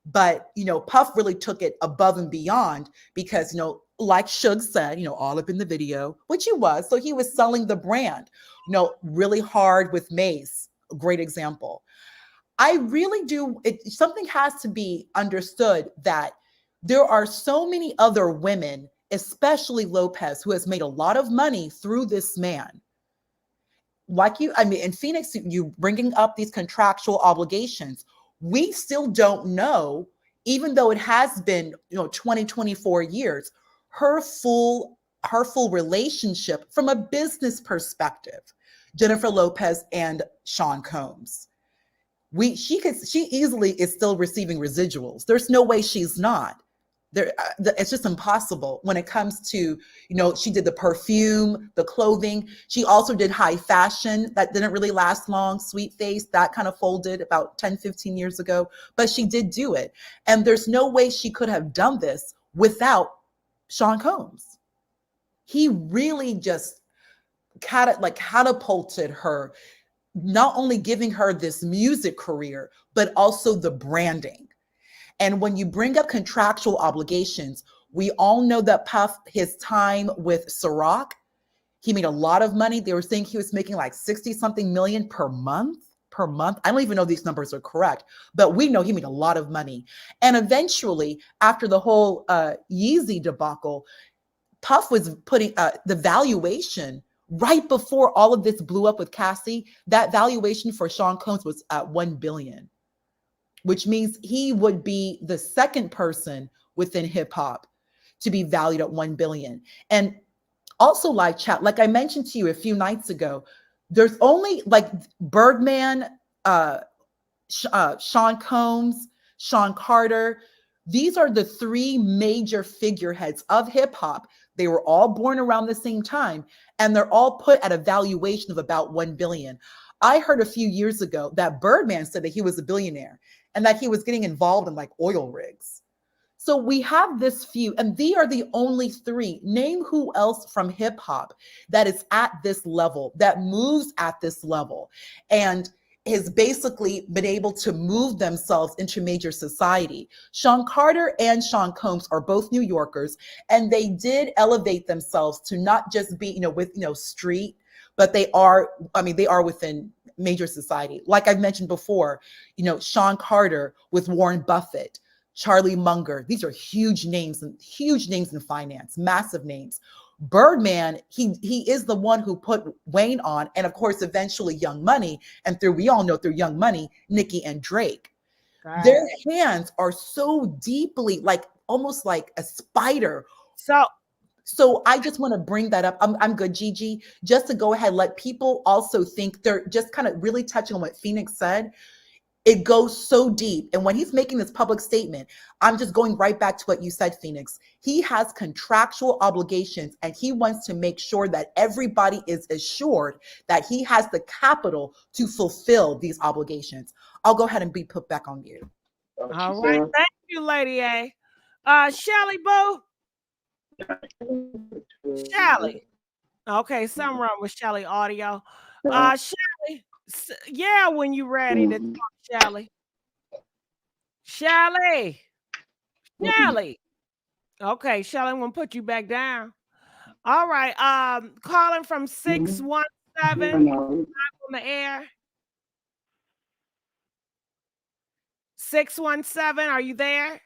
[SPEAKER 19] But Puff really took it above and beyond because like Suge said, all up in the video, which he was. So he was selling the brand, really hard with Mace. A great example. I really do. Something has to be understood that there are so many other women, especially Lopez, who has made a lot of money through this man. Like in Phoenix, you bringing up these contractual obligations. We still don't know, even though it has been 20, 24 years, her full relationship from a business perspective, Jennifer Lopez and Sean Combs. She easily is still receiving residuals. There's no way she's not. It's just impossible when it comes to, she did the perfume, the clothing. She also did high fashion. That didn't really last long. Sweet Face, that kind of folded about 10, 15 years ago, but she did do it. And there's no way she could have done this without Sean Combs. He really just catapulted her, not only giving her this music career, but also the branding. And when you bring up contractual obligations, we all know that Puff, his time with Ciroc, he made a lot of money. They were saying he was making like 60 something million per month. I don't even know if these numbers are correct, but we know he made a lot of money. And eventually, after the whole Yeezy debacle, Puff was putting the valuation right before all of this blew up with Cassie. That valuation for Sean Combs was at 1 billion. Which means he would be the second person within hip hop to be valued at 1 billion. And also live chat, like I mentioned to you a few nights ago, there's only like Birdman, Sean Combs, Sean Carter. These are the three major figureheads of hip hop. They were all born around the same time, and they're all put at a valuation of about 1 billion. I heard a few years ago that Birdman said that he was a billionaire and that he was getting involved in like oil rigs. So we have this few, and they are the only three. Name who else from hip hop that is at this level, that moves at this level. And has basically been able to move themselves into major society. Sean Carter and Sean Combs are both New Yorkers, and they did elevate themselves to not just be, with, street, but they are within major society. Like I've mentioned before, Sean Carter with Warren Buffett, Charlie Munger. These are huge names in finance, massive names. Birdman, he is the one who put Wayne on, and of course, eventually Young Money, and we all know through Young Money, Nicki and Drake. Right. Their hands are so deeply, almost like a spider. So I just want to bring that up. I'm good, Gigi. Just to go ahead, let people also think, they're just kind of really touching on what Phoenix said. It goes so deep. And when he's making this public statement, I'm just going right back to what you said, Phoenix. He has contractual obligations, and he wants to make sure that everybody is assured that he has the capital to fulfill these obligations. I'll go ahead and be put back on mute.
[SPEAKER 1] All right. Thank you, Lady A. Shelly Boo. Shelly. Okay, something wrong with Shelly audio. Shelly. Yeah, when you're ready to talk, Shelly. Shelly. Okay, Shelly, I'm gonna put you back down. All right. Calling from 617 on the air. 617, are you there?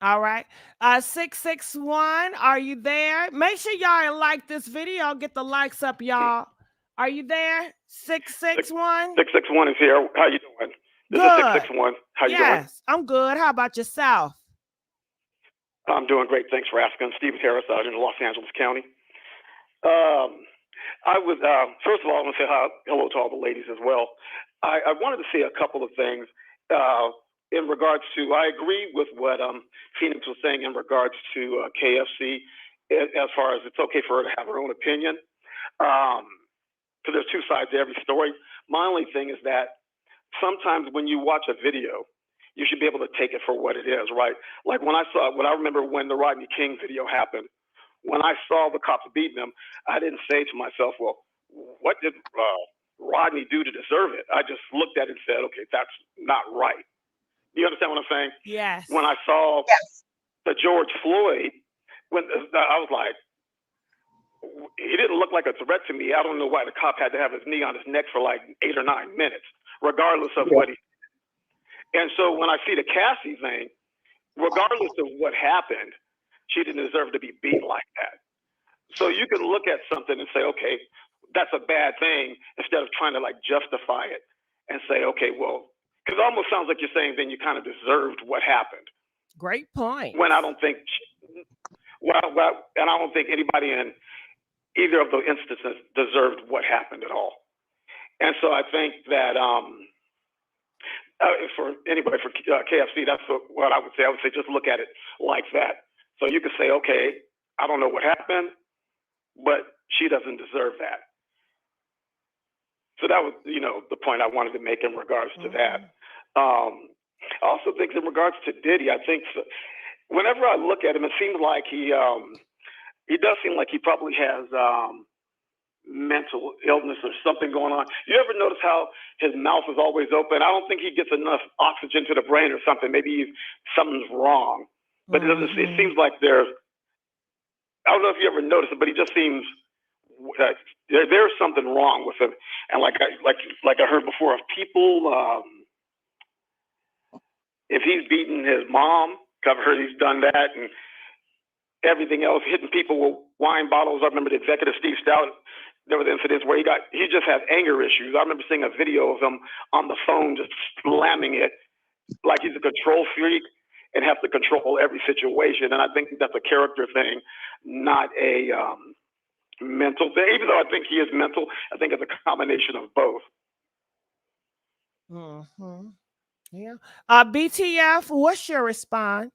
[SPEAKER 1] All right. 661, are you there? Make sure y'all like this video. Get the likes up, y'all. Are you there? 661?
[SPEAKER 20] 661 is here. How you doing? This is 661. How you doing?
[SPEAKER 1] Yes, I'm good. How about yourself?
[SPEAKER 20] I'm doing great. Thanks for asking. Stephen Harris out in Los Angeles County. I would, first of all, I want to say hello to all the ladies as well. I wanted to say a couple of things in regards to, I agree with what Phoenix was saying in regards to KFC, as far as it's okay for her to have her own opinion. Because there's two sides to every story. My only thing is that sometimes when you watch a video, you should be able to take it for what it is, right? Like when I remember when the Rodney King video happened, when I saw the cops beating him, I didn't say to myself, well, what did Rodney do to deserve it? I just looked at it and said, okay, that's not right. You understand what I'm saying?
[SPEAKER 1] Yes.
[SPEAKER 20] When I saw the George Floyd, I was like, he didn't look like a threat to me. I don't know why the cop had to have his knee on his neck for like 8 or 9 minutes, regardless of what he did. And so when I see the Cassie thing, regardless of what happened, she didn't deserve to be beat like that. So you can look at something and say, okay, that's a bad thing, instead of trying to like justify it and say, okay, well, because it almost sounds like you're saying then you kind of deserved what happened.
[SPEAKER 1] Great point.
[SPEAKER 20] When I don't think, and I don't think anybody in either of those instances deserved what happened at all. And so I think that for anybody, for KFC, that's what I would say. I would say just look at it like that. So you could say, okay, I don't know what happened, but she doesn't deserve that. So that was, the point I wanted to make in regards to that. I also think in regards to Diddy, I think whenever I look at him, it seems like he does seem like he probably has mental illness or something going on. You ever notice how his mouth is always open? I don't think he gets enough oxygen to the brain or something. Maybe something's wrong. But it doesn't. It seems like there's. I don't know if you ever noticed it, but he just seems there's something wrong with him. And like I heard before, if people, if he's beaten his mom, I've heard he's done that, and everything else, hitting people with wine bottles. I remember the executive Steve Stout. There were incidents where he just has anger issues. I remember seeing a video of him on the phone just slamming it like he's a control freak and has to control every situation. And I think that's a character thing, not a mental thing. Even though I think he is mental, I think it's a combination of both.
[SPEAKER 1] Yeah. BTF, what's your response?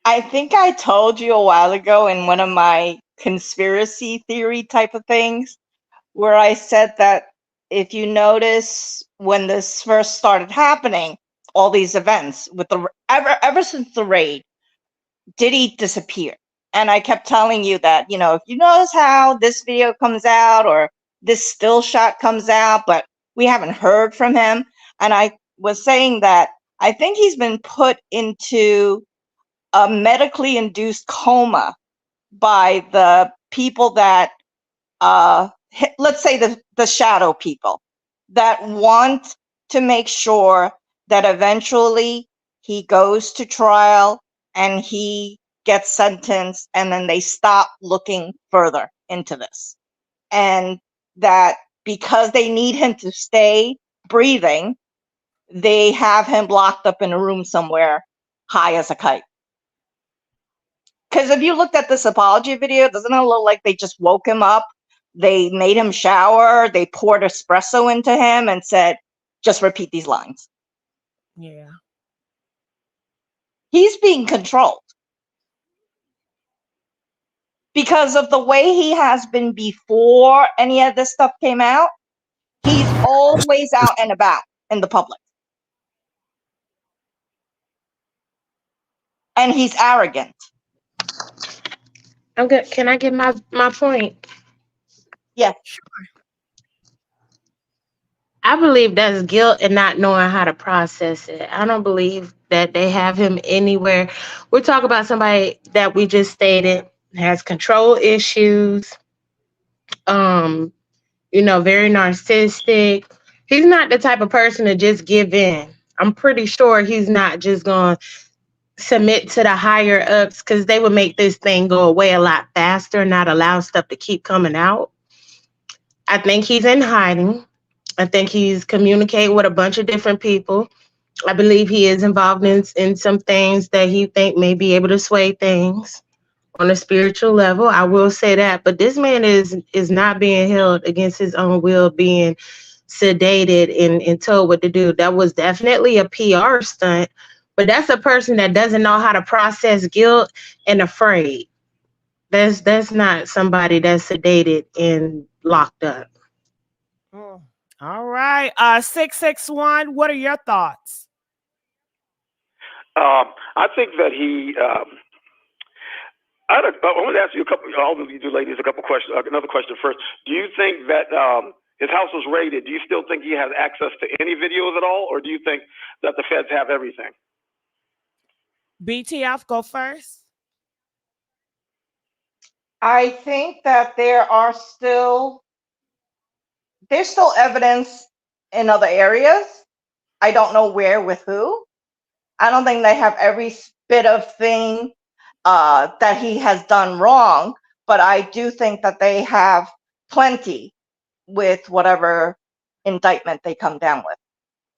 [SPEAKER 18] I think I told you a while ago in one of my conspiracy theory type of things, where I said that if you notice when this first started happening, all these events with ever since the raid, Diddy disappeared. And I kept telling you that, if you notice how this video comes out or this still shot comes out, but we haven't heard from him. And I was saying that I think he's been put into a medically induced coma by the people that, let's say the shadow people that want to make sure that eventually he goes to trial and he gets sentenced, and then they stop looking further into this. And that because they need him to stay breathing, they have him locked up in a room somewhere high as a kite. Because if you looked at this apology video, doesn't it look like they just woke him up? They made him shower, they poured espresso into him and said, just repeat these lines.
[SPEAKER 1] Yeah.
[SPEAKER 18] He's being controlled because of the way he has been before any of this stuff came out. He's always out and about in the public. And he's arrogant.
[SPEAKER 14] I'm good. Can I get my point?
[SPEAKER 18] Yeah.
[SPEAKER 1] Sure.
[SPEAKER 14] I believe that's guilt and not knowing how to process it. I don't believe that they have him anywhere. We're talking about somebody that we just stated has control issues, very narcissistic. He's not the type of person to just give in. I'm pretty sure he's not just going to submit to the higher ups because they would make this thing go away a lot faster, not allow stuff to keep coming out. I think he's in hiding. I think he's communicating with a bunch of different people. I believe he is involved in some things that he think may be able to sway things on a spiritual level. I will say that. But this man is not being held against his own will, being sedated and told what to do. That was definitely a PR stunt. But that's a person that doesn't know how to process guilt and afraid. That's not somebody that's sedated and locked up.
[SPEAKER 1] Mm. All right. 661, what are your thoughts?
[SPEAKER 20] I think that I want to ask you all of you ladies, another question first. Do you think that his house was raided? Do you still think he has access to any videos at all, or do you think that the feds have everything?
[SPEAKER 1] BTF, go first.
[SPEAKER 18] I think that there's still evidence in other areas. I don't know where with who. I don't think they have every bit of thing that he has done wrong, but I do think that they have plenty with whatever indictment they come down with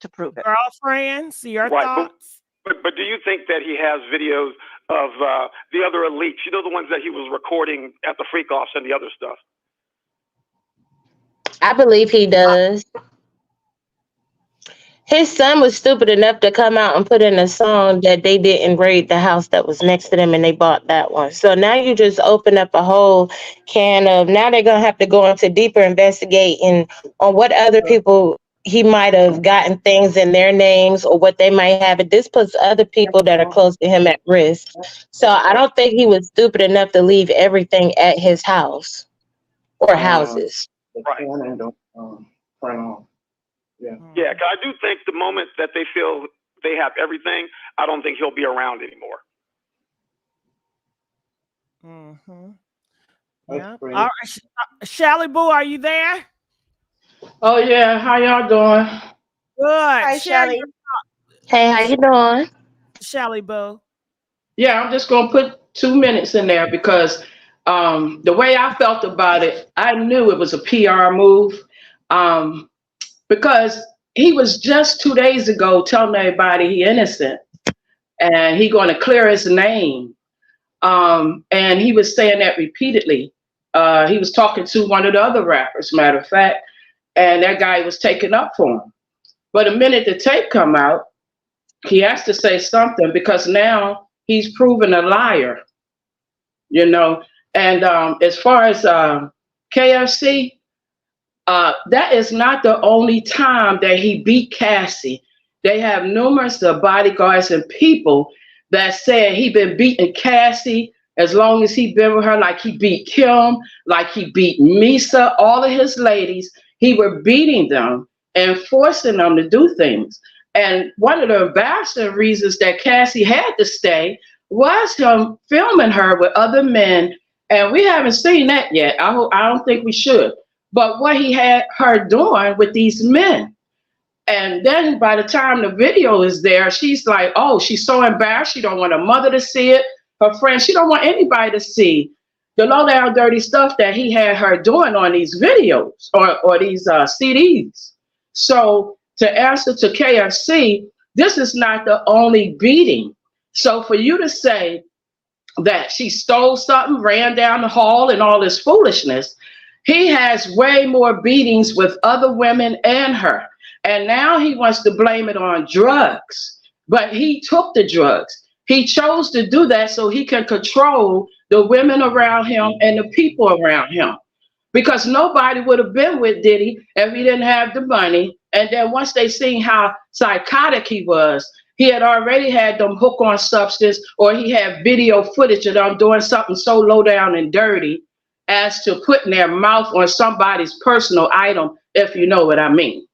[SPEAKER 18] to prove it.
[SPEAKER 1] Girlfriends, your thoughts?
[SPEAKER 20] But do you think that he has videos of the other elites? You know, the ones that he was recording at the freak-offs and the other stuff?
[SPEAKER 14] I believe he does. His son was stupid enough to come out and put in a song that they didn't raid the house that was next to them and they bought that one. So now you just open up a whole can of, now they're going to have to go into deeper investigating on what other people he might have gotten things in their names or what they might have. And this puts other people that are close to him at risk. So I don't think he was stupid enough to leave everything at his house or houses.
[SPEAKER 20] Yeah, because I do think the moment that they feel they have everything, I don't think he'll be around anymore.
[SPEAKER 1] Mm-hmm. Yeah. All right. Shelly Boo, are you there?
[SPEAKER 21] Oh yeah, how y'all doing?
[SPEAKER 1] Good.
[SPEAKER 18] Hi, Shelly.
[SPEAKER 14] Hey, how you doing?
[SPEAKER 1] Shelly Boo.
[SPEAKER 21] Yeah, I'm just gonna put 2 minutes in there because the way I felt about it, I knew it was a PR move. Because he was just 2 days ago telling everybody he innocent and he going to clear his name. And he was saying that repeatedly. He was talking to one of the other rappers, matter of fact, and that guy was taking up for him. But the minute the tape come out, he has to say something because now he's proven a liar, And as far as KFC, that is not the only time that he beat Cassie. They have numerous bodyguards and people that said he been beating Cassie as long as he been with her, like he beat Kim, like he beat Misa, all of his ladies, he were beating them and forcing them to do things. And one of the embarrassing reasons that Cassie had to stay was him filming her with other men. And we haven't seen that yet. I don't think we should. But what he had her doing with these men. And then by the time the video is there, she's like, oh, she's so embarrassed. She don't want her mother to see it, her friends. She don't want anybody to see the low down dirty stuff that he had her doing on these videos or these CDs. So to answer to KFC, this is not the only beating. So for you to say that she stole something, ran down the hall and all this foolishness, he has way more beatings with other women and her. And now he wants to blame it on drugs. But he took the drugs. He chose to do that so he can control the women around him and the people around him. Because nobody would have been with Diddy if he didn't have the money. And then once they seen how psychotic he was, he had already had them hook on substance, or he had video footage of them doing something so low down and dirty as to putting their mouth on somebody's personal item, if you know what I mean.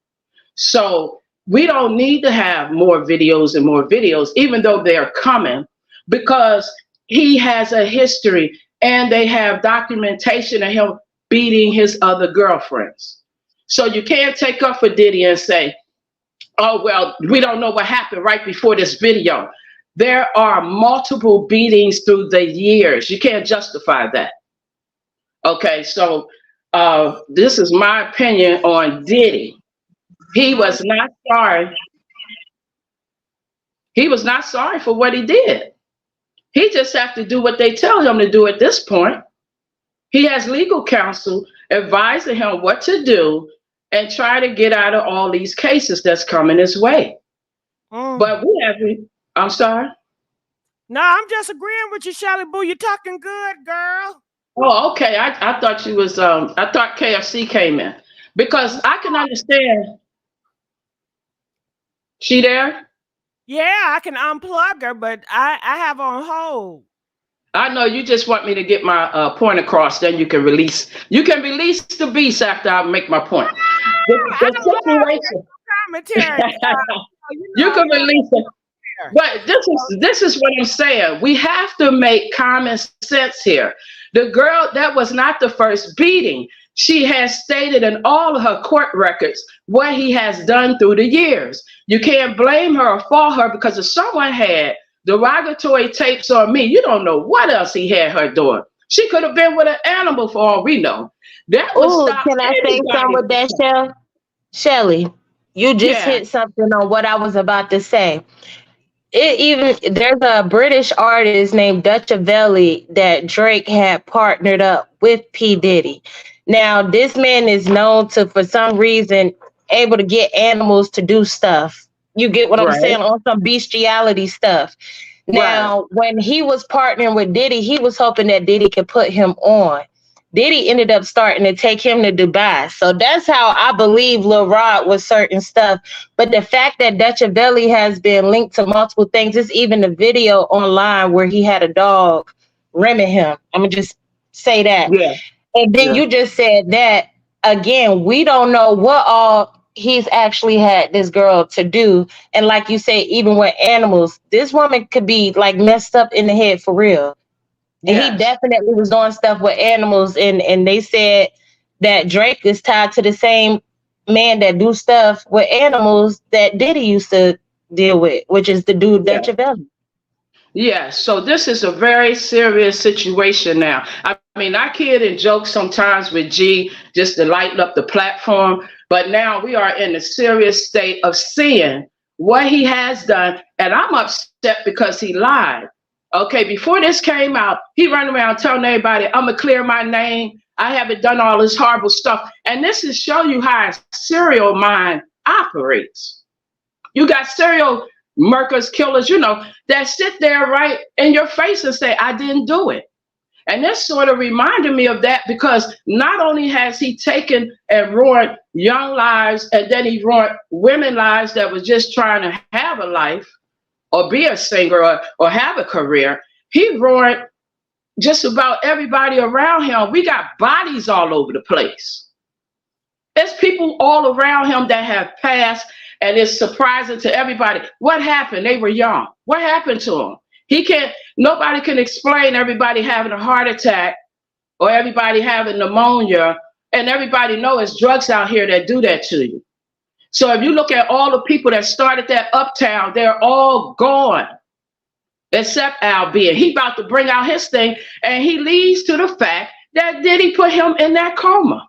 [SPEAKER 21] So we don't need to have more videos and more videos, even though they're coming, because he has a history and they have documentation of him beating his other girlfriends. So you can't take up for Diddy and say, oh, well, we don't know what happened right before this video. There are multiple beatings through the years. You can't justify that. Okay, so this is my opinion on Diddy. He was not sorry. He was not sorry for what he did. He just has to do what they tell him to do at this point. He has legal counsel advising him what to do and try to get out of all these cases that's coming his way. But we haven't, I'm sorry?
[SPEAKER 1] No, I'm just agreeing with you, Shelly Boo. You're talking good, girl.
[SPEAKER 21] Oh, okay. I thought she was, I thought KFC came in. Because I can understand. She there?
[SPEAKER 1] Yeah, I can unplug her, but I have on hold.
[SPEAKER 21] I know you just want me to get my point across, then you can release the beast after I make my point. The situation.
[SPEAKER 1] Commentary.
[SPEAKER 21] You can release it. But this is what I'm saying. We have to make common sense here. The girl, that was not the first beating. She has stated in all of her court records what he has done through the years. You can't blame her or fault her, because if someone had derogatory tapes on me, you don't know what else he had her doing. She could have been with an animal for all we know. That would stop.
[SPEAKER 14] Can I say something with that, Shelly? You just hit something on what I was about to say. There's a British artist named Dutch Avelli that Drake had partnered up with P. Diddy. Now, this man is known to, for some reason, able to get animals to do stuff. You get what I'm saying? On some bestiality stuff. Now, when he was partnering with Diddy, he was hoping that Diddy could put him on. Diddy ended up starting to take him to Dubai. So that's how I believe Lil Rod was certain stuff. But the fact that Dutch Avelli has been linked to multiple things, it's even a video online where he had a dog rimming him. I'm going to just say that. Yeah. And then you just said that, again, we don't know what all he's actually had this girl to do. And like you say, even with animals, this woman could be like messed up in the head for real. And he definitely was doing stuff with animals. And they said that Drake is tied to the same man that do stuff with animals that Diddy used to deal with, which is the dude Dutch Avelli.
[SPEAKER 21] Yeah, so this is a very serious situation now. I mean, I kid and joke sometimes with G just to lighten up the platform, but now we are in a serious state of seeing what he has done, and I'm upset because he lied. Okay, before this came out, he ran around telling everybody, I'm gonna clear my name. I haven't done all this horrible stuff. And this is show you how a serial mind operates. You got serial murderers, killers, you know, that sit there right in your face and say, I didn't do it. And this sort of reminded me of that, because not only has he taken and ruined young lives, and then he ruined women lives that was just trying to have a life or be a singer or have a career, he ruined just about everybody around him. We got bodies all over the place. There's people all around him that have passed, and it's surprising to everybody. What happened? They were young. What happened to them? Nobody can explain everybody having a heart attack or everybody having pneumonia, and everybody knows it's drugs out here that do that to you. So if you look at all the people that started that uptown, they're all gone, except Al being. He about to bring out his thing, and he leads to the fact that Diddy put him in that coma.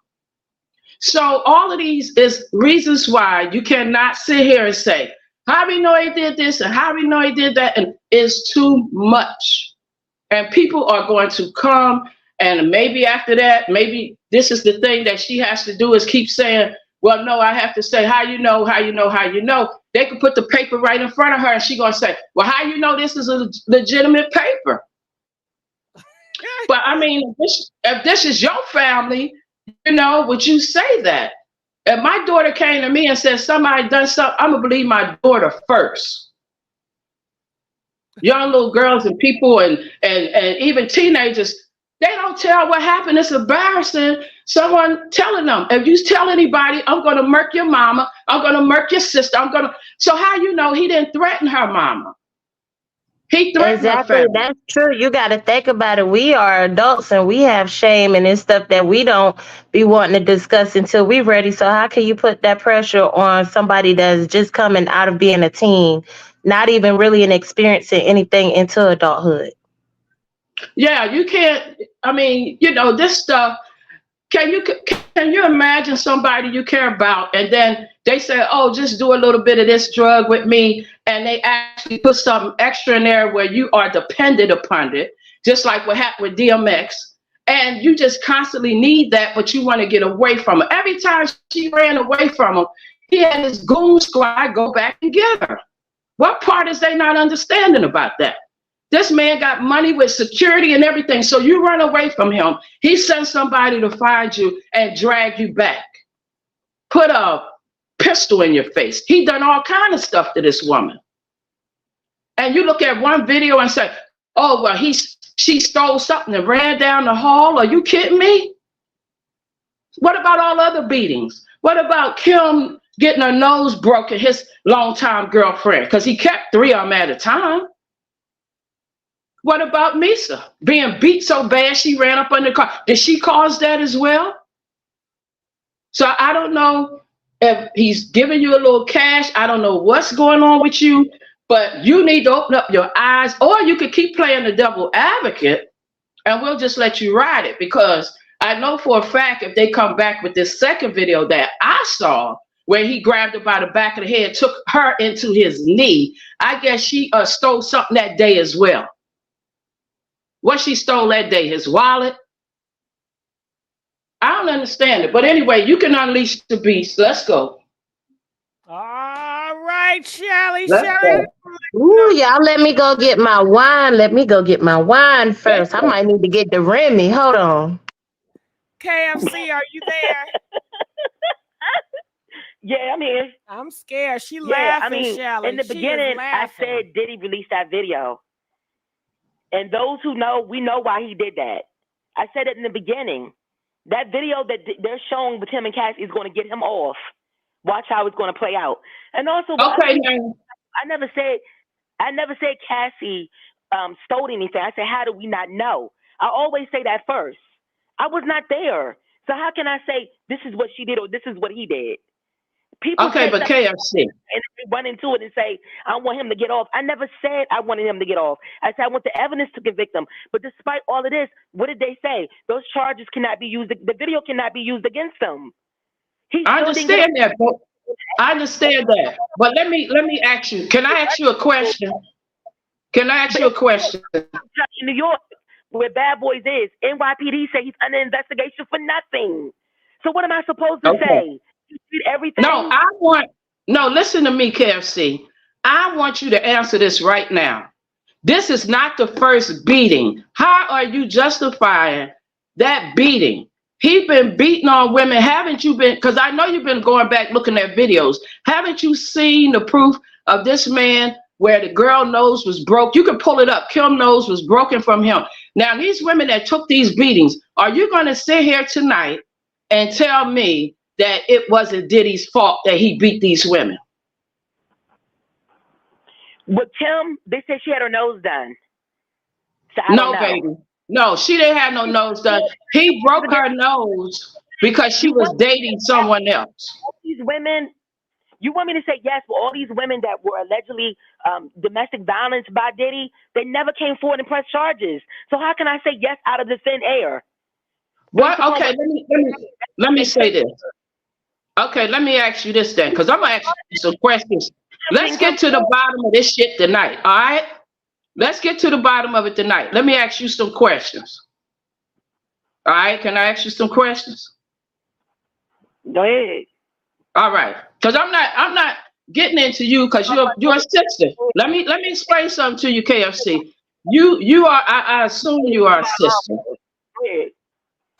[SPEAKER 21] So all of these is reasons why you cannot sit here and say, how we know he did this and how we know he did that, and it's too much. And people are going to come, and maybe after that, maybe this is the thing that she has to do, is keep saying, well, no, I have to say, how you know, how you know, how you know. They could put the paper right in front of her, and she's going to say, well, how you know this is a legitimate paper? But I mean, if this is your family, you know, would you say that? If my daughter came to me and said somebody done something, I'm going to believe my daughter first. Young little girls and people and even teenagers, they don't tell what happened. It's embarrassing. Someone telling them, if you tell anybody, I'm going to murk your mama, I'm going to murk your sister, so how you know he didn't threaten her mama? He threatened her family.
[SPEAKER 14] That's true. You got to think about it. We are adults and we have shame and it's stuff that we don't be wanting to discuss until we're ready. So how can you put that pressure on somebody that's just coming out of being a teen, not even really experiencing anything into adulthood?
[SPEAKER 21] Yeah, you can't. I mean, you know, this stuff. Can you imagine somebody you care about and then they say, oh, just do a little bit of this drug with me, and they actually put something extra in there where you are dependent upon it, just like what happened with DMX, and you just constantly need that, but you want to get away from it. Every time she ran away from him, he had his goon squad go back and get her. What part is they not understanding about that? This man got money with security and everything, so you run away from him. He sends somebody to find you and drag you back. Put a pistol in your face. He done all kind of stuff to this woman. And you look at one video and say, oh, well, she stole something and ran down the hall. Are you kidding me? What about all other beatings? What about Kim getting her nose broken, his longtime girlfriend? Because he kept 3 of them at a time. What about Misa being beat so bad she ran up under the car? Did she cause that as well? So I don't know if he's giving you a little cash. I don't know what's going on with you, but you need to open up your eyes, or you could keep playing the devil advocate and we'll just let you ride it. Because I know for a fact if they come back with this second video that I saw where he grabbed her by the back of the head, took her into his knee, I guess she stole something that day as well. What she stole that day, his wallet? I don't understand it. But anyway, you can unleash the beast. Let's go.
[SPEAKER 1] All right, Shelly.
[SPEAKER 14] Ooh, y'all let me go get my wine. Let me go get my wine first. I might need to get the Remy. Hold on.
[SPEAKER 1] KFC, are you there?
[SPEAKER 13] Yeah, I'm here.
[SPEAKER 1] I'm scared. She
[SPEAKER 13] Yeah,
[SPEAKER 1] laughing,
[SPEAKER 13] I mean,
[SPEAKER 1] Shelly.
[SPEAKER 13] in the
[SPEAKER 1] She is
[SPEAKER 13] beginning, I
[SPEAKER 1] laughing.
[SPEAKER 13] said Diddy released that video. And those who know, we know why he did that. I said it in the beginning. That video that they're showing with him and Cassie is going to get him off. Watch how it's going to play out. And also,
[SPEAKER 21] okay,
[SPEAKER 13] I never said Cassie stole anything. I said, how do we not know? I always say that first. I was not there. So how can I say this is what she did or this is what he did? People
[SPEAKER 21] okay, but KFC.
[SPEAKER 13] And they run into it and say, I want him to get off. I never said I wanted him to get off. I said I want the evidence to convict him. But despite all of this, what did they say? Those charges cannot be used. The video cannot be used against him.
[SPEAKER 21] I understand that. But I understand that. But let me ask you. Can I ask you a question? Can I ask you a question?
[SPEAKER 13] In New York, where Bad Boys is, NYPD say he's under investigation for nothing. So what am I supposed to say? You did everything.
[SPEAKER 21] No, listen to me, KFC. I want you to answer this right now. This is not the first beating. How are you justifying that beating? He's been beating on women. Haven't you been? Because I know you've been going back looking at videos. Haven't you seen the proof of this man where the girl nose was broke? You can pull it up. Kim's nose was broken from him. Now, these women that took these beatings, are you going to sit here tonight and tell me that it wasn't Diddy's fault that he beat these women?
[SPEAKER 13] With Kim, they said she had her nose done. So I don't
[SPEAKER 21] No,
[SPEAKER 13] know.
[SPEAKER 21] baby. No, she didn't have no nose done. He broke her nose because she was dating someone else.
[SPEAKER 13] All these women, you want me to say yes, but all these women that were allegedly domestic violence by Diddy, they never came forward and pressed charges. So how can I say yes out of the thin air?
[SPEAKER 21] What? Okay, let me say this. Okay, let me ask you this then, because I'm gonna ask you some questions. Let's get to the bottom of this shit tonight. All right? Let's get to the bottom of it tonight. Let me ask you some questions. All right? Can I ask you some questions?
[SPEAKER 13] Go ahead.
[SPEAKER 21] All right. Because I'm not getting into you because you're a sister. Let me explain something to you, KFC. You are I assume you are a sister.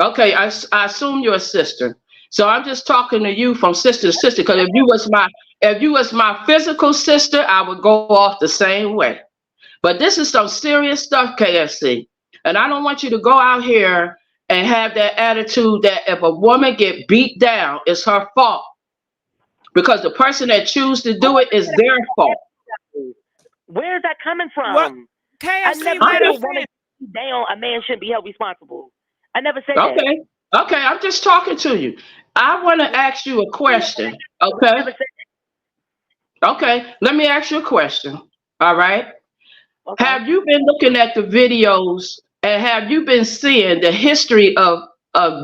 [SPEAKER 21] Okay, I assume you're a sister. So I'm just talking to you from sister to sister. Because if you was my physical sister, I would go off the same way. But this is some serious stuff, KFC. And I don't want you to go out here and have that attitude that if a woman get beat down, it's her fault. Because the person that choose to do it is their fault.
[SPEAKER 13] Where is that coming from?
[SPEAKER 1] What? KFC,
[SPEAKER 13] I never said a woman beat down, a man shouldn't be held responsible. I never said that.
[SPEAKER 21] Okay, I'm just talking to you. I want to ask you a question. Okay, let me ask you a question. All right. Okay. Have you been looking at the videos and have you been seeing the history of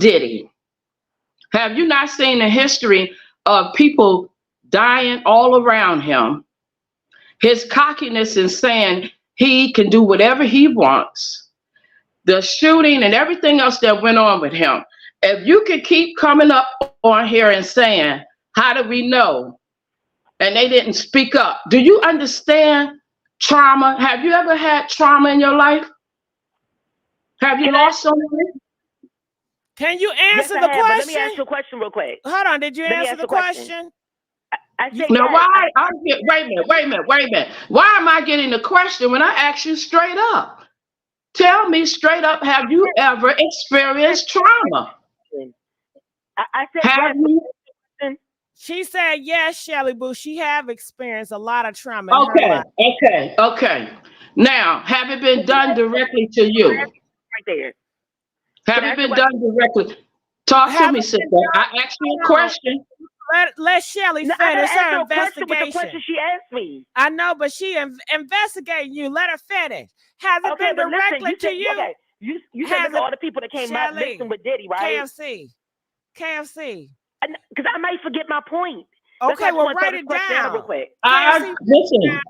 [SPEAKER 21] Diddy? Have you not seen the history of people dying all around him? His cockiness in saying he can do whatever he wants. The shooting and everything else that went on with him. If you could keep coming up on here and saying, how do we know? And they didn't speak up. Do you understand trauma? Have you ever had trauma in your life? Have you lost someone?
[SPEAKER 1] Can you answer the question?
[SPEAKER 13] But let me ask you a question real quick.
[SPEAKER 1] Hold on, did you answer the question?
[SPEAKER 13] I said
[SPEAKER 21] now
[SPEAKER 13] yes.
[SPEAKER 21] Wait a minute. Why am I getting the question when I ask you straight up? Tell me straight up, have you ever experienced trauma?
[SPEAKER 13] I said
[SPEAKER 21] have
[SPEAKER 13] yes.
[SPEAKER 21] You?
[SPEAKER 1] She said yes, Shelly Boo. She have experienced a lot of trauma in her life.
[SPEAKER 21] Okay. Now, have it been done directly to you?
[SPEAKER 13] Right there.
[SPEAKER 21] Have it been done directly? Talk to me, sister. I asked you a question.
[SPEAKER 1] Let Shelly finish her investigation.
[SPEAKER 13] With the question she asked me.
[SPEAKER 1] I know, but she investigating you. Let her finish. Has it been directly to you?
[SPEAKER 13] Okay. You said all the people that came out mixing with Diddy, right?
[SPEAKER 1] KFC.
[SPEAKER 13] Because I might forget my point.
[SPEAKER 1] Okay, well, write it down.
[SPEAKER 13] Real quick.
[SPEAKER 21] Listen.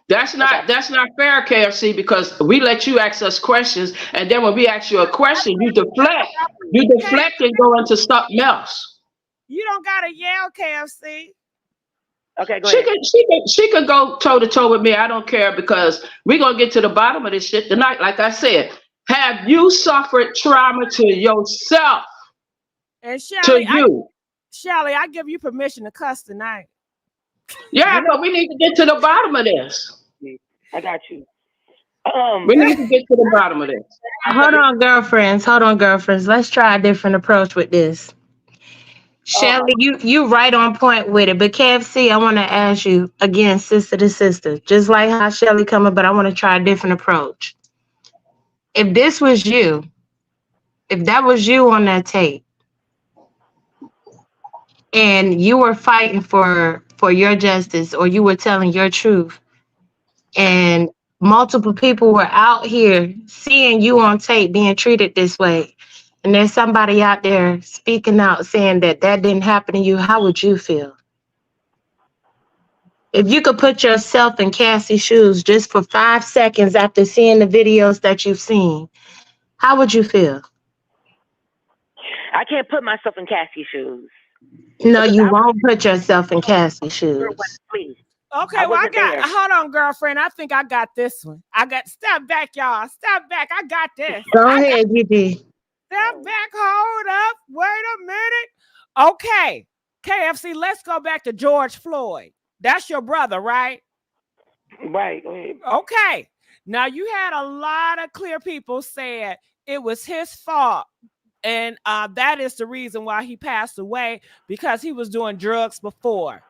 [SPEAKER 21] That's not fair, KFC, because we let you ask us questions, and then when we ask you a question, you deflect. You deflect and go into something else.
[SPEAKER 1] You don't gotta yell, KFC.
[SPEAKER 13] Okay, go ahead.
[SPEAKER 21] She could go toe to toe with me. I don't care because we're gonna get to the bottom of this shit tonight. Like I said, have you suffered trauma to yourself?
[SPEAKER 1] And Shelly,
[SPEAKER 21] Shelly,
[SPEAKER 1] I give you permission to cuss tonight.
[SPEAKER 21] Yeah, but we need to get to the bottom of this.
[SPEAKER 13] I got you.
[SPEAKER 21] We need to get to the bottom of this.
[SPEAKER 14] Hold on, girlfriends. Let's try a different approach with this. Shelly, you right on point with it. But KFC, I want to ask you again, sister to sister, just like how Shelly coming, but I want to try a different approach. If this was you, if that was you on that tape, and you were fighting for your justice, or you were telling your truth, and multiple people were out here seeing you on tape being treated this way, and there's somebody out there speaking out saying that didn't happen to you, how would you feel? If you could put yourself in Cassie's shoes just for 5 seconds after seeing the videos that you've seen, how would you feel?
[SPEAKER 13] I can't put myself in Cassie's shoes.
[SPEAKER 14] No, you won't put yourself in Cassie's shoes.
[SPEAKER 13] Please.
[SPEAKER 1] Okay, hold on, girlfriend. I think I got this one. Step back, y'all. Step back. I got this.
[SPEAKER 14] Go ahead, Gigi.
[SPEAKER 1] Step back, hold up. Wait a minute. Okay, KFC, let's go back to George Floyd. That's your brother, right?
[SPEAKER 13] Right. Go ahead.
[SPEAKER 1] Okay. Now you had a lot of clear people saying it was his fault. And that is the reason why he passed away, because he was doing drugs before.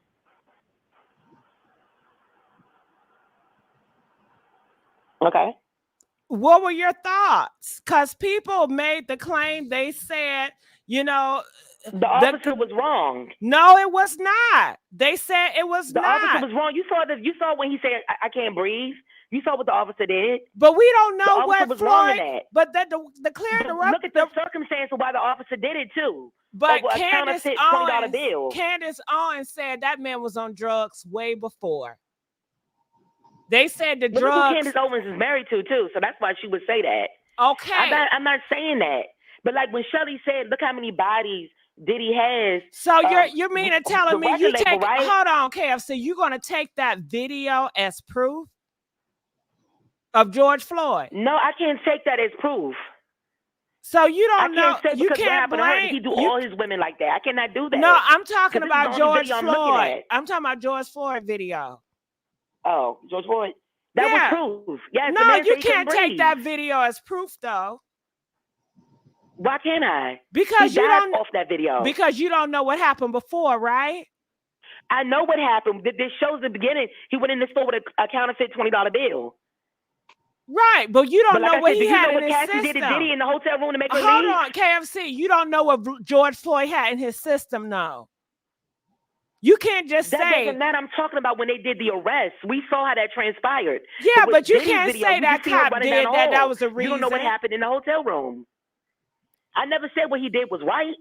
[SPEAKER 13] Okay.
[SPEAKER 1] What were your thoughts? Because people made the claim, they said, you know,
[SPEAKER 13] the officer was wrong.
[SPEAKER 1] No, it was not. They said it was
[SPEAKER 13] the
[SPEAKER 1] not.
[SPEAKER 13] The officer was wrong. You saw this. You saw when he said, I can't breathe. You saw what the officer did.
[SPEAKER 1] But we don't know
[SPEAKER 13] the officer
[SPEAKER 1] what
[SPEAKER 13] was
[SPEAKER 1] Floyd,
[SPEAKER 13] wrong in that.
[SPEAKER 1] But that the clear
[SPEAKER 13] look at the circumstance of why the officer did it too.
[SPEAKER 1] But
[SPEAKER 13] Over a counterfeit $20 bill.
[SPEAKER 1] Candace Owens said that man was on drugs way before. They said the
[SPEAKER 13] But
[SPEAKER 1] drugs.
[SPEAKER 13] Look who Candace Owens is married to too, so that's why she would say that.
[SPEAKER 1] Okay.
[SPEAKER 13] I'm not saying that, but like when Shelly said, look how many bodies Diddy has.
[SPEAKER 1] So you mean to telling me you take?
[SPEAKER 13] Right?
[SPEAKER 1] Hold on, KFC. You're gonna take that video as proof of George Floyd?
[SPEAKER 13] No, I can't take that as proof.
[SPEAKER 1] So you don't know?
[SPEAKER 13] I can't say
[SPEAKER 1] you
[SPEAKER 13] because
[SPEAKER 1] can't
[SPEAKER 13] what happened to her,
[SPEAKER 1] blame.
[SPEAKER 13] He do all his women like that. I cannot do that.
[SPEAKER 1] No, I'm talking about George
[SPEAKER 13] I'm
[SPEAKER 1] Floyd. I'm talking about George Floyd video.
[SPEAKER 13] Oh, George Floyd. That was proof. Yes.
[SPEAKER 1] No, you can't take that video as proof, though.
[SPEAKER 13] Why can't I?
[SPEAKER 1] Because you don't
[SPEAKER 13] off that video.
[SPEAKER 1] Because you don't know what happened before, right?
[SPEAKER 13] I know what happened. This shows the beginning. He went in the store with a counterfeit $20 bill.
[SPEAKER 1] Right, but you don't know what he had in his
[SPEAKER 13] Cassie
[SPEAKER 1] system.
[SPEAKER 13] Did to Diddy in the hotel room to make her
[SPEAKER 1] Hold
[SPEAKER 13] leave?
[SPEAKER 1] on, KFC. You don't know what George Floyd had in his system, no. You can't just
[SPEAKER 13] that
[SPEAKER 1] say.
[SPEAKER 13] Doesn't matter. I'm talking about when they did the arrest. We saw how that transpired.
[SPEAKER 1] Yeah, but you
[SPEAKER 13] Diddy's
[SPEAKER 1] can't
[SPEAKER 13] video,
[SPEAKER 1] say that cop did that was a reason.
[SPEAKER 13] You don't know what happened in the hotel room. I never said what he did was right.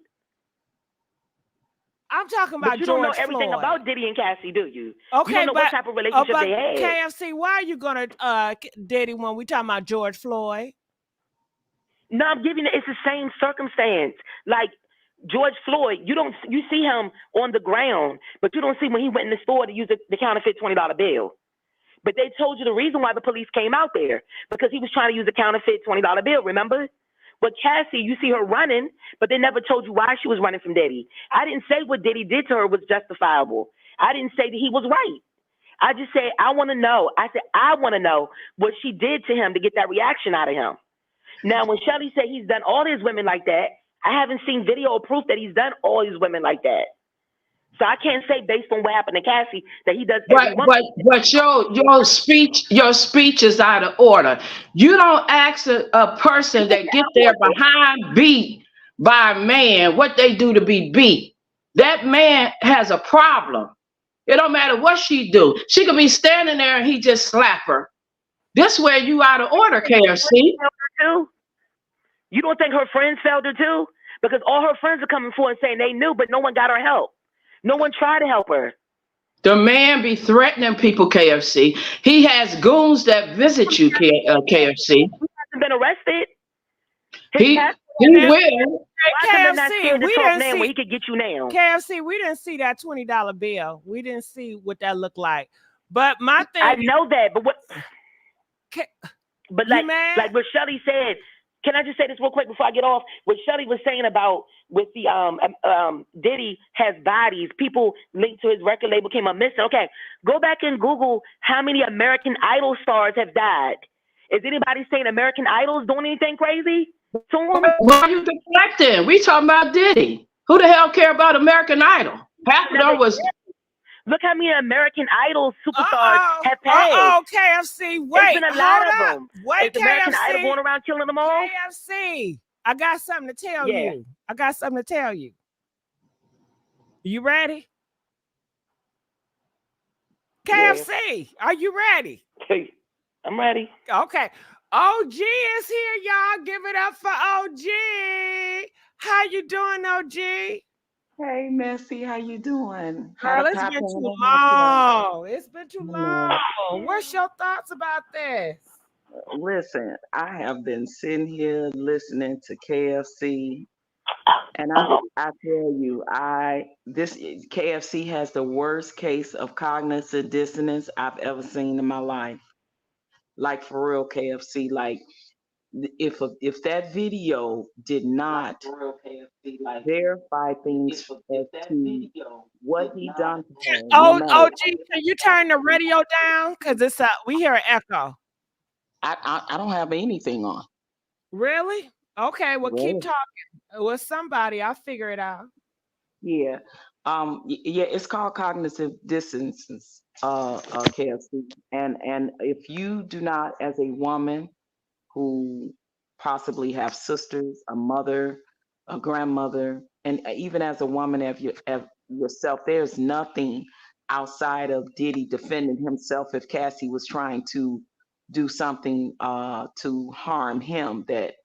[SPEAKER 1] I'm talking about
[SPEAKER 13] but you
[SPEAKER 1] George
[SPEAKER 13] don't know everything
[SPEAKER 1] Floyd.
[SPEAKER 13] about Diddy and Cassie, do you?
[SPEAKER 1] Okay,
[SPEAKER 13] you don't know what type of relationship they had.
[SPEAKER 1] KFC, why are you gonna Diddy when we talking about George Floyd?
[SPEAKER 13] No, I'm giving it. It's the same circumstance. Like George Floyd, you see him on the ground, but you don't see when he went in the store to use the counterfeit $20 bill. But they told you the reason why the police came out there, because he was trying to use a counterfeit $20 bill. Remember? But Cassie, you see her running, but they never told you why she was running from Diddy. I didn't say what Diddy did to her was justifiable. I didn't say that he was right. I just said, I want to know. I said, I want to know what she did to him to get that reaction out of him. Now, when Shelly said he's done all his women like that, I haven't seen video or proof that he's done all his women like that. So I can't say based on what happened to Cassie that he does.
[SPEAKER 21] But your speech is out of order. You don't ask a person that get their behind beat by a man what they do to be beat. That man has a problem. It don't matter what she do. She could be standing there and he just slap her. This way you out of order, KFC.
[SPEAKER 13] You don't think her friends failed her too? Because all her friends are coming forward and saying they knew, but no one got her help. No one tried to help her.
[SPEAKER 21] The man be threatening people, KFC. He has goons that visit you, KFC.
[SPEAKER 13] He hasn't been arrested.
[SPEAKER 21] He will.
[SPEAKER 1] KFC, we didn't see.
[SPEAKER 13] When he could get you now.
[SPEAKER 1] KFC, we didn't see that $20 bill. We didn't see what that looked like. But my thing,
[SPEAKER 13] I know that, but what? But like what Shelly said. Can I just say this real quick before I get off? What Shelly was saying about with the Diddy has bodies, people linked to his record label came up missing. Okay, go back and Google how many American Idol stars have died. Is anybody saying American Idol's doing anything crazy to him?
[SPEAKER 21] Why are you deflecting? We talking about Diddy. Who the hell care about American Idol? Half of them was.
[SPEAKER 13] Look how many American Idol superstars have passed.
[SPEAKER 1] Oh, KFC, wait.
[SPEAKER 13] There's been a lot of them.
[SPEAKER 1] Wait,
[SPEAKER 13] Is American Idol going around killing them all?
[SPEAKER 1] KFC, I got something to tell you. I got something to tell you. You ready? KFC, are you ready?
[SPEAKER 13] I'm ready.
[SPEAKER 1] Okay. OG is here, y'all. Give it up for OG. How you doing, OG?
[SPEAKER 3] Hey, Messy, how you doing?
[SPEAKER 1] Girl, it's been too long. It's been too long. What's your thoughts about this?
[SPEAKER 3] Listen, I have been sitting here listening to KFC, and I tell you, this KFC has the worst case of cognitive dissonance I've ever seen in my life. Like for real, KFC, like. If that video did not verify things as to what he done to her,
[SPEAKER 1] OG, can you turn the radio down? Because we hear an echo.
[SPEAKER 3] I don't have anything on.
[SPEAKER 1] Really? Okay, well, keep
[SPEAKER 3] Really?
[SPEAKER 1] talking. With somebody, I'll figure it out.
[SPEAKER 3] Yeah. Yeah, it's called cognitive dissonance, KFC. And if you do not, as a woman who possibly have sisters, a mother, a grandmother, and even as a woman of yourself, there's nothing outside of Diddy defending himself if Cassie was trying to do something to harm him that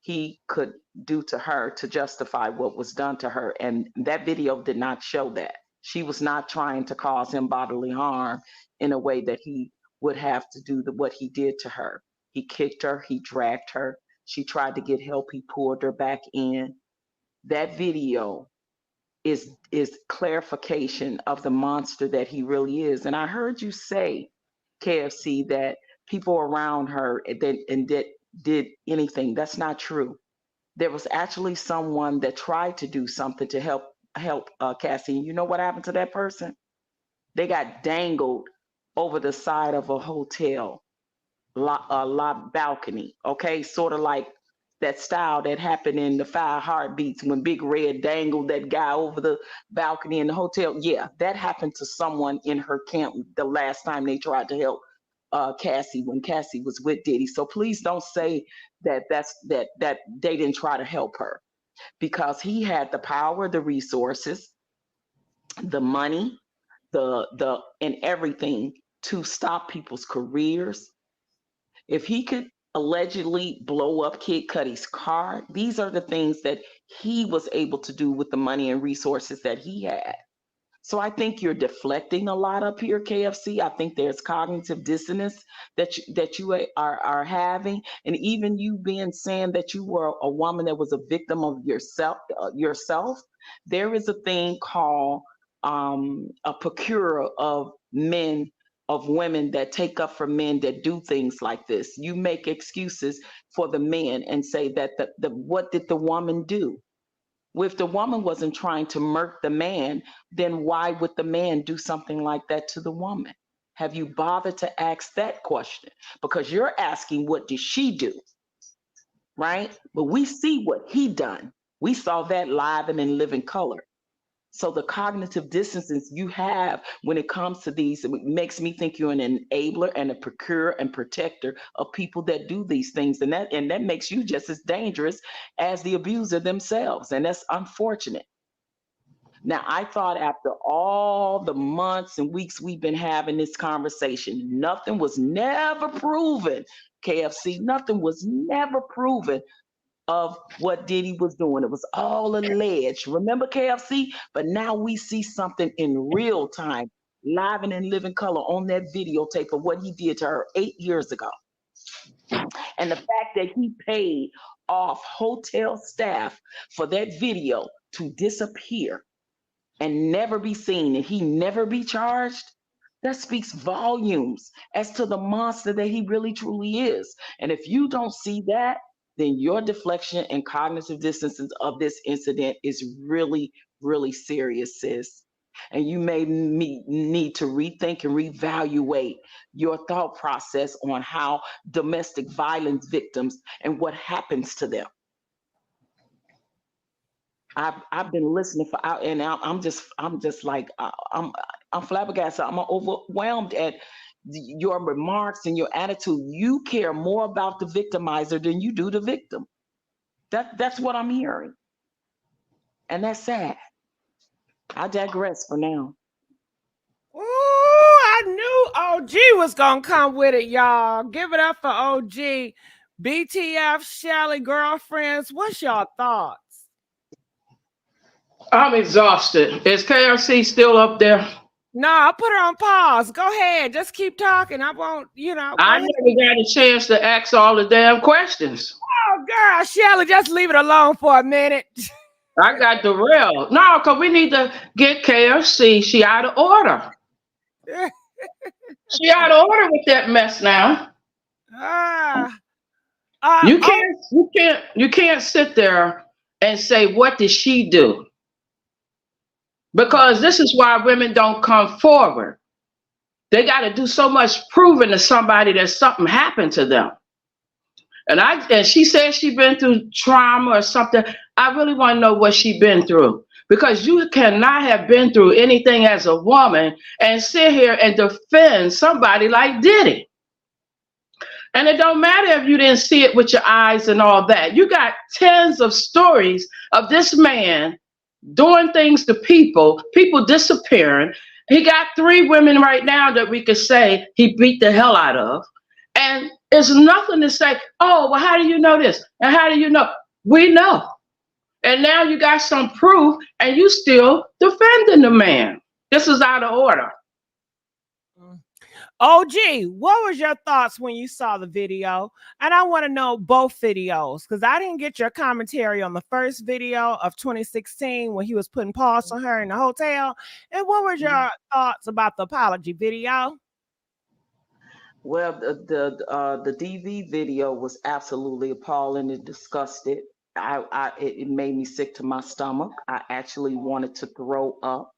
[SPEAKER 3] he could do to her to justify what was done to her. And that video did not show that. She was not trying to cause him bodily harm in a way that he would have to do what he did to her. He kicked her, he dragged her. She tried to get help, he pulled her back in. That video is clarification of the monster that he really is. And I heard you say, KFC, that people around her that did anything. That's not true. There was actually someone that tried to do something to help Cassie. And you know what happened to that person? They got dangled over the side of a hotel lot balcony. Okay, sort of like that style that happened in the Five Heartbeats when Big Red dangled that guy over the balcony in the hotel. Yeah, that happened to someone in her camp the last time they tried to help Cassie when Cassie was with Diddy. So please don't say that that they didn't try to help her, because he had the power, the resources, the money, the and everything to stop people's careers. If he could allegedly blow up Kid Cudi's car, these are the things that he was able to do with the money and resources that he had. So I think you're deflecting a lot up here, KFC. I think there's cognitive dissonance that you are having, and even you being saying that you were a woman that was a victim of yourself. There is a thing called a procurer of men, of women that take up for men that do things like this. You make excuses for the men and say that what did the woman do? Well, if the woman wasn't trying to murk the man, then why would the man do something like that to the woman? Have you bothered to ask that question? Because you're asking, what did she do? Right? But we see what he done. We saw that live and in living color. So the cognitive dissonance you have when it comes to these, it makes me think you're an enabler and a procurer and protector of people that do these things. And that makes you just as dangerous as the abuser themselves. And that's unfortunate. Now, I thought after all the months and weeks we've been having this conversation, nothing was never proven, KFC, nothing was never proven of what Diddy was doing. It was all alleged. Remember, KFC? But now we see something in real time, live and in living color on that videotape of what he did to her 8 years ago. And the fact that he paid off hotel staff for that video to disappear and never be seen, and he never be charged, that speaks volumes as to the monster that he really truly is. And if you don't see that, then your deflection and cognitive dissonance of this incident is really, really serious, sis. And you may need to rethink and reevaluate your thought process on how domestic violence victims and what happens to them. I've been listening for out, and I'm just like I'm flabbergasted. I'm overwhelmed at your remarks and your attitude. You care more about the victimizer than you do the victim. That's what I'm hearing, and that's sad. I digress for now.
[SPEAKER 1] Ooh, I knew OG was gonna come with it, y'all. Give it up for OG. BTF, Shelly, girlfriends. What's your thoughts?
[SPEAKER 21] I'm exhausted. Is KRC still up there?
[SPEAKER 1] No, I'll put her on pause. Go ahead. Just keep talking. I won't,
[SPEAKER 21] I never got a chance to ask all the damn questions.
[SPEAKER 1] Oh, girl, Shelly, just leave it alone for a minute.
[SPEAKER 21] I got the real. No, because we need to get KFC. She out of order. She out of order with that mess now. You can't sit there and say, what did she do? Because this is why women don't come forward. They got to do so much proving to somebody that something happened to them. And she said she been through trauma or something. I really want to know what she been through, because you cannot have been through anything as a woman and sit here and defend somebody like Diddy. And it don't matter if you didn't see it with your eyes and all that. You got tens of stories of this man doing things to people disappearing. He got 3 women right now that we could say he beat the hell out of. And it's nothing to say, oh, well, how do you know this? And how do you know? We know. And now you got some proof and you still defending the man. This is out of order.
[SPEAKER 1] OG, what was your thoughts when you saw the video? And I want to know both videos, because I didn't get your commentary on the first video of 2016 when he was putting paws on her in the hotel. And what was your thoughts about the apology video?
[SPEAKER 3] Well, the DV video was absolutely appalling and disgusted. It made me sick to my stomach. I actually wanted to throw up.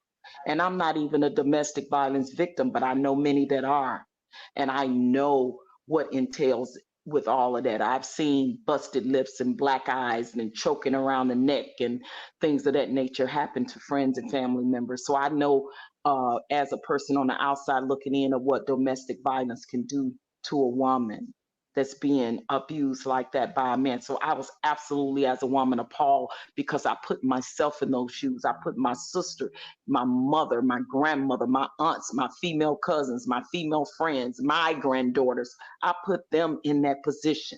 [SPEAKER 3] And I'm not even a domestic violence victim, but I know many that are. And I know what entails with all of that. I've seen busted lips and black eyes and choking around the neck and things of that nature happen to friends and family members. So I know as a person on the outside looking in of what domestic violence can do to a woman that's being abused like that by a man. So I was absolutely, as a woman, appalled, because I put myself in those shoes. I put my sister, my mother, my grandmother, my aunts, my female cousins, my female friends, my granddaughters. I put them in that position.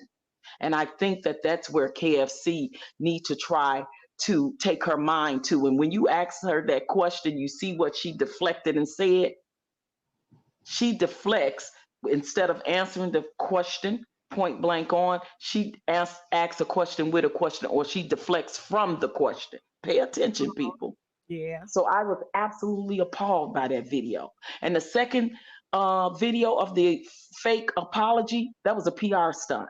[SPEAKER 3] And I think that that's where KFC need to try to take her mind to. And when you ask her that question, you see what she deflected and said. She deflects. Instead of answering the question point blank on, she asks a question with a question, or she deflects from the question. Pay attention, people.
[SPEAKER 1] Yeah.
[SPEAKER 3] So I was absolutely appalled by that video. And the second video of the fake apology, that was a PR stunt.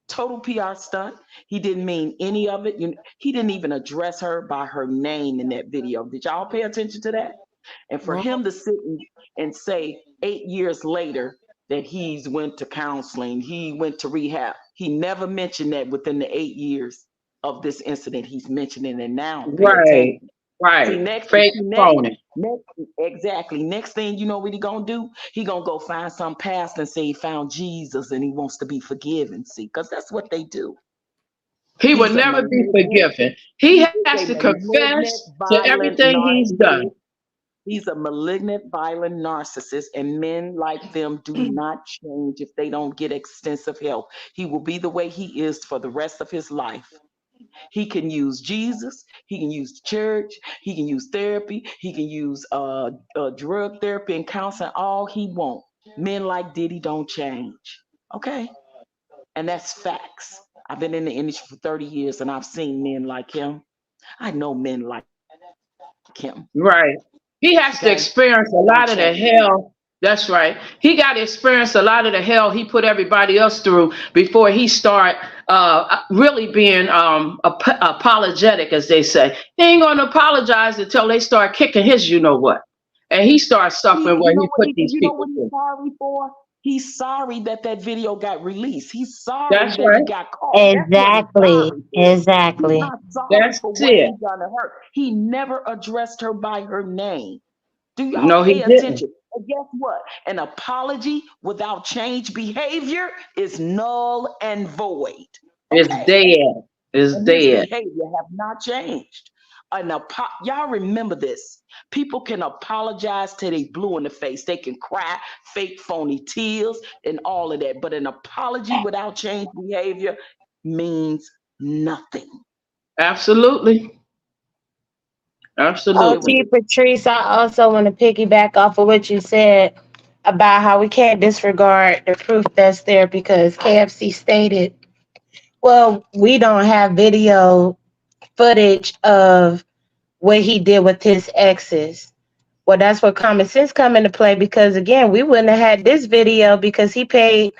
[SPEAKER 3] Total PR stunt. He didn't mean any of it. He didn't even address her by her name in that video. Did y'all pay attention to that? And for him to sit and say 8 years later that he's went to counseling, he went to rehab, he never mentioned that within the 8 years of this incident. He's mentioning it now.
[SPEAKER 21] Right.
[SPEAKER 3] See, next thing you know what he gonna do? He gonna go find some pastor and say he found Jesus and he wants to be forgiven. See, because that's what they do.
[SPEAKER 21] He will never be forgiven. He has to confess to everything he's done.
[SPEAKER 3] He's a malignant, violent narcissist, and men like them do not change if they don't get extensive help. He will be the way he is for the rest of his life. He can use Jesus, he can use church, he can use therapy, he can use drug therapy and counseling, all he wants. Men like Diddy don't change, okay? And that's facts. I've been in the industry for 30 years and I've seen men like him. I know men like him.
[SPEAKER 21] Right. He has to experience a lot of the hell. That's right. He got to experience a lot of the hell he put everybody else through before he start really being apologetic, as they say. He ain't going to apologize until they start kicking his you-know-what. And he starts suffering where he put these people through.
[SPEAKER 3] He's sorry for? He's sorry that video got released. He's sorry
[SPEAKER 21] That's
[SPEAKER 3] that
[SPEAKER 21] right.
[SPEAKER 3] he got caught.
[SPEAKER 14] Exactly. Exactly.
[SPEAKER 3] He's not sorry
[SPEAKER 21] That's
[SPEAKER 3] for what
[SPEAKER 21] it.
[SPEAKER 3] he done to her. He never addressed her by her name. Do y'all
[SPEAKER 21] No, he
[SPEAKER 3] pay
[SPEAKER 21] didn't.
[SPEAKER 3] attention? And guess what? An apology without changed behavior is null and void.
[SPEAKER 21] It's dead. It's
[SPEAKER 3] And
[SPEAKER 21] dead.
[SPEAKER 3] his behavior have not changed. Y'all remember this. People can apologize till they blue in the face. They can cry, fake phony tears, and all of that. But an apology without changed behavior means nothing.
[SPEAKER 21] Absolutely. Absolutely.
[SPEAKER 14] OG Patrice, I also want to piggyback off of what you said about how we can't disregard the proof that's there, because KFC stated, well, we don't have video footage of what he did with his exes. Well, that's where common sense come into play, because again, we wouldn't have had this video because he paid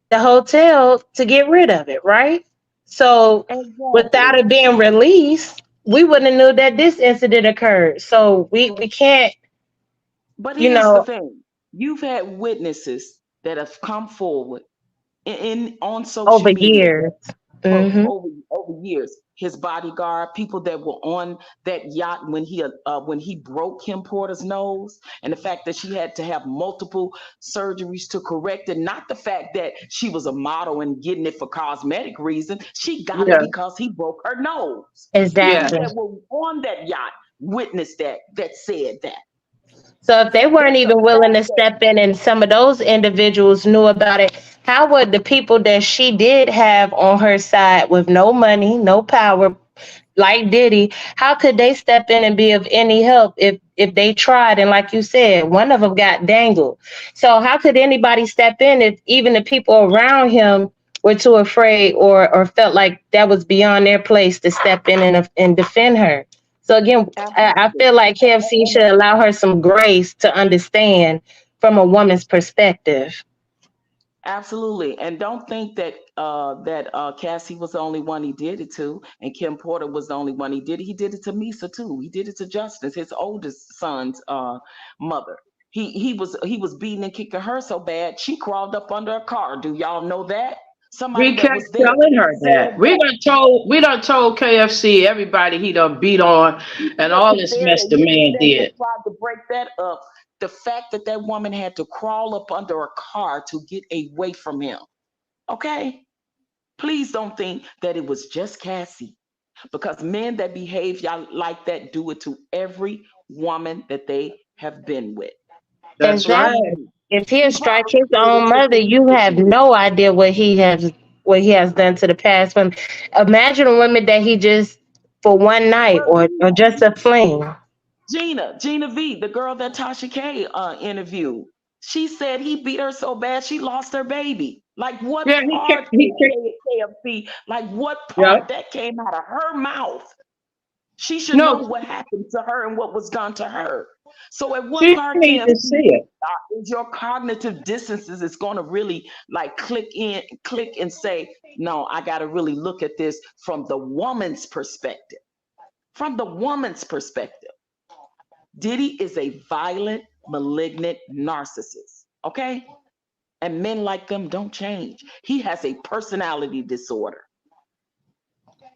[SPEAKER 14] the hotel to get rid of it, right? So without it being released, we wouldn't have knew that this incident occurred. So we can't.
[SPEAKER 3] But here's the thing. You've had witnesses that have come forward on social
[SPEAKER 14] Over
[SPEAKER 3] media
[SPEAKER 14] years.
[SPEAKER 3] for
[SPEAKER 14] Hmm.
[SPEAKER 3] over years. His bodyguard, people that were on that yacht when he broke Kim Porter's nose, and the fact that she had to have multiple surgeries to correct it. Not the fact that she was a model and getting it for cosmetic reasons. She got it
[SPEAKER 21] Yeah,
[SPEAKER 3] because he broke her nose. People
[SPEAKER 21] yeah.
[SPEAKER 14] Exactly.
[SPEAKER 3] that were on that yacht witnessed that said that.
[SPEAKER 14] So if they weren't
[SPEAKER 3] That's a
[SPEAKER 14] even willing
[SPEAKER 3] fact
[SPEAKER 14] to
[SPEAKER 3] that
[SPEAKER 14] step in and some of those individuals knew about it, how would the people that she did have on her side with no money, no power, like Diddy, how could they step in and be of any help if they tried? And like you said, one of them got dangled. So how could anybody step in if even the people around him were too afraid or felt like that was beyond their place to step in and defend her? So again, I
[SPEAKER 3] absolutely.
[SPEAKER 14] feel like KFC should allow her some grace to understand from a woman's perspective.
[SPEAKER 3] Absolutely, and don't think that Cassie was the only one he did it to, and Kim Porter was the only one he did it. He did it to Misa too. He did it to Justice, his oldest son's mother. He was beating and kicking her so bad she crawled up under a car. Do y'all know that? Somebody
[SPEAKER 21] We
[SPEAKER 3] that
[SPEAKER 21] kept
[SPEAKER 3] was there
[SPEAKER 21] telling her
[SPEAKER 3] said
[SPEAKER 21] that.
[SPEAKER 3] that.
[SPEAKER 21] We done told KFC everybody he done beat on and
[SPEAKER 3] That
[SPEAKER 21] all
[SPEAKER 3] was
[SPEAKER 21] this
[SPEAKER 3] there,
[SPEAKER 21] mess
[SPEAKER 3] and
[SPEAKER 21] the
[SPEAKER 3] he was
[SPEAKER 21] man
[SPEAKER 3] there that
[SPEAKER 21] did.
[SPEAKER 3] tried to break that up. The fact that that woman had to crawl up under a car to get away from him. Okay? Please don't think that it was just Cassie, because men that behave y'all like that do it to every woman that they have been with.
[SPEAKER 21] That's right.
[SPEAKER 3] Trust
[SPEAKER 14] Exactly.
[SPEAKER 3] me.
[SPEAKER 14] If he'll
[SPEAKER 3] He
[SPEAKER 14] strike
[SPEAKER 3] probably
[SPEAKER 14] his
[SPEAKER 3] did it
[SPEAKER 14] own
[SPEAKER 3] to
[SPEAKER 14] mother, you
[SPEAKER 3] Felicia
[SPEAKER 14] have
[SPEAKER 3] too.
[SPEAKER 14] no idea what he has done to the past women. Imagine a woman that he just for one night
[SPEAKER 3] Well,
[SPEAKER 14] or just a fling.
[SPEAKER 3] Gina V, the girl that Tasha K interviewed, she said he beat her so bad she lost her baby. Like what
[SPEAKER 21] Yeah,
[SPEAKER 3] part
[SPEAKER 21] he kicked.
[SPEAKER 3] KFC? Like what
[SPEAKER 21] Yeah.
[SPEAKER 3] part that came out of her mouth? She should know
[SPEAKER 21] No,
[SPEAKER 3] what happened to her and what was done to her. So at what
[SPEAKER 21] she
[SPEAKER 3] part
[SPEAKER 21] need to see
[SPEAKER 3] KFC
[SPEAKER 21] it.
[SPEAKER 3] is your cognitive distances is going to really like click and say, no, I got to really look at this from the woman's perspective. From the woman's perspective. Diddy is a violent, malignant narcissist. Okay? And men like them don't change. He has a personality disorder.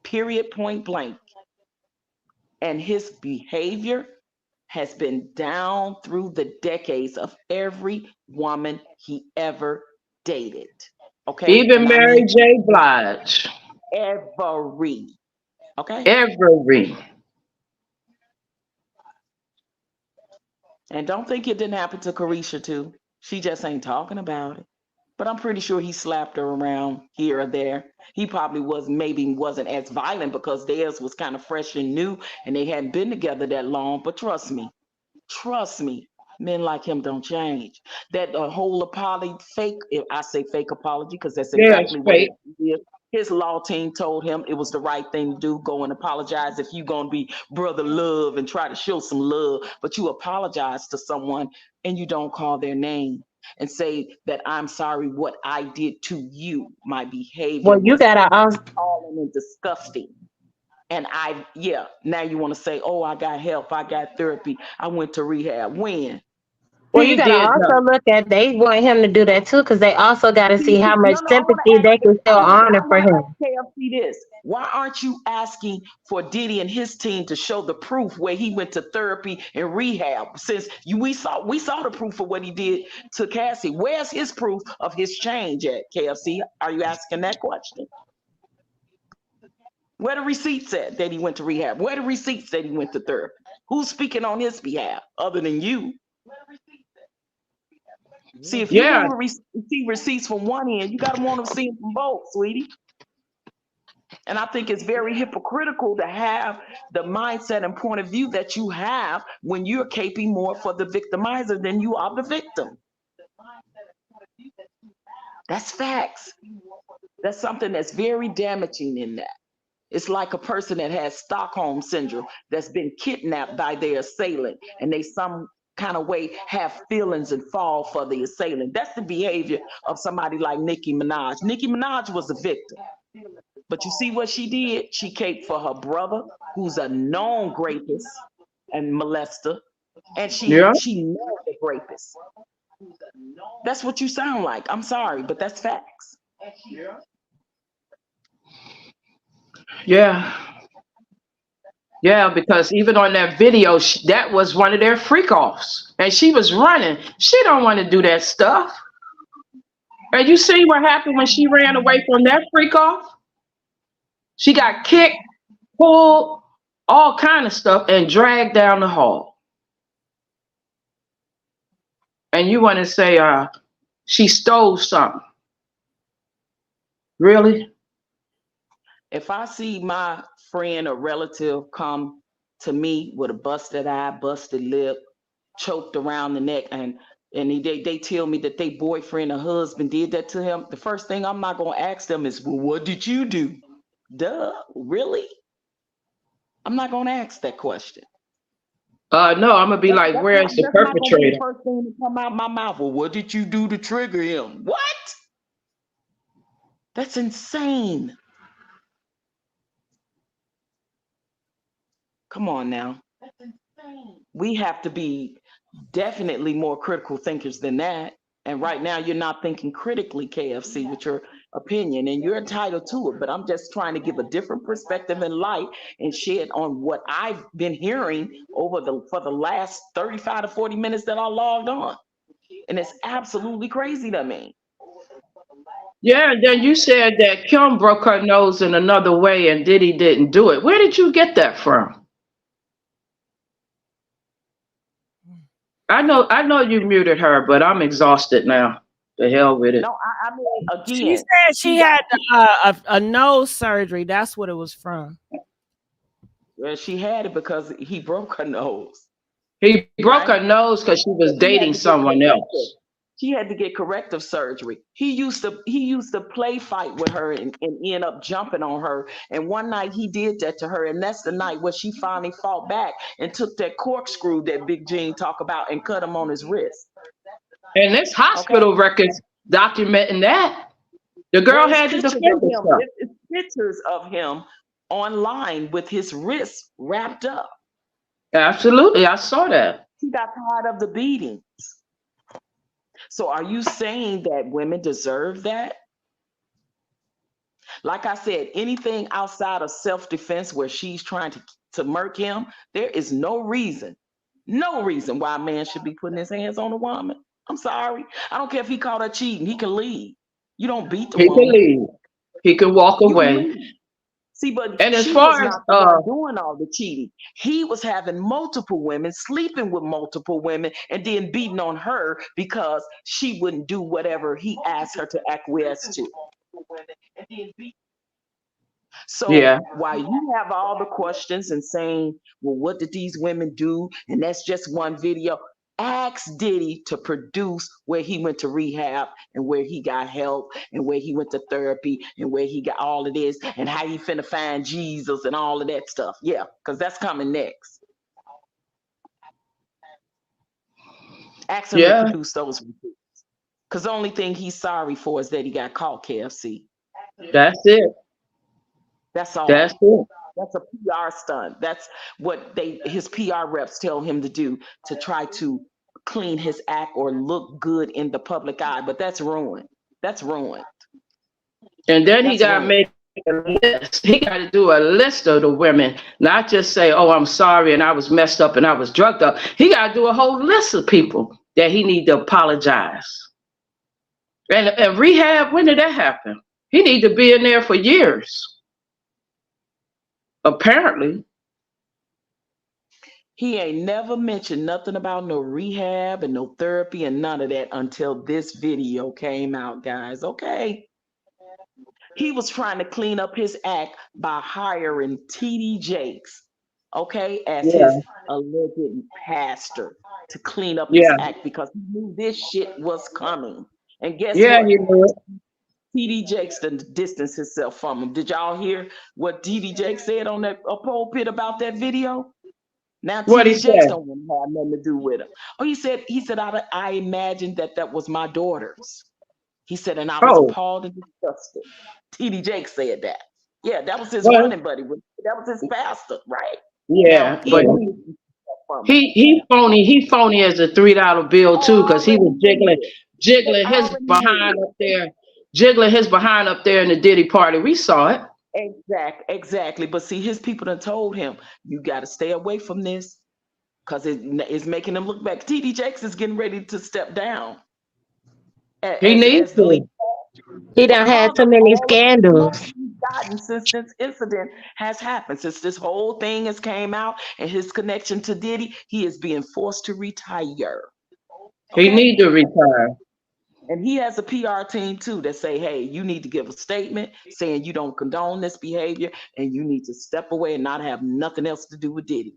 [SPEAKER 3] Period, point blank. And his behavior has been down through the decades of every woman he ever dated. Okay?
[SPEAKER 21] Even
[SPEAKER 3] And I
[SPEAKER 21] Mary
[SPEAKER 3] mean
[SPEAKER 21] J. Blige.
[SPEAKER 3] every. Okay?
[SPEAKER 21] Every.
[SPEAKER 3] And don't think it didn't happen to Carisha too. She just ain't talking about it. But I'm pretty sure he slapped her around here or there. He probably wasn't as violent because theirs was kind of fresh and new and they hadn't been together that long. But trust me, men like him don't change. That whole apology, fake, if I say fake apology, because that's
[SPEAKER 21] Yeah, it's
[SPEAKER 3] exactly what it
[SPEAKER 21] fake.
[SPEAKER 3] is. His law team told him it was the right thing to do. Go and apologize if you're going to be brother love and try to show some love. But you apologize to someone and you don't call their name and say that I'm sorry what I did to you. My behavior
[SPEAKER 14] Well, you
[SPEAKER 3] was
[SPEAKER 14] gotta
[SPEAKER 3] appalling and disgusting. And now you want to say, oh, I got help, I got therapy, I went to rehab. When?
[SPEAKER 14] well, you
[SPEAKER 21] He
[SPEAKER 14] gotta
[SPEAKER 21] did
[SPEAKER 14] also
[SPEAKER 21] nothing.
[SPEAKER 14] look at they want him to do that too, because they also gotta see how much
[SPEAKER 3] No, no, I want to
[SPEAKER 14] sympathy
[SPEAKER 3] ask
[SPEAKER 14] they
[SPEAKER 3] this.
[SPEAKER 14] can still honor
[SPEAKER 3] I
[SPEAKER 14] for
[SPEAKER 3] want to
[SPEAKER 14] him.
[SPEAKER 3] ask KFC this. Why aren't you asking for Diddy and his team to show the proof where he went to therapy and rehab? Since we saw the proof of what he did to Cassie. Where's his proof of his change at KFC? Are you asking that question? Where the receipts at that he went to rehab? Where the receipts that he went to therapy? Who's speaking on his behalf other than you? See, if you
[SPEAKER 21] Yeah.
[SPEAKER 3] want to see receipts from one end, you got to want to see them from both, sweetie. And I think it's very hypocritical to have the mindset and point of view that you have when you're caping more for the victimizer than you are the victim. That's facts. That's something that's very damaging in that. It's like a person that has Stockholm syndrome that's been kidnapped by their assailant and they some kind of way have feelings and fall for the assailant. That's the behavior of somebody like Nicki Minaj. Nicki Minaj was a victim. But you see what she did? She caped for her brother, who's a known rapist and molester, and she
[SPEAKER 21] Yeah.
[SPEAKER 3] married the rapist. That's what you sound like. I'm sorry, but that's facts.
[SPEAKER 21] Yeah. Yeah, because even on that video, that was one of their freak offs. And she was running. She don't want to do that stuff. And you see what happened when she ran away from that freak off? She got kicked, pulled, all kind of stuff, and dragged down the hall. And you want to say she stole something. Really?
[SPEAKER 3] If I see my friend or relative come to me with a busted eye, busted lip, choked around the neck, and they tell me that their boyfriend or husband did that to him, the first thing I'm not going to ask them is, well, what did you do? Duh, really? I'm not going to ask that question.
[SPEAKER 21] No, I'm going to be like, where's the perpetrator?
[SPEAKER 3] That's not gonna be the first thing to come out my mouth. Well, what did you do to trigger him? What? That's insane. Come on now. We have to be definitely more critical thinkers than that. And right now, you're not thinking critically, KFC, with your opinion, and you're entitled to it. But I'm just trying to give a different perspective and light and shed on what I've been hearing for the last 35 to 40 minutes that I logged on. And it's absolutely crazy to me.
[SPEAKER 21] Yeah, and then you said that Kim broke her nose in another way and Diddy didn't do it. Where did you get that from? I know you muted her, but I'm exhausted now. The hell with it.
[SPEAKER 3] No, I mean, again.
[SPEAKER 1] She said she had a nose surgery. That's what it was from.
[SPEAKER 3] Well, she had it because he broke her nose.
[SPEAKER 21] He broke her nose because she was dating someone else.
[SPEAKER 3] She had to get corrective surgery. He used to play fight with her and end up jumping on her. And one night he did that to her, and that's the night where she finally fought back and took that corkscrew that Big Gene talk about and cut him on his wrist.
[SPEAKER 21] And this hospital records documenting that. The girl had to defend herself.
[SPEAKER 3] It's pictures of him online with his wrist wrapped up.
[SPEAKER 21] Absolutely, I saw that.
[SPEAKER 3] He got tired of the beatings. So are you saying that women deserve that? Like I said, anything outside of self-defense where she's trying to murk him, there is no reason why a man should be putting his hands on a woman. I'm sorry. I don't care if he caught her cheating. He can leave. You don't beat the woman.
[SPEAKER 21] He can leave. He can walk away.
[SPEAKER 3] See, but
[SPEAKER 21] and as
[SPEAKER 3] she
[SPEAKER 21] far
[SPEAKER 3] was
[SPEAKER 21] as
[SPEAKER 3] not doing all the cheating. He was having multiple women, sleeping with multiple women, and then beating on her because she wouldn't do whatever he asked her to acquiesce to. So while you have all the questions and saying, well, what did these women do? And that's just one video. Ask Diddy to produce where he went to rehab and where he got help and where he went to therapy and where he got all of this and how he finna find Jesus and all of that stuff. Yeah, because that's coming next. Ask him to produce those reviews. Because the only thing he's sorry for is that he got caught, KFC.
[SPEAKER 21] That's it.
[SPEAKER 3] That's all.
[SPEAKER 21] That's it.
[SPEAKER 3] That's a PR stunt. That's what his PR reps tell him to do, to try to clean his act or look good in the public eye. But that's ruined. That's ruined.
[SPEAKER 21] And then he got to make a list. He got to do a list of the women, not just say, oh, I'm sorry and I was messed up and I was drugged up. He got to do a whole list of people that he need to apologize. And rehab, when did that happen? He need to be in there for years. Apparently.
[SPEAKER 3] He ain't never mentioned nothing about no rehab and no therapy and none of that until this video came out, guys. Okay. He was trying to clean up his act by hiring TD Jakes, okay, as his alleged pastor to clean up his act because he knew this shit was coming. And guess what?
[SPEAKER 21] He knew it.
[SPEAKER 3] TD Jakes didn't distance himself from him. Did y'all hear what TD Jakes said on that pulpit about that video? Now TD Jakes don't want to have nothing to do with him. Oh, he said, I imagined that was my daughter's. He said, and I was appalled and disgusted. TD Jakes said that. Yeah, that was his running buddy. That was his pastor, right?
[SPEAKER 21] Yeah, but he phony. He phony as a $3 bill too, because he was jiggling jiggling his
[SPEAKER 3] already knew.
[SPEAKER 21] behind up there, jiggling his behind up there in the Diddy party. We saw it.
[SPEAKER 3] Exactly. But see, his people done told him, you got to stay away from this because it's making them look back. TD Jakes is getting ready to step down
[SPEAKER 21] He needs
[SPEAKER 3] as the lead
[SPEAKER 21] to.
[SPEAKER 14] He done had
[SPEAKER 3] because
[SPEAKER 14] so
[SPEAKER 3] of
[SPEAKER 14] many
[SPEAKER 3] all of the smoke
[SPEAKER 14] scandals.
[SPEAKER 3] he's gotten since this incident has happened. Since this whole thing has came out and his connection to Diddy, he is being forced to retire.
[SPEAKER 21] He
[SPEAKER 3] Okay?
[SPEAKER 21] need to retire.
[SPEAKER 3] And he has a PR team too that say, hey, you need to give a statement saying you don't condone this behavior and you need to step away and not have nothing else to do with Diddy.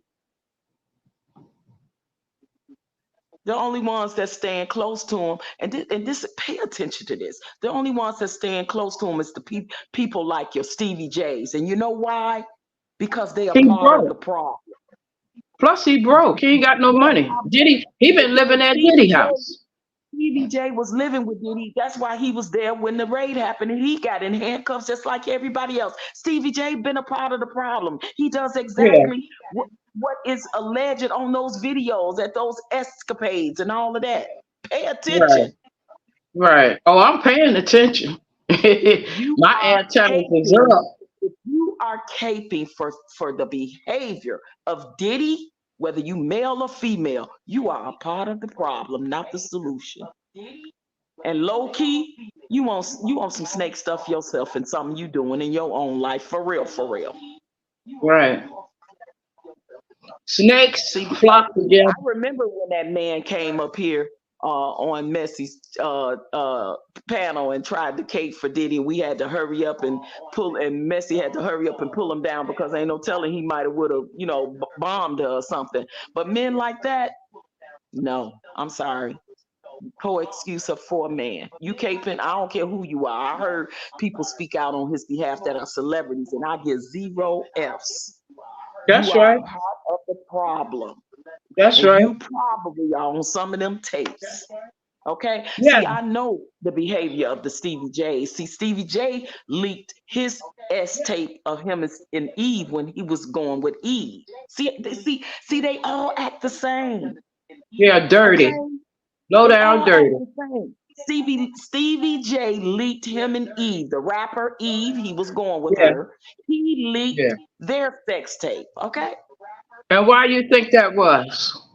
[SPEAKER 3] The only ones that stand close to him, and this, pay attention to this. The only ones that stand close to him is the people like your Stevie J's, and you know why? Because they are
[SPEAKER 21] He
[SPEAKER 3] part of the
[SPEAKER 21] broke.
[SPEAKER 3] problem.
[SPEAKER 21] Plus, he broke. He ain't got no
[SPEAKER 3] Yeah,
[SPEAKER 21] money. Diddy, he been living at
[SPEAKER 3] Stevie
[SPEAKER 21] Diddy
[SPEAKER 3] J,
[SPEAKER 21] house.
[SPEAKER 3] Stevie J was living with Diddy. That's why he was there when the raid happened, and he got in handcuffs just like everybody else. Stevie J been a part of the problem. He does
[SPEAKER 21] Yeah,
[SPEAKER 3] exactly what is alleged on those videos at those escapades and all of that. Pay
[SPEAKER 21] right,
[SPEAKER 3] attention.
[SPEAKER 21] right. Oh, I'm paying attention.
[SPEAKER 3] You
[SPEAKER 21] My
[SPEAKER 3] are
[SPEAKER 21] antennas is
[SPEAKER 3] caping.
[SPEAKER 21] up.
[SPEAKER 3] If you are caping for the behavior of Diddy, whether you male or female, you are a part of the problem, not the solution. And low key, you want some snake stuff yourself and something you doing in your own life for real, for real.
[SPEAKER 21] Right. Snakes
[SPEAKER 3] See, because
[SPEAKER 21] flock
[SPEAKER 3] I
[SPEAKER 21] together.
[SPEAKER 3] remember when that man came up here on Messy's panel and tried to cape for Diddy, and we had to hurry up and Messy had to hurry up and pull him down because ain't no telling he might have would have bombed her or something. But men like that, no, I'm sorry. Co-excuse her for a man. You caping, I don't care who you are. I heard people speak out on his behalf that are celebrities, and I give 0 F's. You
[SPEAKER 21] That's
[SPEAKER 3] are
[SPEAKER 21] right.
[SPEAKER 3] a part of the problem.
[SPEAKER 21] That's
[SPEAKER 3] And
[SPEAKER 21] right.
[SPEAKER 3] you probably are on some of them tapes. Okay.
[SPEAKER 21] Yeah.
[SPEAKER 3] See, I know the behavior of the Stevie J. See, Stevie J leaked his S tape of him and Eve when he was going with Eve. See, they all act the same.
[SPEAKER 21] Yeah, dirty.
[SPEAKER 3] Okay.
[SPEAKER 21] Low
[SPEAKER 3] They
[SPEAKER 21] down
[SPEAKER 3] all act
[SPEAKER 21] dirty.
[SPEAKER 3] the same. Stevie J leaked him and Eve, the rapper Eve, he was going with
[SPEAKER 21] Yeah,
[SPEAKER 3] her. He
[SPEAKER 21] yeah.
[SPEAKER 3] leaked their sex tape. Okay.
[SPEAKER 21] And why you think that was?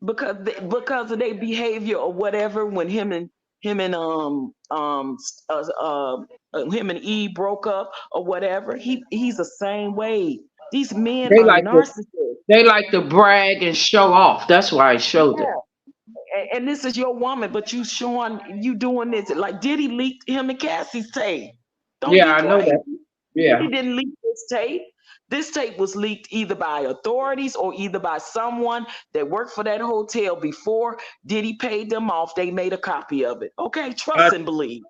[SPEAKER 3] Because of their behavior or whatever when him and him and Eve broke up or whatever. He's the same way. These men
[SPEAKER 21] They
[SPEAKER 3] are
[SPEAKER 21] like to
[SPEAKER 3] narcissists.
[SPEAKER 21] they like to brag and show off. That's why I showed it.
[SPEAKER 3] Yeah. And this is your woman, but you doing this. Like Diddy leaked him and Cassie's tape. Don't
[SPEAKER 21] Yeah,
[SPEAKER 3] be
[SPEAKER 21] I know
[SPEAKER 3] crazy.
[SPEAKER 21] that. Yeah.
[SPEAKER 3] Diddy didn't leak this tape. This tape was leaked either by authorities or either by someone that worked for that hotel before Diddy paid them off. They made a copy of it. Okay,
[SPEAKER 21] I,
[SPEAKER 3] trust and believe.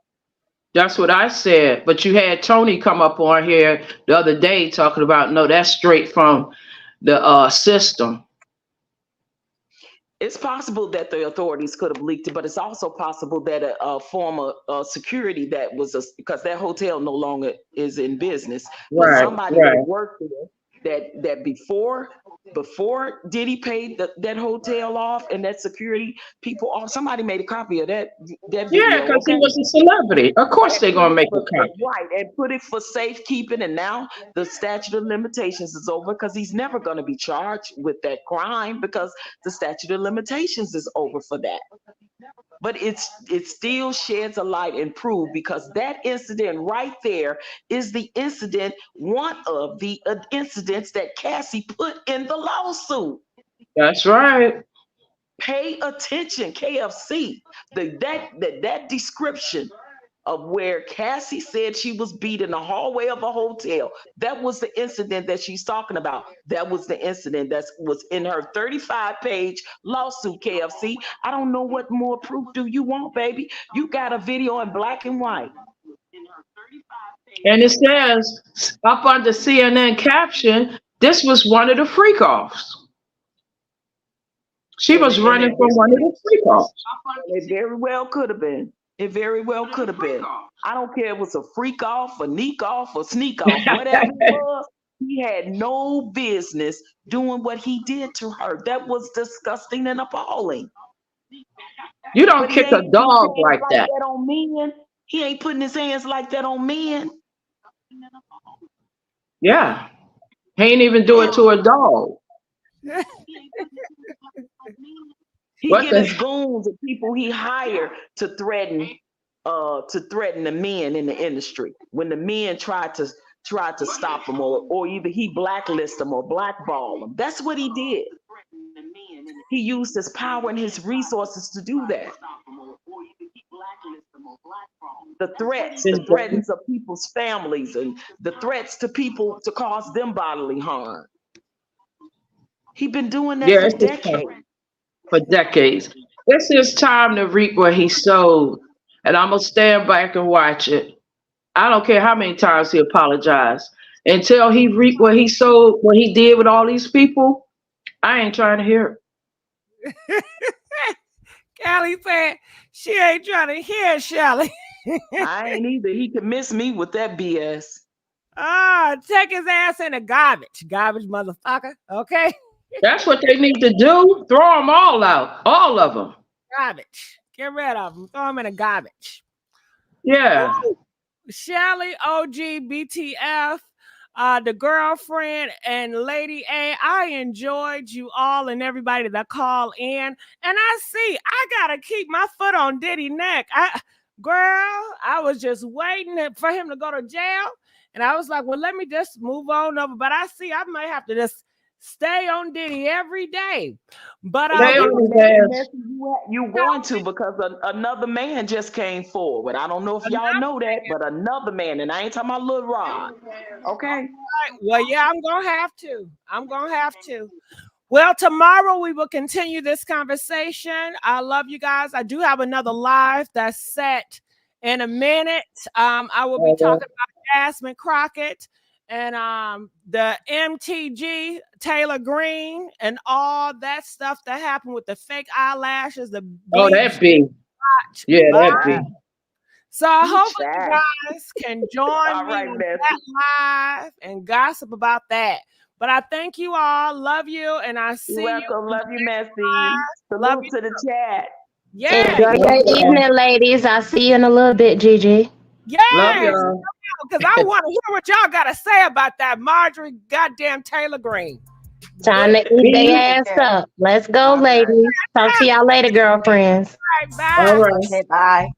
[SPEAKER 21] that's what I said. But you had Tony come up on here the other day talking about no, that's straight from the system.
[SPEAKER 3] It's possible that the authorities could have leaked it, but it's also possible that a former security that was because that hotel no longer is in business, but
[SPEAKER 21] Right,
[SPEAKER 3] somebody that
[SPEAKER 21] right.
[SPEAKER 3] worked there that before Diddy paid that hotel off and that security people off, somebody made a copy of that
[SPEAKER 21] Yeah,
[SPEAKER 3] video.
[SPEAKER 21] because he
[SPEAKER 3] Okay.
[SPEAKER 21] was a celebrity. Of course
[SPEAKER 3] And
[SPEAKER 21] they're
[SPEAKER 3] put
[SPEAKER 21] gonna
[SPEAKER 3] it
[SPEAKER 21] make a
[SPEAKER 3] for
[SPEAKER 21] copy.
[SPEAKER 3] right and put it for safekeeping. And now the statute of limitations is over because he's never going to be charged with that crime because the statute of limitations is over for that. But it still sheds a light and prove because that incident right there is the incident, one of the incidents that Cassie put in the lawsuit.
[SPEAKER 21] That's right.
[SPEAKER 3] Pay attention, KFC. That description of where Cassie said she was beat in the hallway of a hotel. That was the incident that she's talking about. That was the incident that was in her 35-page lawsuit, KFC. I don't know what more proof do you want, baby. You got a video in black and white.
[SPEAKER 21] And it says up under CNN caption, this was one of the freak offs. She
[SPEAKER 3] And
[SPEAKER 21] was running
[SPEAKER 3] it
[SPEAKER 21] from one of the freak offs.
[SPEAKER 3] very well could have been. It very well could have been. I don't care if it was a freak off, a neek off, or sneak off, whatever it was. He had no business doing what he did to her. That was disgusting and appalling.
[SPEAKER 21] You don't
[SPEAKER 3] But he
[SPEAKER 21] kick a
[SPEAKER 3] ain't putting his
[SPEAKER 21] dog
[SPEAKER 3] hands
[SPEAKER 21] like
[SPEAKER 3] like
[SPEAKER 21] that.
[SPEAKER 3] that on men. He ain't putting his hands like that on men.
[SPEAKER 21] Yeah. He ain't even do it to a dog.
[SPEAKER 3] He
[SPEAKER 21] What
[SPEAKER 3] get
[SPEAKER 21] the
[SPEAKER 3] his goons and people he hire to threaten the men in the industry. When the men try to stop him, or either he blacklist them or blackball them. That's what he did. He used his power and his resources to do that. The threats of people's families, and the threats to people to cause them bodily harm. He been doing that
[SPEAKER 21] Yeah,
[SPEAKER 3] for
[SPEAKER 21] it's just
[SPEAKER 3] decades.
[SPEAKER 21] for decades. It's his time to reap what he sowed. And I'm gonna stand back and watch it. I don't care how many times he apologized. Until he reaped what he sowed, what he did with all these people, I ain't trying to hear it.
[SPEAKER 1] Callie said she ain't trying to hear Shelly.
[SPEAKER 3] I ain't either. He can miss me with that BS.
[SPEAKER 1] Take his ass in the garbage motherfucker. Okay.
[SPEAKER 21] That's what they need to do. Throw them all out, all of them.
[SPEAKER 1] Garbage. Get rid of them. Throw them in the garbage.
[SPEAKER 21] Yeah.
[SPEAKER 1] Woo. Shelly, OG, BTF, the girlfriend, and Lady A. I enjoyed you all and everybody that called in. And I see I gotta keep my foot on Diddy neck. I was just waiting for him to go to jail. And I was like, well, let me just move on over. But I see I might have to just stay on Diddy every day. But
[SPEAKER 3] you want to, because another man just came forward. I don't know if y'all know that, but another man, and I ain't talking about Lil Rod. Okay.
[SPEAKER 1] Well, yeah, I'm gonna have to. Well, tomorrow we will continue this conversation. I love you guys. I do have another live that's set in a minute. I will be talking about Jasmine Crockett and the MTG Taylor Green and all that stuff that happened with the fake eyelashes, the
[SPEAKER 21] Oh, that big. Yeah, that big.
[SPEAKER 1] So hopefully you guys can join me on that live and gossip about that. But I thank you all. Love you. And I see
[SPEAKER 3] You're welcome.
[SPEAKER 1] you.
[SPEAKER 3] Love you, Messy. Salute to the chat.
[SPEAKER 1] Yeah.
[SPEAKER 14] Enjoy your evening, ladies. I'll see you in a little bit, Gigi.
[SPEAKER 1] Yes. Because I want to hear what y'all got to say about that Marjorie goddamn Taylor Green.
[SPEAKER 14] Time to eat their ass up. Let's go, ladies. Talk to y'all later, girlfriends.
[SPEAKER 1] All right, bye.
[SPEAKER 21] All right.
[SPEAKER 18] Okay, bye.